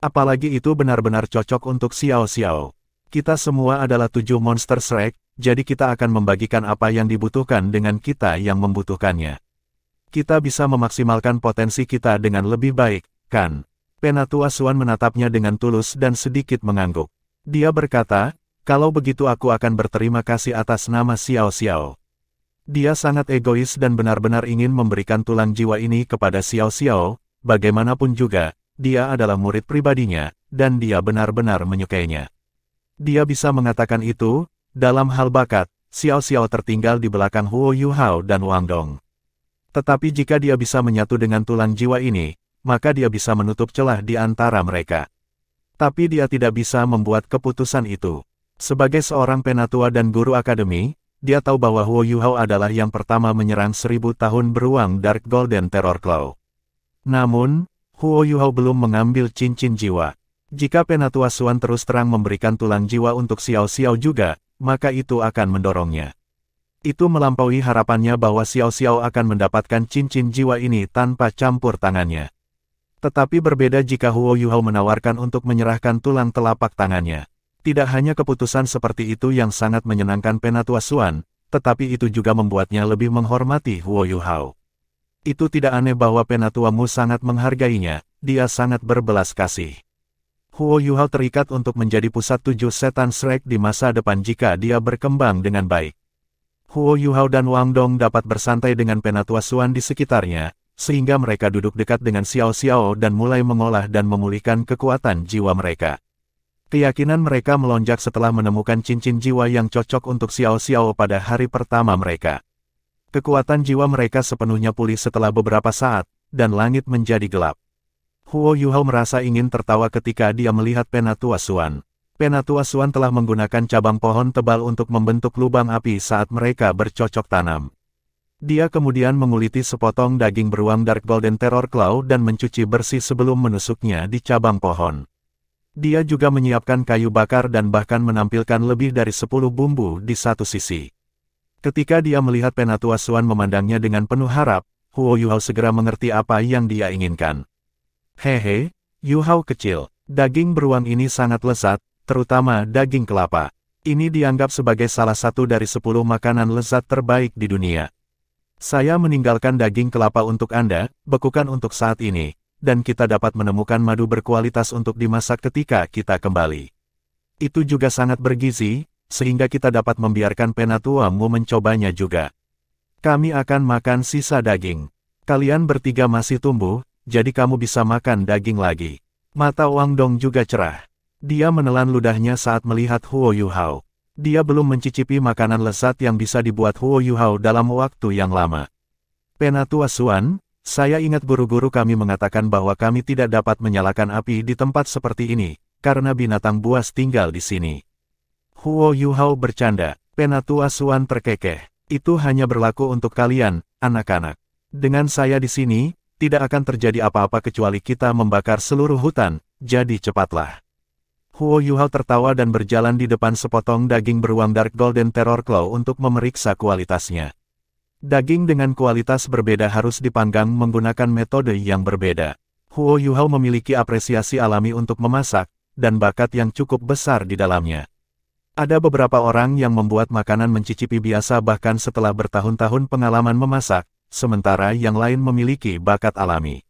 Apalagi itu benar-benar cocok untuk Xiao Xiao. Kita semua adalah 7 monster Shrek, jadi kita akan membagikan apa yang dibutuhkan dengan kita yang membutuhkannya. Kita bisa memaksimalkan potensi kita dengan lebih baik, kan? Penatua Xuan menatapnya dengan tulus dan sedikit mengangguk. Dia berkata, kalau begitu aku akan berterima kasih atas nama Xiao Xiao. Dia sangat egois dan benar-benar ingin memberikan tulang jiwa ini kepada Xiao Xiao, bagaimanapun juga, dia adalah murid pribadinya, dan dia benar-benar menyukainya. Dia bisa mengatakan itu, dalam hal bakat, Xiao Xiao tertinggal di belakang Huo Yuhao dan Wang Dong. Tetapi jika dia bisa menyatu dengan tulang jiwa ini, maka dia bisa menutup celah di antara mereka. Tapi dia tidak bisa membuat keputusan itu. Sebagai seorang penatua dan guru akademi, dia tahu bahwa Huo Yuhao adalah yang pertama menyerang 1000 tahun beruang Dark Golden Terror Claw. Namun, Huo Yuhao belum mengambil cincin jiwa. Jika Penatua Xuan terus terang memberikan tulang jiwa untuk Xiao Xiao juga, maka itu akan mendorongnya. Itu melampaui harapannya bahwa Xiao Xiao akan mendapatkan cincin jiwa ini tanpa campur tangannya. Tetapi berbeda jika Huo Yuhao menawarkan untuk menyerahkan tulang telapak tangannya. Tidak hanya keputusan seperti itu yang sangat menyenangkan Penatua Xuan, tetapi itu juga membuatnya lebih menghormati Huo Yuhao. Itu tidak aneh bahwa Penatuamu sangat menghargainya, dia sangat berbelas kasih. Huo Yuhao terikat untuk menjadi pusat 7 setan Shrek di masa depan jika dia berkembang dengan baik. Huo Yuhao dan Wang Dong dapat bersantai dengan Penatua Xuan di sekitarnya, sehingga mereka duduk dekat dengan Xiao Xiao dan mulai mengolah dan memulihkan kekuatan jiwa mereka. Keyakinan mereka melonjak setelah menemukan cincin jiwa yang cocok untuk Xiao Xiao pada hari pertama mereka. Kekuatan jiwa mereka sepenuhnya pulih setelah beberapa saat, dan langit menjadi gelap. Huo Yuhao merasa ingin tertawa ketika dia melihat Penatua Xuan. Penatua Xuan telah menggunakan cabang pohon tebal untuk membentuk lubang api saat mereka bercocok tanam. Dia kemudian menguliti sepotong daging beruang Dark Golden Terror Claw dan mencuci bersih sebelum menusuknya di cabang pohon. Dia juga menyiapkan kayu bakar dan bahkan menampilkan lebih dari 10 bumbu di satu sisi. Ketika dia melihat Penatua Xuan memandangnya dengan penuh harap, Huo Yuhao segera mengerti apa yang dia inginkan. Hehe, Yuhao kecil, daging beruang ini sangat lezat, terutama daging kelapa. Ini dianggap sebagai salah satu dari 10 makanan lezat terbaik di dunia. Saya meninggalkan daging kelapa untuk Anda, bekukan untuk saat ini, dan kita dapat menemukan madu berkualitas untuk dimasak ketika kita kembali. Itu juga sangat bergizi, sehingga kita dapat membiarkan Penatuamu mencobanya juga. Kami akan makan sisa daging. Kalian bertiga masih tumbuh, jadi kamu bisa makan daging lagi. Mata Wang Dong juga cerah. Dia menelan ludahnya saat melihat Huo Yuhao. Dia belum mencicipi makanan lezat yang bisa dibuat Huo Yuhao dalam waktu yang lama. Penatua Xuan, saya ingat guru-guru kami mengatakan bahwa kami tidak dapat menyalakan api di tempat seperti ini, karena binatang buas tinggal di sini. Huo Yuhao bercanda. Penatua Xuan terkekeh. Itu hanya berlaku untuk kalian, anak-anak. Dengan saya di sini, tidak akan terjadi apa-apa kecuali kita membakar seluruh hutan, jadi cepatlah. Huo Yuhao tertawa dan berjalan di depan sepotong daging beruang Dark Golden Terror Claw untuk memeriksa kualitasnya. Daging dengan kualitas berbeda harus dipanggang menggunakan metode yang berbeda. Huo Yuhao memiliki apresiasi alami untuk memasak, dan bakat yang cukup besar di dalamnya. Ada beberapa orang yang membuat makanan mencicipi biasa bahkan setelah bertahun-tahun pengalaman memasak, sementara yang lain memiliki bakat alami.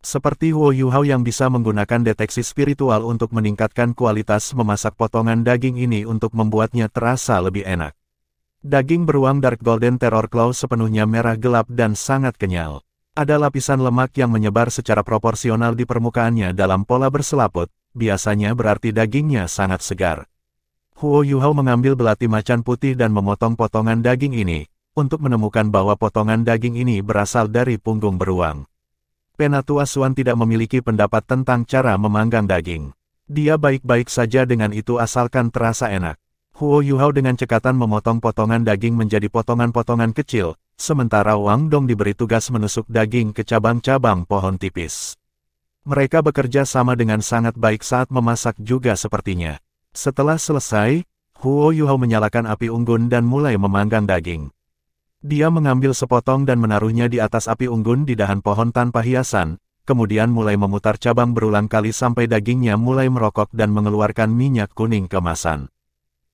Seperti Huo Yuhao yang bisa menggunakan deteksi spiritual untuk meningkatkan kualitas memasak potongan daging ini untuk membuatnya terasa lebih enak. Daging beruang Dark Golden Terror Claw sepenuhnya merah gelap dan sangat kenyal. Ada lapisan lemak yang menyebar secara proporsional di permukaannya dalam pola berselaput, biasanya berarti dagingnya sangat segar. Huo Yuhao mengambil belati macan putih dan memotong potongan daging ini, untuk menemukan bahwa potongan daging ini berasal dari punggung beruang. Penatua Xuan tidak memiliki pendapat tentang cara memanggang daging. Dia baik-baik saja dengan itu asalkan terasa enak. Huo Yuhao dengan cekatan memotong potongan daging menjadi potongan-potongan kecil, sementara Wang Dong diberi tugas menusuk daging ke cabang-cabang pohon tipis. Mereka bekerja sama dengan sangat baik saat memasak juga sepertinya. Setelah selesai, Huo Yuhao menyalakan api unggun dan mulai memanggang daging. Dia mengambil sepotong dan menaruhnya di atas api unggun di dahan pohon tanpa hiasan, kemudian mulai memutar cabang berulang kali sampai dagingnya mulai merokok dan mengeluarkan minyak kuning keemasan.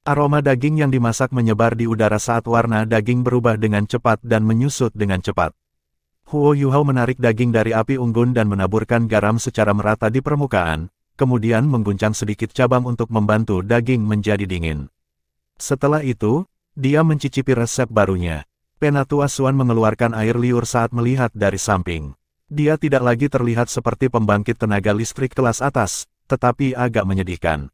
Aroma daging yang dimasak menyebar di udara saat warna daging berubah dengan cepat dan menyusut dengan cepat. Huo Yuhao menarik daging dari api unggun dan menaburkan garam secara merata di permukaan, kemudian mengguncang sedikit cabang untuk membantu daging menjadi dingin. Setelah itu, dia mencicipi resep barunya. Penatua Xuan mengeluarkan air liur saat melihat dari samping. Dia tidak lagi terlihat seperti pembangkit tenaga listrik kelas atas, tetapi agak menyedihkan.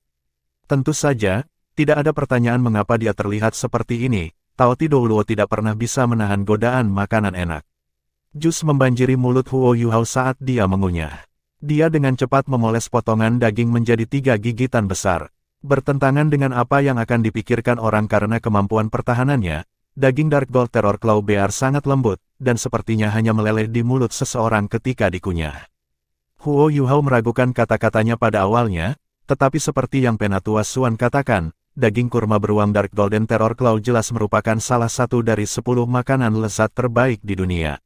Tentu saja, tidak ada pertanyaan mengapa dia terlihat seperti ini. Tao Tidoluo tidak pernah bisa menahan godaan makanan enak. Jus membanjiri mulut Huo Yuhao saat dia mengunyah. Dia dengan cepat memoles potongan daging menjadi 3 gigitan besar. Bertentangan dengan apa yang akan dipikirkan orang karena kemampuan pertahanannya, daging Dark Gold Terror Claw Bear sangat lembut, dan sepertinya hanya meleleh di mulut seseorang ketika dikunyah. Huo Yuhao meragukan kata-katanya pada awalnya, tetapi seperti yang Penatua Xuan katakan, daging kurma beruang Dark Golden Terror Claw jelas merupakan salah satu dari 10 makanan lezat terbaik di dunia.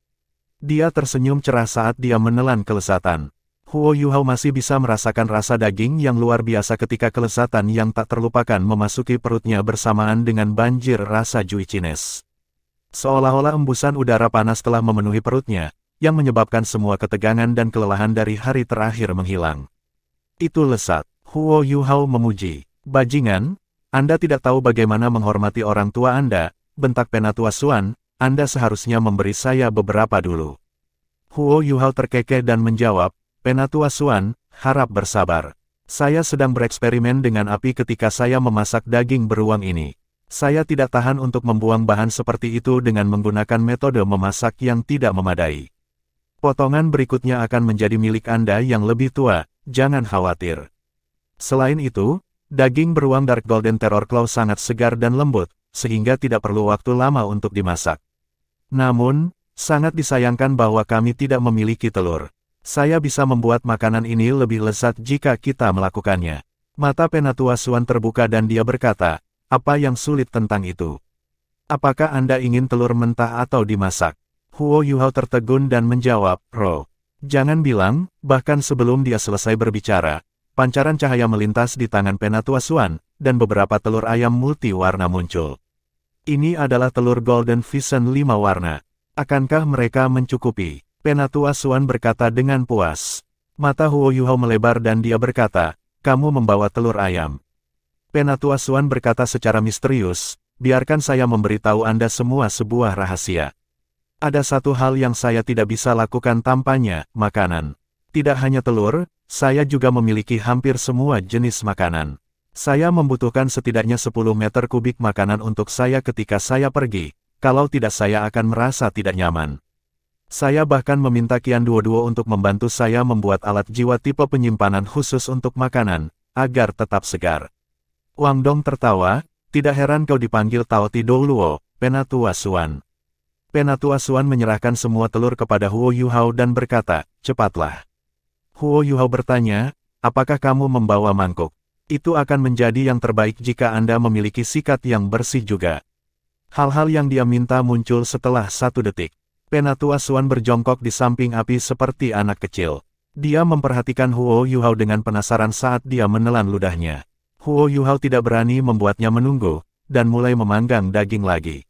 Dia tersenyum cerah saat dia menelan kelezatan. Huo Yuhao masih bisa merasakan rasa daging yang luar biasa ketika kelezatan yang tak terlupakan memasuki perutnya bersamaan dengan banjir rasa juicines. Seolah-olah embusan udara panas telah memenuhi perutnya, yang menyebabkan semua ketegangan dan kelelahan dari hari terakhir menghilang. Itu lezat, Huo Yuhao memuji. Bajingan, Anda tidak tahu bagaimana menghormati orang tua Anda, bentak Penatua Xuan, Anda seharusnya memberi saya beberapa dulu. Huo Yuhao terkekeh dan menjawab, Penatua Xuan, harap bersabar. Saya sedang bereksperimen dengan api ketika saya memasak daging beruang ini. Saya tidak tahan untuk membuang bahan seperti itu dengan menggunakan metode memasak yang tidak memadai. Potongan berikutnya akan menjadi milik Anda yang lebih tua, jangan khawatir. Selain itu, daging beruang Dark Golden Terror Claw sangat segar dan lembut, sehingga tidak perlu waktu lama untuk dimasak. Namun, sangat disayangkan bahwa kami tidak memiliki telur. Saya bisa membuat makanan ini lebih lezat jika kita melakukannya. Mata Penatua Suan terbuka dan dia berkata, apa yang sulit tentang itu? Apakah Anda ingin telur mentah atau dimasak? Huo Yuhao tertegun dan menjawab, Ro. Jangan bilang, bahkan sebelum dia selesai berbicara, pancaran cahaya melintas di tangan Penatua Suan, dan beberapa telur ayam multi-warna muncul. Ini adalah telur Golden Vision 5 warna. Akankah mereka mencukupi? Penatua Suan berkata dengan puas. Mata Huo Yuhao melebar dan dia berkata, kamu membawa telur ayam. Penatua Suan berkata secara misterius, biarkan saya memberitahu Anda semua sebuah rahasia. Ada satu hal yang saya tidak bisa lakukan tanpanya, makanan. Tidak hanya telur, saya juga memiliki hampir semua jenis makanan. Saya membutuhkan setidaknya 10 meter kubik makanan untuk saya ketika saya pergi, kalau tidak saya akan merasa tidak nyaman. Saya bahkan meminta Qian Duoduo untuk membantu saya membuat alat jiwa tipe penyimpanan khusus untuk makanan, agar tetap segar. Wang Dong tertawa, tidak heran kau dipanggil Tao Ti Douluo, Penatua Suan. Penatua Suan menyerahkan semua telur kepada Huo Yuhao dan berkata, cepatlah. Huo Yuhao bertanya, apakah kamu membawa mangkuk? Itu akan menjadi yang terbaik jika Anda memiliki sikat yang bersih juga. Hal-hal yang dia minta muncul setelah 1 detik. Penatua Suan berjongkok di samping api seperti anak kecil. Dia memperhatikan Huo Yuhao dengan penasaran saat dia menelan ludahnya. Huo Yuhao tidak berani membuatnya menunggu, dan mulai memanggang daging lagi.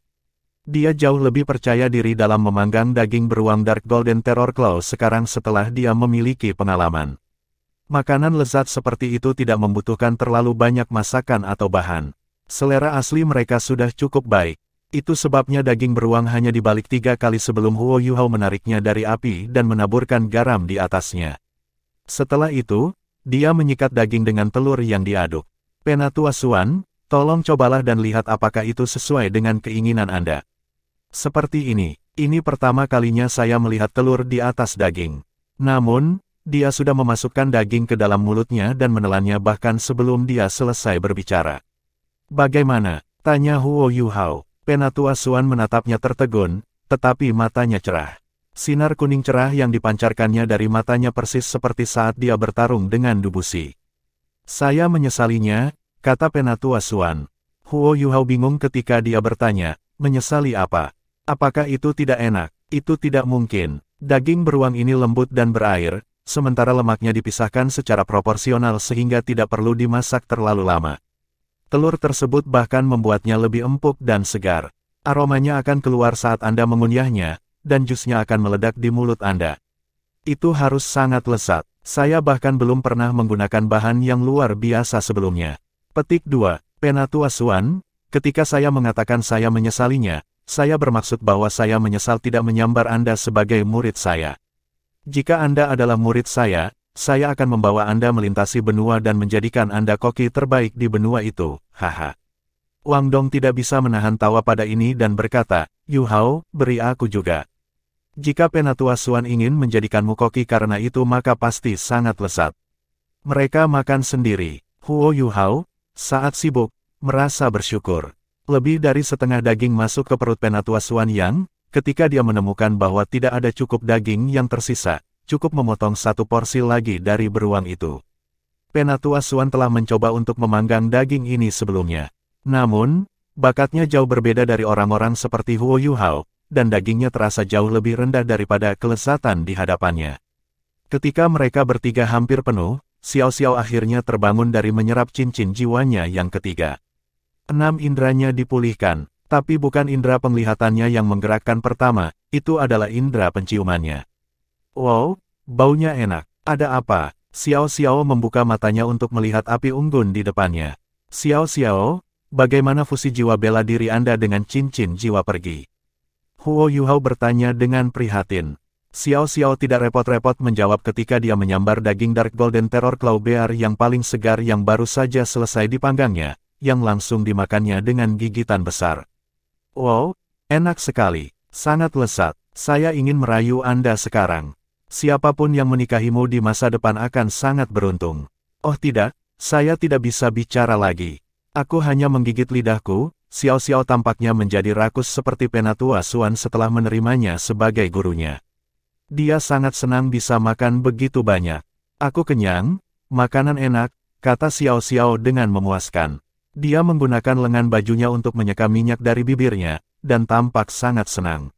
Dia jauh lebih percaya diri dalam memanggang daging beruang Dark Golden Terror Claw sekarang setelah dia memiliki pengalaman. Makanan lezat seperti itu tidak membutuhkan terlalu banyak masakan atau bahan. Selera asli mereka sudah cukup baik. Itu sebabnya daging beruang hanya dibalik 3 kali sebelum Huo Yuhao menariknya dari api dan menaburkan garam di atasnya. Setelah itu, dia menyikat daging dengan telur yang diaduk. Penatua Suan, tolong cobalah dan lihat apakah itu sesuai dengan keinginan Anda. Seperti ini pertama kalinya saya melihat telur di atas daging. Namun, dia sudah memasukkan daging ke dalam mulutnya dan menelannya bahkan sebelum dia selesai berbicara. Bagaimana? Tanya Huo Yuhao. Penatua Suan menatapnya tertegun, tetapi matanya cerah. Sinar kuning cerah yang dipancarkannya dari matanya persis seperti saat dia bertarung dengan Dubushi. Saya menyesalinya, kata Penatua Suan. Huo Yuhao bingung ketika dia bertanya, menyesali apa? Apakah itu tidak enak? Itu tidak mungkin. Daging beruang ini lembut dan berair, sementara lemaknya dipisahkan secara proporsional sehingga tidak perlu dimasak terlalu lama. Telur tersebut bahkan membuatnya lebih empuk dan segar. Aromanya akan keluar saat Anda mengunyahnya, dan jusnya akan meledak di mulut Anda. Itu harus sangat lezat. Saya bahkan belum pernah menggunakan bahan yang luar biasa sebelumnya. Petik 2. Penatua Suan, ketika saya mengatakan saya menyesalinya, saya bermaksud bahwa saya menyesal tidak menyambar Anda sebagai murid saya. Jika Anda adalah murid saya akan membawa Anda melintasi benua dan menjadikan Anda koki terbaik di benua itu, haha. Wang Dong tidak bisa menahan tawa pada ini dan berkata, Yuhao, beri aku juga. Jika Penatua Suan ingin menjadikanmu koki karena itu maka pasti sangat lezat. Mereka makan sendiri. Huo Yuhao, saat sibuk, merasa bersyukur. Lebih dari setengah daging masuk ke perut Penatua Suan yang, ketika dia menemukan bahwa tidak ada cukup daging yang tersisa, cukup memotong 1 porsi lagi dari beruang itu. Penatua Suan telah mencoba untuk memanggang daging ini sebelumnya. Namun, bakatnya jauh berbeda dari orang-orang seperti Huo Yuhao, dan dagingnya terasa jauh lebih rendah daripada kelezatan di hadapannya. Ketika mereka bertiga hampir penuh, Xiao Xiao akhirnya terbangun dari menyerap cincin jiwanya yang ketiga. 6 indranya dipulihkan, tapi bukan indera penglihatannya yang menggerakkan pertama, itu adalah indera penciumannya. Wow, baunya enak. Ada apa? Xiao Xiao membuka matanya untuk melihat api unggun di depannya. Xiao Xiao, bagaimana fusi jiwa bela diri Anda dengan cincin jiwa pergi? Huo Yuhao bertanya dengan prihatin. Xiao Xiao tidak repot-repot menjawab ketika dia menyambar daging Dark Golden Terror Claw Bear yang paling segar yang baru saja selesai dipanggangnya, yang langsung dimakannya dengan gigitan besar. Wow, enak sekali. Sangat lezat. Saya ingin merayu Anda sekarang. Siapapun yang menikahimu di masa depan akan sangat beruntung. Oh tidak, saya tidak bisa bicara lagi. Aku hanya menggigit lidahku. Xiao Xiao tampaknya menjadi rakus seperti Penatua Suan setelah menerimanya sebagai gurunya. Dia sangat senang bisa makan begitu banyak. Aku kenyang, makanan enak, kata Xiao Xiao dengan memuaskan. Dia menggunakan lengan bajunya untuk menyeka minyak dari bibirnya, dan tampak sangat senang.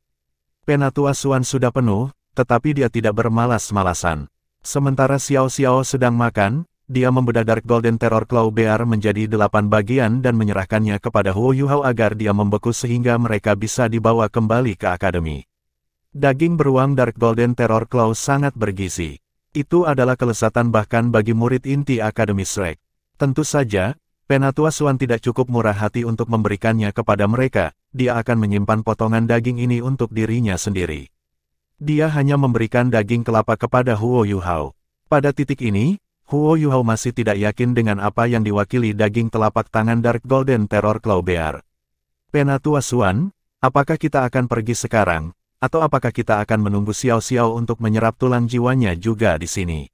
Penatua Xuan sudah penuh, tetapi dia tidak bermalas-malasan. Sementara Xiao Xiao sedang makan, dia membedah Dark Golden Terror Claw Bear menjadi 8 bagian dan menyerahkannya kepada Huo Yuhao agar dia membeku sehingga mereka bisa dibawa kembali ke akademi. Daging beruang Dark Golden Terror Claw sangat bergizi. Itu adalah kelezatan bahkan bagi murid inti Akademi Shrek. Tentu saja, Penatua Xuan tidak cukup murah hati untuk memberikannya kepada mereka, dia akan menyimpan potongan daging ini untuk dirinya sendiri. Dia hanya memberikan daging kelapa kepada Huo Yuhao. Pada titik ini, Huo Yuhao masih tidak yakin dengan apa yang diwakili daging telapak tangan Dark Golden Terror Claw Bear. Penatua Xuan, apakah kita akan pergi sekarang? Atau apakah kita akan menunggu Xiao Xiao untuk menyerap tulang jiwanya juga di sini?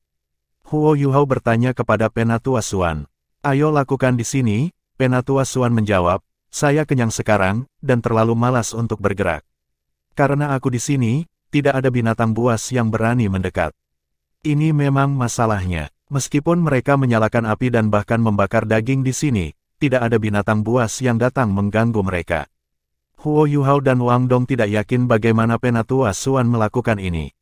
Huo Yuhao bertanya kepada Penatua Xuan. Ayo lakukan di sini, Penatua Xuan menjawab, saya kenyang sekarang, dan terlalu malas untuk bergerak. Karena aku di sini, tidak ada binatang buas yang berani mendekat. Ini memang masalahnya. Meskipun mereka menyalakan api dan bahkan membakar daging di sini, tidak ada binatang buas yang datang mengganggu mereka. Huo Yuhao dan Wang Dong tidak yakin bagaimana Penatua Xuan melakukan ini.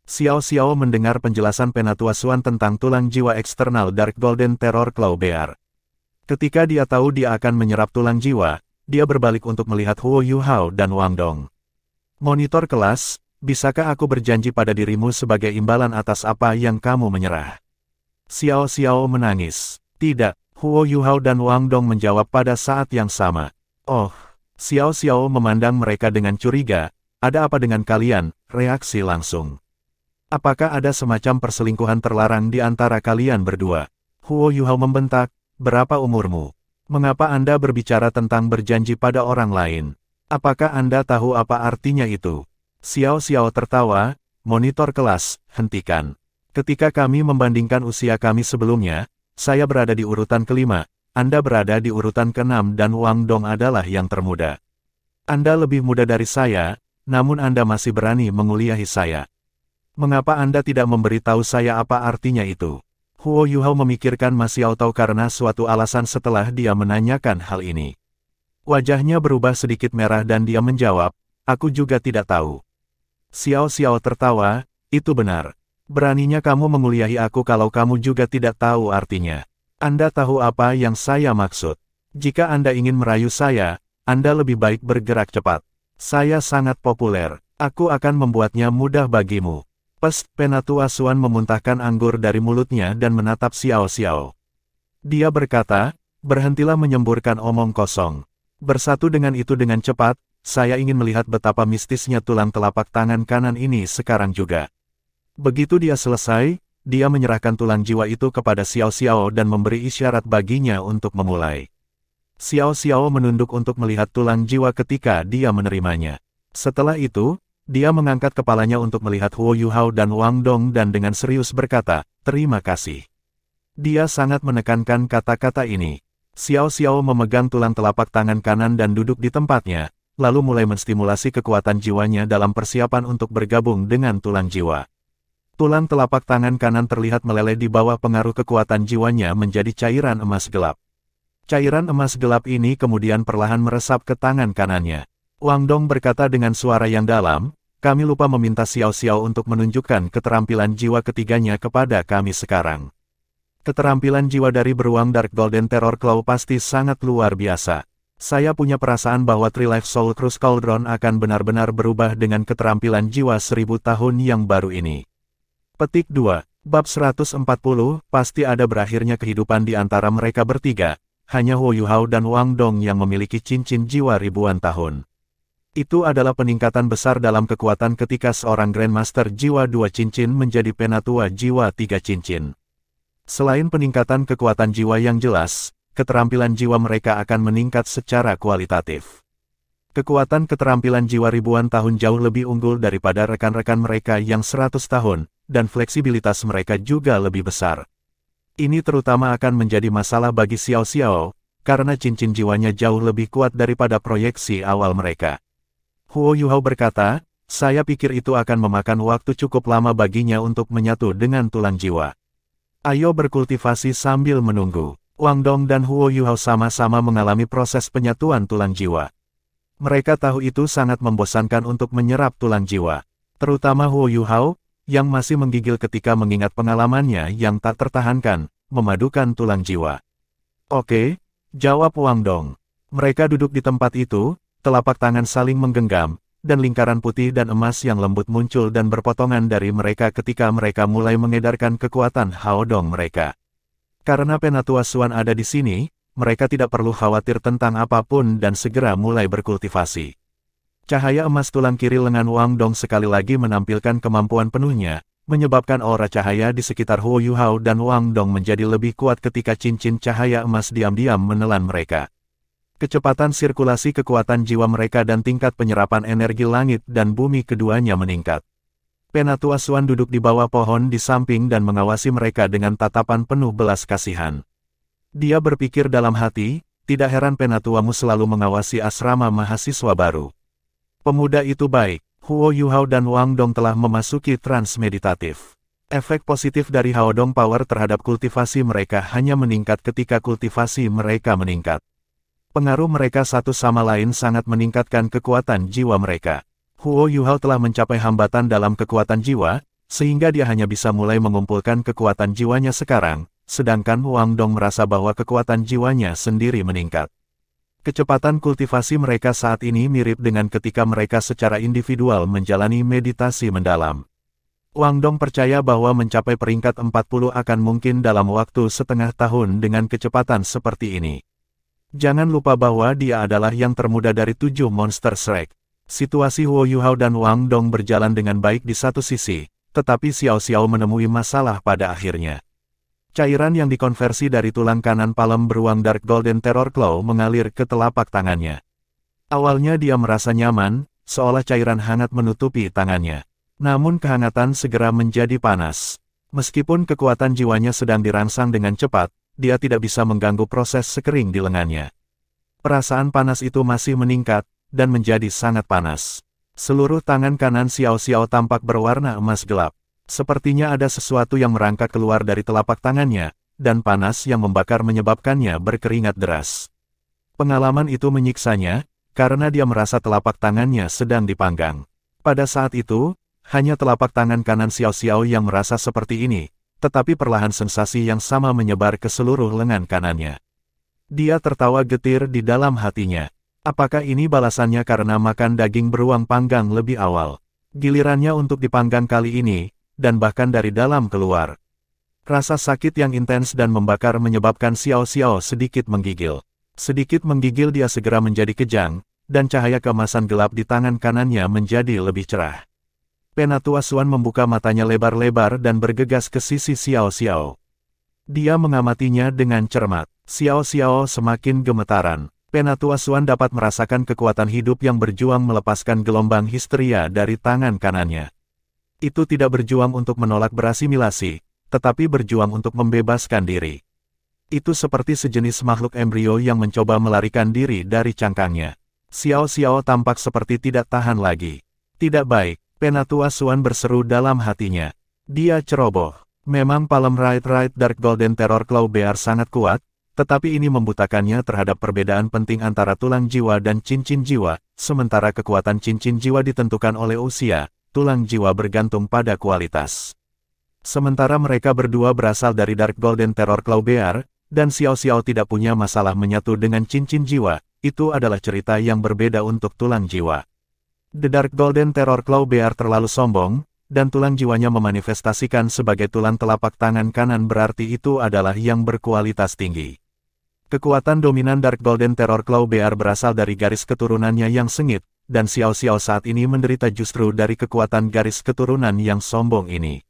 Xiao Xiao mendengar penjelasan Penatua Xuan tentang tulang jiwa eksternal Dark Golden Terror Claw Bear. Ketika dia tahu dia akan menyerap tulang jiwa, dia berbalik untuk melihat Huo Yuhao dan Wang Dong. Monitor kelas, bisakah aku berjanji pada dirimu sebagai imbalan atas apa yang kamu menyerah? Xiao Xiao menangis. Tidak, Huo Yuhao dan Wang Dong menjawab pada saat yang sama. Oh. Xiao Xiao memandang mereka dengan curiga, ada apa dengan kalian, reaksi langsung. Apakah ada semacam perselingkuhan terlarang di antara kalian berdua? Huo Yuhao membentak, berapa umurmu? Mengapa Anda berbicara tentang berjanji pada orang lain? Apakah Anda tahu apa artinya itu? Xiao Xiao tertawa, monitor kelas, hentikan. Ketika kami membandingkan usia kami sebelumnya, saya berada di urutan kelima. Anda berada di urutan ke-6 dan Wang Dong adalah yang termuda. Anda lebih muda dari saya, namun Anda masih berani menguliahi saya. Mengapa Anda tidak memberitahu saya apa artinya itu? Huo Yuhao memikirkan Ma Xiao Tao karena suatu alasan setelah dia menanyakan hal ini. Wajahnya berubah sedikit merah dan dia menjawab, aku juga tidak tahu. Xiao Xiao tertawa, itu benar. Beraninya kamu menguliahi aku kalau kamu juga tidak tahu artinya. Anda tahu apa yang saya maksud. Jika Anda ingin merayu saya, Anda lebih baik bergerak cepat. Saya sangat populer. Aku akan membuatnya mudah bagimu. Pes, Penatua Xuan memuntahkan anggur dari mulutnya dan menatap Xiao Xiao. Dia berkata, berhentilah menyemburkan omong kosong. Bersatu dengan itu dengan cepat, saya ingin melihat betapa mistisnya tulang telapak tangan kanan ini sekarang juga. Begitu dia selesai, dia menyerahkan tulang jiwa itu kepada Xiao Xiao dan memberi isyarat baginya untuk memulai. Xiao Xiao menunduk untuk melihat tulang jiwa ketika dia menerimanya. Setelah itu, dia mengangkat kepalanya untuk melihat Huo Yuhao dan Wang Dong dan dengan serius berkata, terima kasih. Dia sangat menekankan kata-kata ini. Xiao Xiao memegang tulang telapak tangan kanan dan duduk di tempatnya, lalu mulai menstimulasi kekuatan jiwanya dalam persiapan untuk bergabung dengan tulang jiwa. Tulang telapak tangan kanan terlihat meleleh di bawah pengaruh kekuatan jiwanya menjadi cairan emas gelap. Cairan emas gelap ini kemudian perlahan meresap ke tangan kanannya. Wang Dong berkata dengan suara yang dalam, kami lupa meminta Xiao Xiao untuk menunjukkan keterampilan jiwa ketiganya kepada kami sekarang. Keterampilan jiwa dari beruang Dark Golden Terror Claw pasti sangat luar biasa. Saya punya perasaan bahwa Tri-Life Soul Cruise Cauldron akan benar-benar berubah dengan keterampilan jiwa 1000 tahun yang baru ini. Petik 2. Bab 140, pasti ada berakhirnya kehidupan di antara mereka bertiga, hanya Huo Yuhao dan Wang Dong yang memiliki cincin jiwa ribuan tahun. Itu adalah peningkatan besar dalam kekuatan ketika seorang Grandmaster jiwa 2 cincin menjadi penatua jiwa 3 cincin. Selain peningkatan kekuatan jiwa yang jelas, keterampilan jiwa mereka akan meningkat secara kualitatif. Kekuatan keterampilan jiwa ribuan tahun jauh lebih unggul daripada rekan-rekan mereka yang 100 tahun, dan fleksibilitas mereka juga lebih besar. Ini terutama akan menjadi masalah bagi Xiao Xiao, karena cincin jiwanya jauh lebih kuat daripada proyeksi awal mereka. Huo Yuhao berkata, Saya pikir itu akan memakan waktu cukup lama baginya untuk menyatu dengan tulang jiwa. Ayo berkultivasi sambil menunggu. Wang Dong dan Huo Yuhao sama-sama mengalami proses penyatuan tulang jiwa. Mereka tahu itu sangat membosankan untuk menyerap tulang jiwa. Terutama Huo Yuhao, yang masih menggigil ketika mengingat pengalamannya yang tak tertahankan, memadukan tulang jiwa. Oke, jawab Wang Dong. Mereka duduk di tempat itu, telapak tangan saling menggenggam, dan lingkaran putih dan emas yang lembut muncul dan berpotongan dari mereka ketika mereka mulai mengedarkan kekuatan Hao Dong mereka. Karena Penatua Xuan ada di sini, mereka tidak perlu khawatir tentang apapun dan segera mulai berkultivasi. Cahaya emas tulang kiri lengan Wang Dong sekali lagi menampilkan kemampuan penuhnya, menyebabkan aura cahaya di sekitar Huo Yuhao dan Wang Dong menjadi lebih kuat ketika cincin cahaya emas diam-diam menelan mereka. Kecepatan sirkulasi kekuatan jiwa mereka dan tingkat penyerapan energi langit dan bumi keduanya meningkat. Penatua Xuan duduk di bawah pohon di samping dan mengawasi mereka dengan tatapan penuh belas kasihan. Dia berpikir dalam hati, tidak heran Penatuamu selalu mengawasi asrama mahasiswa baru. Pemuda itu baik. Huo Yuhao dan Wang Dong telah memasuki trans meditatif. Efek positif dari Hao Dong Power terhadap kultivasi mereka hanya meningkat ketika kultivasi mereka meningkat. Pengaruh mereka satu sama lain sangat meningkatkan kekuatan jiwa mereka. Huo Yuhao telah mencapai hambatan dalam kekuatan jiwa, sehingga dia hanya bisa mulai mengumpulkan kekuatan jiwanya sekarang, sedangkan Wang Dong merasa bahwa kekuatan jiwanya sendiri meningkat. Kecepatan kultivasi mereka saat ini mirip dengan ketika mereka secara individual menjalani meditasi mendalam. Wang Dong percaya bahwa mencapai peringkat 40 akan mungkin dalam waktu setengah tahun dengan kecepatan seperti ini. Jangan lupa bahwa dia adalah yang termuda dari 7 monster Shrek. Situasi Huo Yuhao dan Wang Dong berjalan dengan baik di satu sisi, tetapi Xiao Xiao menemui masalah pada akhirnya. Cairan yang dikonversi dari tulang kanan palem beruang Dark Golden Terror Claw mengalir ke telapak tangannya. Awalnya dia merasa nyaman, seolah cairan hangat menutupi tangannya. Namun kehangatan segera menjadi panas. Meskipun kekuatan jiwanya sedang dirangsang dengan cepat, dia tidak bisa mengganggu proses sekering di lengannya. Perasaan panas itu masih meningkat, dan menjadi sangat panas. Seluruh tangan kanan Xiao Xiao tampak berwarna emas gelap. Sepertinya ada sesuatu yang merangkak keluar dari telapak tangannya, dan panas yang membakar menyebabkannya berkeringat deras. Pengalaman itu menyiksanya, karena dia merasa telapak tangannya sedang dipanggang. Pada saat itu, hanya telapak tangan kanan Xiao Xiao yang merasa seperti ini, tetapi perlahan sensasi yang sama menyebar ke seluruh lengan kanannya. Dia tertawa getir di dalam hatinya. Apakah ini balasannya karena makan daging beruang panggang lebih awal? Gilirannya untuk dipanggang kali ini, dan bahkan dari dalam keluar. Rasa sakit yang intens dan membakar menyebabkan Xiao Xiao sedikit menggigil. Sedikit menggigil dia segera menjadi kejang, dan cahaya keemasan gelap di tangan kanannya menjadi lebih cerah. Penatua Xuan membuka matanya lebar-lebar dan bergegas ke sisi Xiao Xiao. Dia mengamatinya dengan cermat. Xiao Xiao semakin gemetaran. Penatua Xuan dapat merasakan kekuatan hidup yang berjuang melepaskan gelombang histeria dari tangan kanannya. Itu tidak berjuang untuk menolak berasimilasi, tetapi berjuang untuk membebaskan diri. Itu seperti sejenis makhluk embrio yang mencoba melarikan diri dari cangkangnya. Xiao Xiao tampak seperti tidak tahan lagi. Tidak baik, Penatua Xuan berseru dalam hatinya. Dia ceroboh. Memang palem Right Dark Golden Terror Claw Bear sangat kuat, tetapi ini membutakannya terhadap perbedaan penting antara tulang jiwa dan cincin jiwa, sementara kekuatan cincin jiwa ditentukan oleh usia, tulang jiwa bergantung pada kualitas. Sementara mereka berdua berasal dari Dark Golden Terror Claw Bear, dan Xiao Xiao tidak punya masalah menyatu dengan cincin jiwa, itu adalah cerita yang berbeda untuk tulang jiwa. The Dark Golden Terror Claw Bear terlalu sombong, dan tulang jiwanya memanifestasikan sebagai tulang telapak tangan kanan berarti itu adalah yang berkualitas tinggi. Kekuatan dominan Dark Golden Terror Claw Bear berasal dari garis keturunannya yang sengit, dan Xiao Xiao saat ini menderita justru dari kekuatan garis keturunan yang sombong ini.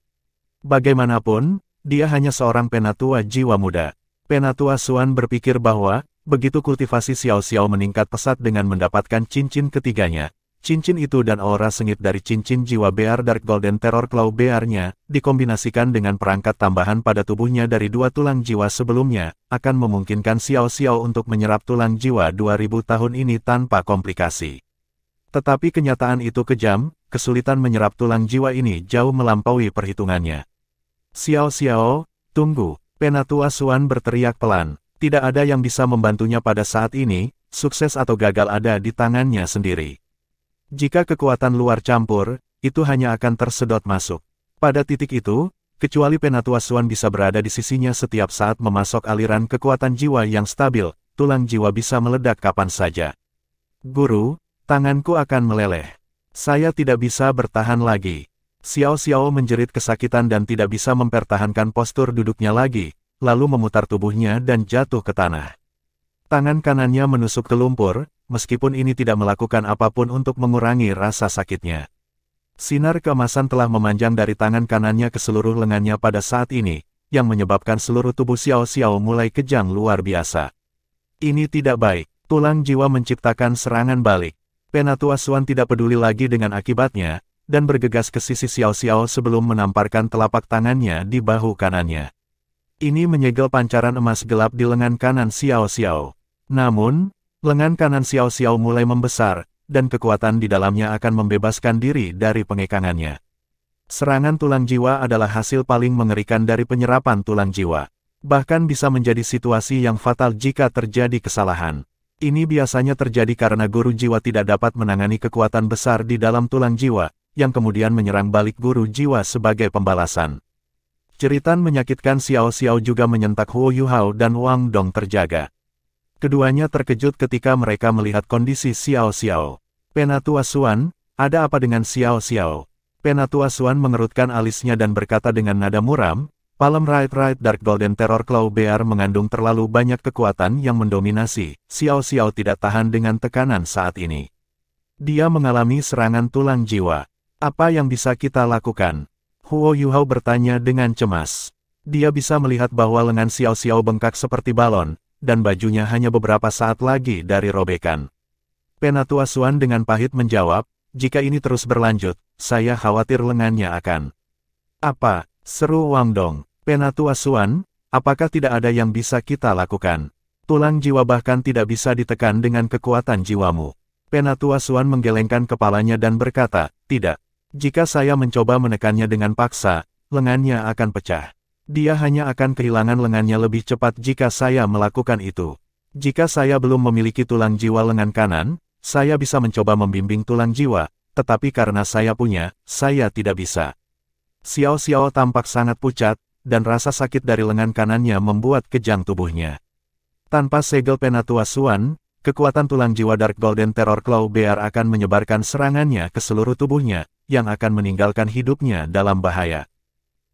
Bagaimanapun, dia hanya seorang penatua jiwa muda. Penatua Xuan berpikir bahwa, begitu kultivasi Xiao Xiao meningkat pesat dengan mendapatkan cincin ketiganya, cincin itu dan aura sengit dari cincin jiwa Bear Dark Golden Terror Claw Bear-nya, dikombinasikan dengan perangkat tambahan pada tubuhnya dari dua tulang jiwa sebelumnya, akan memungkinkan Xiao Xiao untuk menyerap tulang jiwa 2000 tahun ini tanpa komplikasi. Tetapi kenyataan itu kejam, kesulitan menyerap tulang jiwa ini jauh melampaui perhitungannya. Xiao Xiao, tunggu, Penatua Xuan berteriak pelan. Tidak ada yang bisa membantunya pada saat ini, sukses atau gagal ada di tangannya sendiri. Jika kekuatan luar campur, itu hanya akan tersedot masuk. Pada titik itu, kecuali Penatua Xuan bisa berada di sisinya setiap saat memasok aliran kekuatan jiwa yang stabil, tulang jiwa bisa meledak kapan saja. Guru, tanganku akan meleleh. Saya tidak bisa bertahan lagi. Xiao Xiao menjerit kesakitan dan tidak bisa mempertahankan postur duduknya lagi, lalu memutar tubuhnya dan jatuh ke tanah. Tangan kanannya menusuk ke lumpur, meskipun ini tidak melakukan apapun untuk mengurangi rasa sakitnya. Sinar keemasan telah memanjang dari tangan kanannya ke seluruh lengannya pada saat ini, yang menyebabkan seluruh tubuh Xiao Xiao mulai kejang luar biasa. Ini tidak baik. Tulang jiwa menciptakan serangan balik. Penatua Xuan tidak peduli lagi dengan akibatnya, dan bergegas ke sisi Xiao Xiao sebelum menamparkan telapak tangannya di bahu kanannya. Ini menyegel pancaran emas gelap di lengan kanan Xiao Xiao. Namun, lengan kanan Xiao Xiao mulai membesar, dan kekuatan di dalamnya akan membebaskan diri dari pengekangannya. Serangan tulang jiwa adalah hasil paling mengerikan dari penyerapan tulang jiwa. Bahkan bisa menjadi situasi yang fatal jika terjadi kesalahan. Ini biasanya terjadi karena guru jiwa tidak dapat menangani kekuatan besar di dalam tulang jiwa, yang kemudian menyerang balik guru jiwa sebagai pembalasan. Jeritan menyakitkan Xiao Xiao juga menyentak Huo Yuhao dan Wang Dong terjaga. Keduanya terkejut ketika mereka melihat kondisi Xiao Xiao. Penatua Xuan, ada apa dengan Xiao Xiao? Penatua Xuan mengerutkan alisnya dan berkata dengan nada muram, Palm Right Dark Golden Terror Claw Bear mengandung terlalu banyak kekuatan yang mendominasi. Xiao Xiao tidak tahan dengan tekanan saat ini. Dia mengalami serangan tulang jiwa. Apa yang bisa kita lakukan? Huo Yuhao bertanya dengan cemas. Dia bisa melihat bahwa lengan Xiao Xiao bengkak seperti balon, dan bajunya hanya beberapa saat lagi dari robekan. Penatua Xuan dengan pahit menjawab, jika ini terus berlanjut, saya khawatir lengannya akan. Apa? Seru Wang Dong. Penatua Xuan, apakah tidak ada yang bisa kita lakukan? Tulang jiwa bahkan tidak bisa ditekan dengan kekuatan jiwamu. Penatua Xuan menggelengkan kepalanya dan berkata, tidak. Jika saya mencoba menekannya dengan paksa, lengannya akan pecah. Dia hanya akan kehilangan lengannya lebih cepat jika saya melakukan itu. Jika saya belum memiliki tulang jiwa lengan kanan, saya bisa mencoba membimbing tulang jiwa, tetapi karena saya punya, saya tidak bisa. Xiao Xiao tampak sangat pucat, dan rasa sakit dari lengan kanannya membuat kejang tubuhnya. Tanpa segel Penatua Xuan, kekuatan tulang jiwa Dark Golden Terror Claw Bear akan menyebarkan serangannya ke seluruh tubuhnya, yang akan meninggalkan hidupnya dalam bahaya.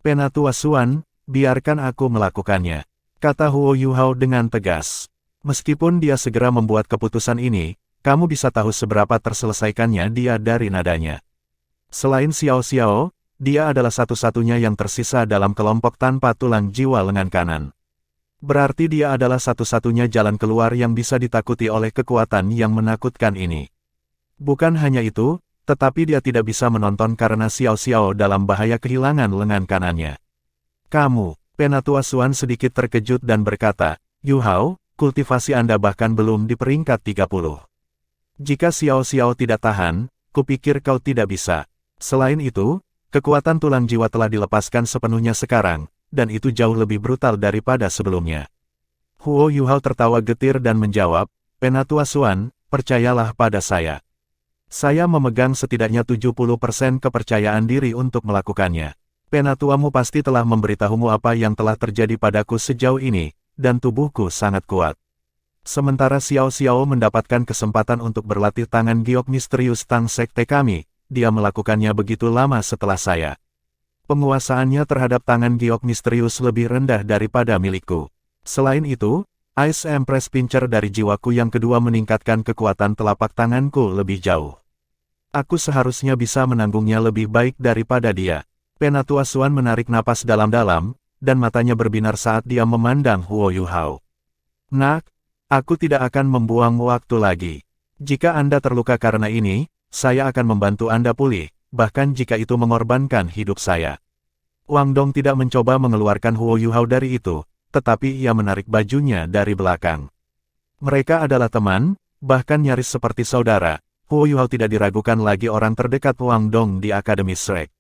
Penatua Xuan, biarkan aku melakukannya, kata Huo Yuhao dengan tegas. Meskipun dia segera membuat keputusan ini, kamu bisa tahu seberapa terselesaikannya dia dari nadanya. Selain Xiao Xiao, dia adalah satu-satunya yang tersisa dalam kelompok tanpa tulang jiwa lengan kanan. Berarti dia adalah satu-satunya jalan keluar yang bisa ditakuti oleh kekuatan yang menakutkan ini. Bukan hanya itu, tetapi dia tidak bisa menonton karena Xiao Xiao dalam bahaya kehilangan lengan kanannya. Kamu, Penatua Xuan sedikit terkejut dan berkata, Yuhao, kultivasi Anda bahkan belum di peringkat 30. Jika Xiao Xiao tidak tahan, kupikir kau tidak bisa. Selain itu, kekuatan tulang jiwa telah dilepaskan sepenuhnya sekarang, dan itu jauh lebih brutal daripada sebelumnya. Huo Yuhao tertawa getir dan menjawab, Penatua Xuan, percayalah pada saya. Saya memegang setidaknya 70% kepercayaan diri untuk melakukannya. Penatuamu pasti telah memberitahumu apa yang telah terjadi padaku sejauh ini, dan tubuhku sangat kuat. Sementara Xiao Xiao mendapatkan kesempatan untuk berlatih tangan giok misterius Tang Sekte kami, dia melakukannya begitu lama setelah saya. Penguasaannya terhadap tangan giok misterius lebih rendah daripada milikku. Selain itu, Ice Empress Pincer dari jiwaku yang kedua meningkatkan kekuatan telapak tanganku lebih jauh. Aku seharusnya bisa menanggungnya lebih baik daripada dia. Penatua Xuan menarik napas dalam-dalam, dan matanya berbinar saat dia memandang Huo Yuhao. Nak, aku tidak akan membuang waktu lagi. Jika Anda terluka karena ini, saya akan membantu Anda pulih, bahkan jika itu mengorbankan hidup saya. Wang Dong tidak mencoba mengeluarkan Huo Yuhao dari itu, tetapi ia menarik bajunya dari belakang. Mereka adalah teman, bahkan nyaris seperti saudara. Huo Yuhao tidak diragukan lagi orang terdekat Wang Dong di Akademi Shrek.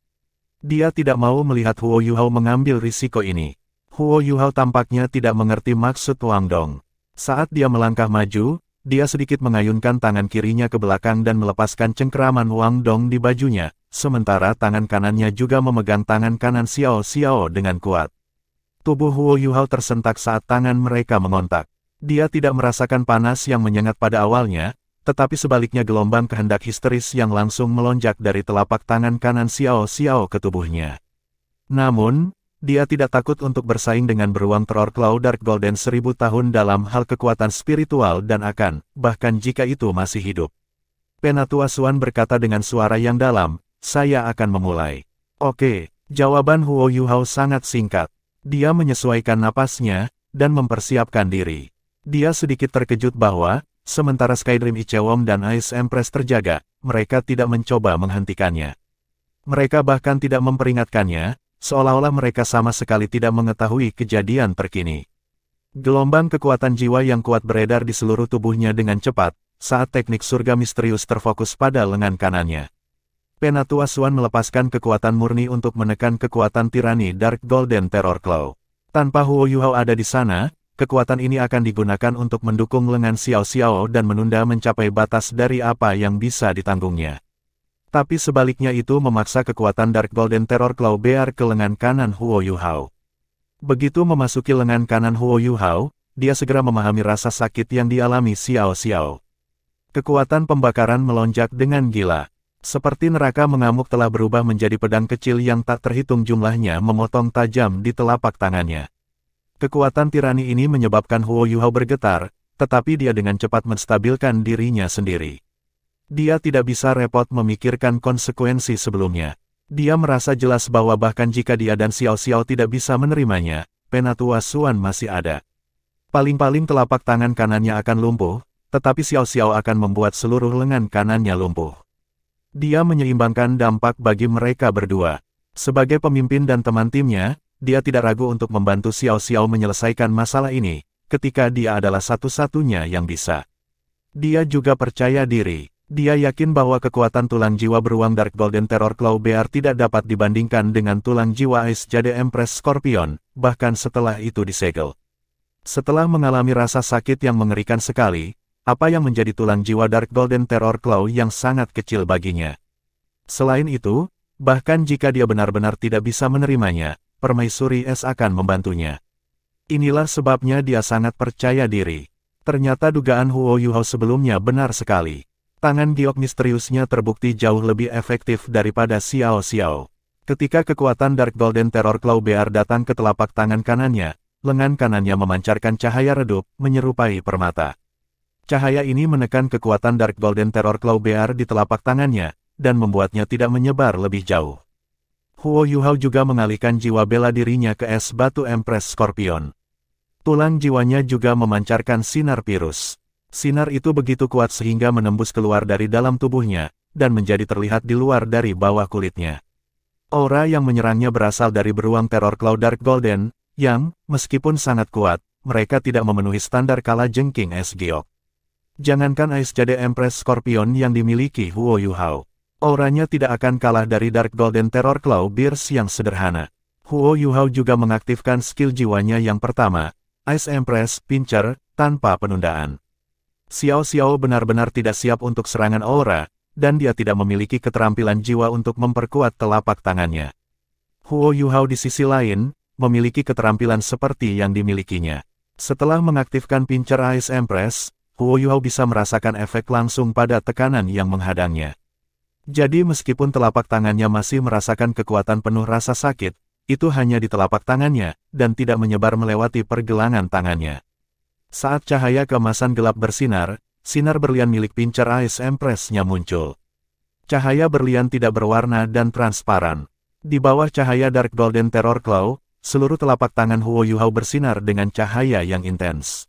Dia tidak mau melihat Huo Yuhao mengambil risiko ini. Huo Yuhao tampaknya tidak mengerti maksud Wang Dong. Saat dia melangkah maju, dia sedikit mengayunkan tangan kirinya ke belakang dan melepaskan cengkeraman Wang Dong di bajunya, sementara tangan kanannya juga memegang tangan kanan Xiao Xiao dengan kuat. Tubuh Huo Yuhao tersentak saat tangan mereka mengontak. Dia tidak merasakan panas yang menyengat pada awalnya, tetapi sebaliknya gelombang kehendak histeris yang langsung melonjak dari telapak tangan kanan Xiao Xiao ke tubuhnya. Namun, dia tidak takut untuk bersaing dengan beruang Terror Claw Dark Golden 1000 tahun dalam hal kekuatan spiritual dan akan, bahkan jika itu masih hidup. Penatua Xuan berkata dengan suara yang dalam, "Saya akan memulai." Oke, jawaban Huo Yuhao sangat singkat. Dia menyesuaikan napasnya, dan mempersiapkan diri. Dia sedikit terkejut bahwa, sementara Skydream Ichewom dan Ice Empress terjaga, mereka tidak mencoba menghentikannya. Mereka bahkan tidak memperingatkannya, seolah-olah mereka sama sekali tidak mengetahui kejadian terkini. Gelombang kekuatan jiwa yang kuat beredar di seluruh tubuhnya dengan cepat, saat teknik surga misterius terfokus pada lengan kanannya. Penatua Xuan melepaskan kekuatan murni untuk menekan kekuatan tirani Dark Golden Terror Claw. Tanpa Huo Yuhao ada di sana, kekuatan ini akan digunakan untuk mendukung lengan Xiao Xiao dan menunda mencapai batas dari apa yang bisa ditanggungnya. Tapi sebaliknya itu memaksa kekuatan Dark Golden Terror Claw Bear ke lengan kanan Huo Yuhao. Begitu memasuki lengan kanan Huo Yuhao, dia segera memahami rasa sakit yang dialami Xiao Xiao. Kekuatan pembakaran melonjak dengan gila. Seperti neraka mengamuk telah berubah menjadi pedang kecil yang tak terhitung jumlahnya memotong tajam di telapak tangannya. Kekuatan tirani ini menyebabkan Huo Yuhao bergetar, tetapi dia dengan cepat menstabilkan dirinya sendiri. Dia tidak bisa repot memikirkan konsekuensi sebelumnya. Dia merasa jelas bahwa bahkan jika dia dan Xiao Xiao tidak bisa menerimanya, Penatua Xuan masih ada. Paling-paling telapak tangan kanannya akan lumpuh, tetapi Xiao Xiao akan membuat seluruh lengan kanannya lumpuh. Dia menyeimbangkan dampak bagi mereka berdua. Sebagai pemimpin dan teman timnya, dia tidak ragu untuk membantu Xiao Xiao menyelesaikan masalah ini, ketika dia adalah satu-satunya yang bisa. Dia juga percaya diri. Dia yakin bahwa kekuatan tulang jiwa beruang Dark Golden Terror Claw Bear tidak dapat dibandingkan dengan tulang jiwa Ice Jade Empress Scorpion, bahkan setelah itu disegel. Setelah mengalami rasa sakit yang mengerikan sekali, apa yang menjadi tulang jiwa Dark Golden Terror Claw yang sangat kecil baginya. Selain itu, bahkan jika dia benar-benar tidak bisa menerimanya, Permaisuri Es akan membantunya. Inilah sebabnya dia sangat percaya diri. Ternyata dugaan Huo Yuhao sebelumnya benar sekali. Tangan giok misteriusnya terbukti jauh lebih efektif daripada Xiao Xiao. Ketika kekuatan Dark Golden Terror Claw Bear datang ke telapak tangan kanannya, lengan kanannya memancarkan cahaya redup, menyerupai permata. Cahaya ini menekan kekuatan Dark Golden Terror Claw Bear di telapak tangannya, dan membuatnya tidak menyebar lebih jauh. Huo Yuhao juga mengalihkan jiwa bela dirinya ke es batu Empress Scorpion. Tulang jiwanya juga memancarkan sinar virus. Sinar itu begitu kuat sehingga menembus keluar dari dalam tubuhnya, dan menjadi terlihat di luar dari bawah kulitnya. Aura yang menyerangnya berasal dari beruang Terror Claw Dark Golden, yang, meskipun sangat kuat, mereka tidak memenuhi standar kala jengking es giok. Jangankan Ice Jade Empress Scorpion yang dimiliki Huo Yuhao. Auranya tidak akan kalah dari Dark Golden Terror Claw Bears yang sederhana. Huo Yuhao juga mengaktifkan skill jiwanya yang pertama, Ice Empress Pincer, tanpa penundaan. Xiao Xiao benar-benar tidak siap untuk serangan aura, dan dia tidak memiliki keterampilan jiwa untuk memperkuat telapak tangannya. Huo Yuhao di sisi lain, memiliki keterampilan seperti yang dimilikinya. Setelah mengaktifkan Pincer Ice Empress, Huo Yuhao bisa merasakan efek langsung pada tekanan yang menghadangnya. Jadi meskipun telapak tangannya masih merasakan kekuatan penuh rasa sakit, itu hanya di telapak tangannya, dan tidak menyebar melewati pergelangan tangannya. Saat cahaya keemasan gelap bersinar, sinar berlian milik Pincer Ice Empress-nya muncul. Cahaya berlian tidak berwarna dan transparan. Di bawah cahaya Dark Golden Terror Claw, seluruh telapak tangan Huo Yuhao bersinar dengan cahaya yang intens.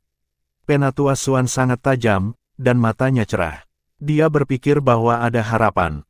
Penatua Xuan sangat tajam, dan matanya cerah. Dia berpikir bahwa ada harapan.